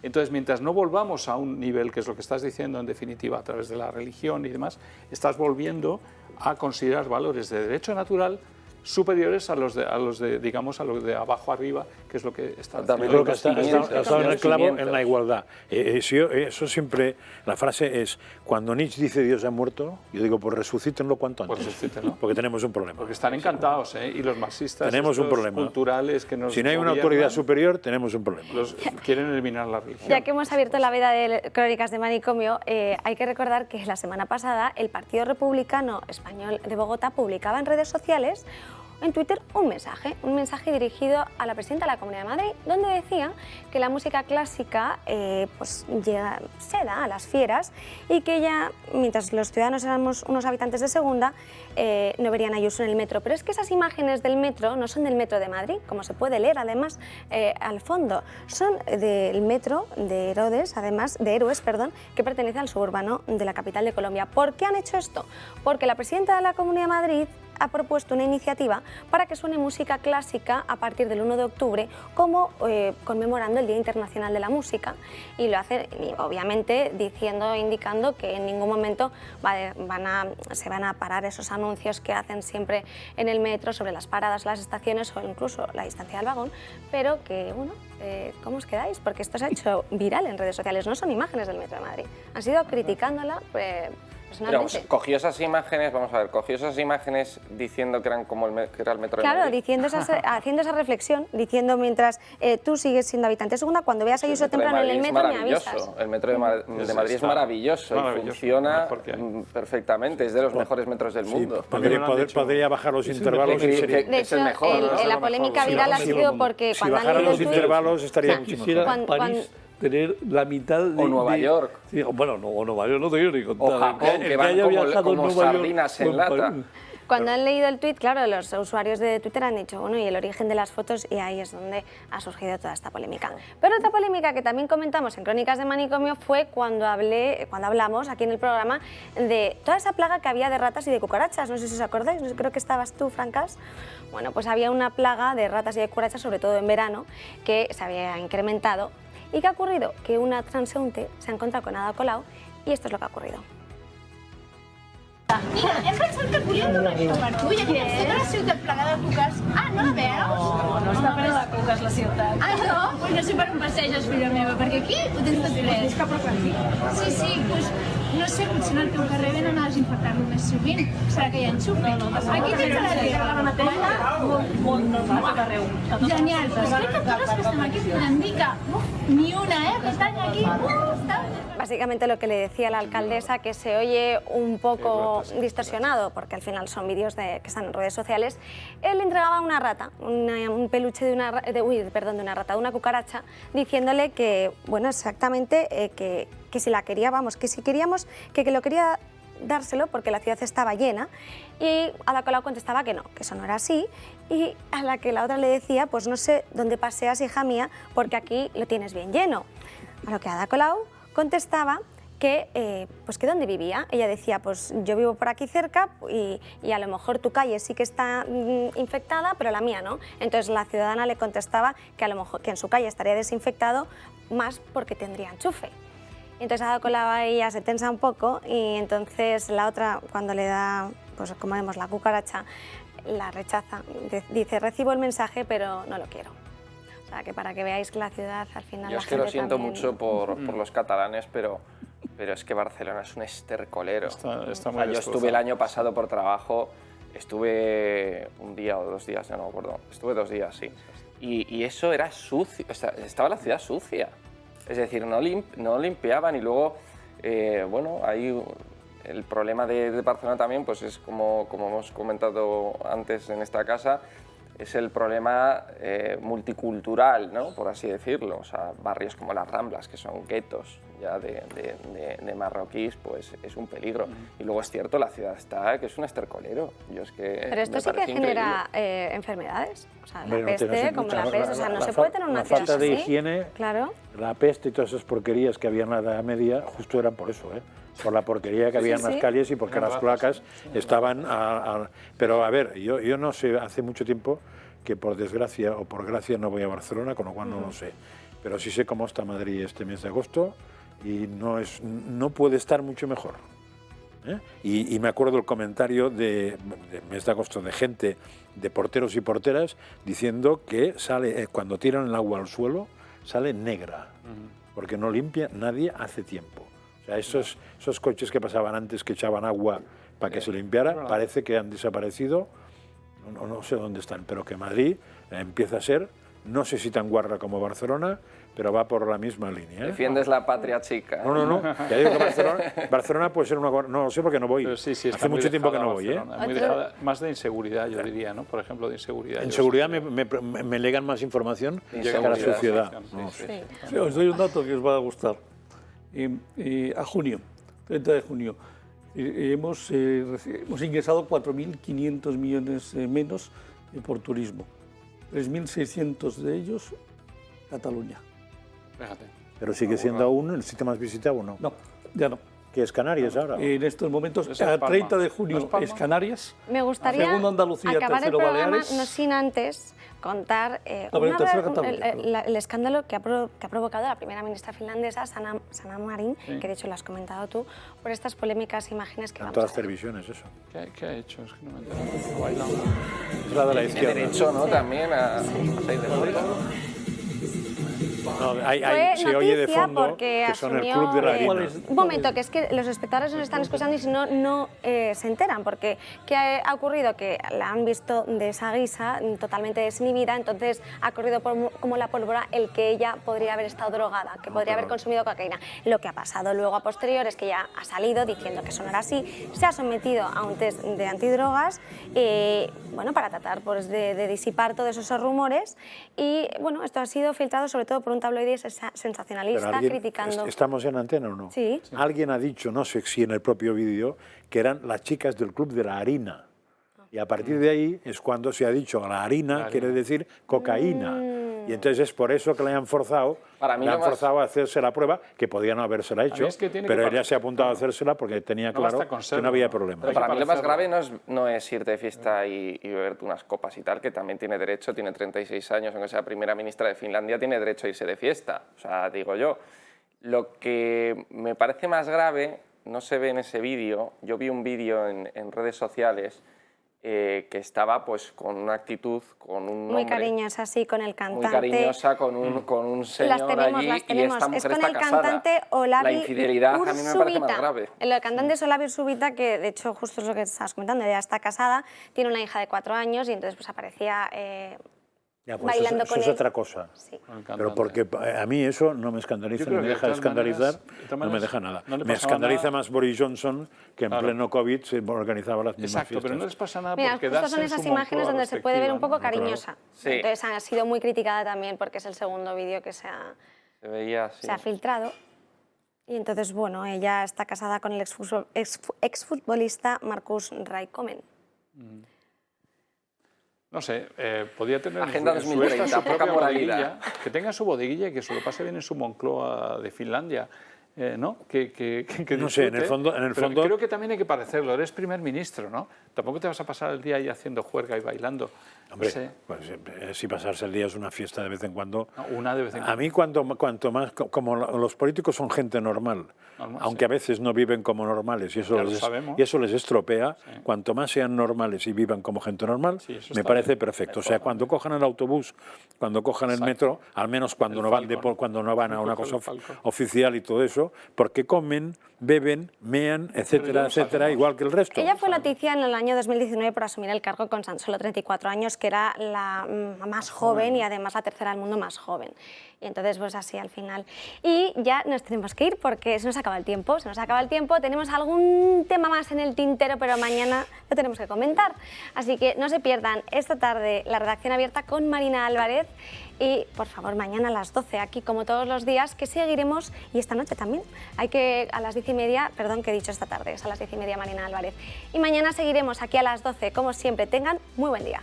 Entonces, mientras no volvamos a un nivel, que es lo que estás diciendo en definitiva, a través de la religión y demás, estás volviendo a considerar valores de derecho natural superiores a los de digamos, a los de abajo arriba, que es lo que está... Yo creo que está en el clavo en la igualdad. Eso siempre, la frase es, cuando Nietzsche dice Dios ha muerto, yo digo, pues resucítenlo cuanto antes. Pues resucítenlo. Porque tenemos un problema. Porque están encantados, y los marxistas, tenemos un problema culturales que nos si no hay una autoridad superior, tenemos un problema. Quieren eliminar la religión. Ya que hemos abierto la veda de Crónicas de Manicomio, hay que recordar que la semana pasada el Partido Republicano Español de Bogotá publicaba en redes sociales, en Twitter, un mensaje dirigido a la presidenta de la Comunidad de Madrid, donde decía que la música clásica pues seda a las fieras y que ya, mientras los ciudadanos éramos unos habitantes de segunda, no verían a Ayuso en el metro. Pero es que esas imágenes del metro no son del metro de Madrid, como se puede leer además al fondo, son del metro de Héroes, que pertenece al suburbano de la capital de Colombia. ¿Por qué han hecho esto? Porque la presidenta de la Comunidad de Madrid ha propuesto una iniciativa para que suene música clásica a partir del 1 de octubre como conmemorando el Día Internacional de la Música, y lo hace obviamente indicando que en ningún momento se van a parar esos anuncios que hacen siempre en el metro sobre las paradas, las estaciones o incluso la distancia del vagón, pero que bueno, ¿cómo os quedáis? Porque esto se ha hecho viral en redes sociales, no son imágenes del metro de Madrid, han sido criticándola Pero, cogió esas imágenes diciendo que eran como que era el metro de Madrid. Claro, haciendo esa reflexión, diciendo mientras tú sigues siendo habitante de segunda, cuando veas a Ayuso temprano en el metro me avisas. El metro de Madrid es maravilloso y funciona perfectamente, es de los mejores metros del mundo. Podría bajar los intervalos. De hecho, la polémica viral ha sido porque cuando han leído los intervalos estaría mucho mejor. Tener la mitad de... O Nueva York. Sí, bueno, o Nueva York no te digo ni contar. O Japón, que van como sardinas en lata. Cuando han leído el tuit, claro, los usuarios de Twitter han dicho, bueno, y el origen de las fotos, y ahí es donde ha surgido toda esta polémica. Pero otra polémica que también comentamos en Crónicas de Manicomio fue cuando hablamos aquí en el programa de toda esa plaga que había de ratas y de cucarachas. No sé si os acordáis, creo que estabas tú, Francas. Bueno, pues había una plaga de ratas y de cucarachas, sobre todo en verano, que se había incrementado. ¿Y qué ha ocurrido? Que una transeúnte se ha encontrado con Ada Colau y esto es lo que ha ocurrido. Mira, hem pensat que podíem donar per tu i aquí tota la ciutat plagada de cuques. Ah, no la veus? No està plena de cuques la ciutat. Ah, no? Pues no sé per on passeges, filla meva, perquè aquí ho tens tot ple. És cap a aquí? Sí, doncs no sé, potser en el teu carrer venen a desinfectar-lo més sovint. Serà que hi ha enxufi? Aquí tens la teva, la mateixa, molt normal tot arreu. Genial, doncs crec que totes que estem aquí podem dir que ni una, que estan aquí, Básicamente lo que le decía la alcaldesa, que se oye un poco distorsionado, porque al final son vídeos que están en redes sociales, él le entregaba una rata, un peluche de una rata, de una cucaracha, diciéndole que, bueno, exactamente, que si la quería, que si queríamos, que lo quería dárselo porque la ciudad estaba llena, y Ada Colau contestaba que no, que eso no era así, y a la que la otra le decía, pues no sé dónde paseas, hija mía, porque aquí lo tienes bien lleno. A lo que Ada Colau contestaba que dónde vivía. Ella decía, pues yo vivo por aquí cerca y a lo mejor tu calle sí que está infectada, pero la mía no. Entonces la ciudadana le contestaba que a lo mejor que en su calle estaría desinfectado más porque tendría enchufe. Entonces ha dado con la ella se tensa un poco y entonces la otra, cuando le da, pues como vemos, la cucaracha, la rechaza. Dice, recibo el mensaje, pero no lo quiero. O sea, que para que veáis que la ciudad al final... Yo es que lo siento mucho por los catalanes, pero es que Barcelona es un estercolero. Está muy yo estuve el año pasado por trabajo, estuve un día o 2 días, ya no me acuerdo, estuve 2 días, sí. Y eso era sucio, estaba la ciudad sucia. Es decir, no limpiaban y luego, bueno, ahí el problema de Barcelona también, pues es como hemos comentado antes en esta casa, es el problema multicultural, ¿no? Por así decirlo. O sea, barrios como las Ramblas, que son guetos ya de marroquíes, pues es un peligro. Y luego es cierto, la ciudad está, que es un estercolero. Pero esto sí que genera enfermedades. O sea, la peste, como la peste. O sea, no se puede tener una ciudad así. La falta de higiene, claro. La peste y todas esas porquerías que había en la Edad Media, justo eran por eso, por la porquería que había en las calles y porque las cloacas estaban... Pero a ver, yo no sé, hace mucho tiempo que por desgracia o por gracia no voy a Barcelona, con lo cual no lo sé. Pero sí sé cómo está Madrid este mes de agosto y no puede estar mucho mejor. Y me acuerdo el comentario de mes de agosto de gente, de porteros y porteras, diciendo que sale cuando tiran el agua al suelo, sale negra, porque no limpia nadie hace tiempo. O sea, esos coches que pasaban antes que echaban agua para que se limpiara, parece que han desaparecido, no sé dónde están, pero que Madrid empieza a ser, no sé si tan guarra como Barcelona, pero va por la misma línea. Defiendes la patria chica. No, ya digo que Barcelona puede ser una guarra, no lo sé porque no voy. Pero sí, hace mucho tiempo que no voy. Muy dejada, más de inseguridad, yo diría, ¿no? Por ejemplo, de inseguridad. En seguridad me legan más información que a la sociedad. Sí, os doy un dato que os va a gustar. A junio, 30 de junio, hemos ingresado 4.500 millones menos por turismo. 3.600 de ellos, Cataluña. Fíjate. Pero sigue siendo aún el sitio más visitado, ¿no? No, ya no. ¿Qué es Canarias ahora? En estos momentos, a 30 de junio es Canarias. Me gustaría segundo Andalucía, acabar el tercero programa Baleares. no sin antes contar el escándalo que ha provocado la primera ministra finlandesa, Sanna Marin, que de hecho lo has comentado tú, por estas polémicas imágenes que en vamos todas a ver. las televisiones, eso. ¿Qué ha hecho? Es que no me entero. Es la de la izquierda. Derecho, ¿no? También a 6 de julio. No, se oye de fondo que son el Club de la Harina. Un momento, que es que los espectadores nos están escuchando y si no se enteran, porque ¿qué ha ocurrido? Que la han visto de esa guisa, totalmente desinhibida, entonces ha corrido como la pólvora el que ella podría haber estado drogada, que podría haber consumido cocaína. Lo que ha pasado luego a posterior es que ya ha salido diciendo que eso no era así, se ha sometido a un test de antidrogas, bueno, para tratar pues, de disipar todos esos rumores y bueno, esto ha sido filtrado sobre todo por un tabloide sensacionalista criticando... ¿Estamos en antena o no? Sí. Alguien ha dicho, no sé si en el propio vídeo, que eran las chicas del Club de la Harina. Y a partir de ahí es cuando se ha dicho la harina quiere decir cocaína. Y entonces es por eso que le han forzado a hacerse la prueba, que podía no habérsela hecho, pero ella se ha apuntado a hacérsela porque tenía claro que no había problema. Pero para mí lo más grave no es irte de fiesta y beberte unas copas y tal, que también tiene derecho, tiene 36 años, aunque sea primera ministra de Finlandia, tiene derecho a irse de fiesta, o sea, digo yo. Lo que me parece más grave, no se ve en ese vídeo, yo vi un vídeo en redes sociales, que estaba pues con una actitud, con un muy cariñosa, sí, con el cantante. Muy cariñosa, con un señor allí, y esta mujer está casada. Es con el cantante Olavi Ursubita. La infidelidad a mí me parece más grave. El cantante es Olavi Ursubita, que de hecho justo es lo que estabas comentando, ella está casada, tiene una hija de 4 años y entonces pues aparecía... Ya, pues bailando eso con es él. otra cosa. Sí. Pero porque a mí eso no me escandaliza, no me deja escandalizar, no me deja nada. Me escandaliza más Boris Johnson, que en pleno COVID se organizaba las mismas fiestas. Pero no les pasa nada Mira, porque justo son esas imágenes donde se puede ver un poco cariñosa. Sí. Entonces ha sido muy criticada también porque es el segundo vídeo que se ha filtrado. Y entonces, bueno, ella está casada con el exfutbolista Markus Räikkönen. No sé, podría tener Agenda 2030, su propia moralidad. bodeguilla, que tenga su bodeguilla y que se lo pase bien en su Moncloa de Finlandia. ¿no? Que no sé, en el fondo... Pero creo que también hay que parecerlo, eres primer ministro, ¿no? Tampoco te vas a pasar el día ahí haciendo juerga y bailando. Hombre, no sé. pues, si pasarse el día es una fiesta de vez en cuando. No, una de vez en cuando. A mí cuanto más, como los políticos son gente normal, aunque a veces no viven como normales y eso les estropea, cuanto más sean normales y vivan como gente normal, me parece perfecto. O sea, cuando cojan el autobús, cuando cojan el metro, al menos cuando no van a una cosa oficial y todo eso, porque comen, beben, mean, etcétera, etcétera, igual que el resto. Ella fue noticia en el año 2019 por asumir el cargo con tan solo 34 años, que era la más joven y además la tercera del mundo más joven. Y entonces, pues así al final. Y ya nos tenemos que ir porque se nos acaba el tiempo. Tenemos algún tema más en el tintero, pero mañana lo tenemos que comentar. Así que no se pierdan esta tarde la redacción abierta con Marina Álvarez. Y, por favor, mañana a las 12, aquí como todos los días, que seguiremos, y esta noche también, a las 10:30, perdón, que he dicho esta tarde, es a las 10:30 Marina Álvarez. Y mañana seguiremos aquí a las 12, como siempre. Tengan muy buen día.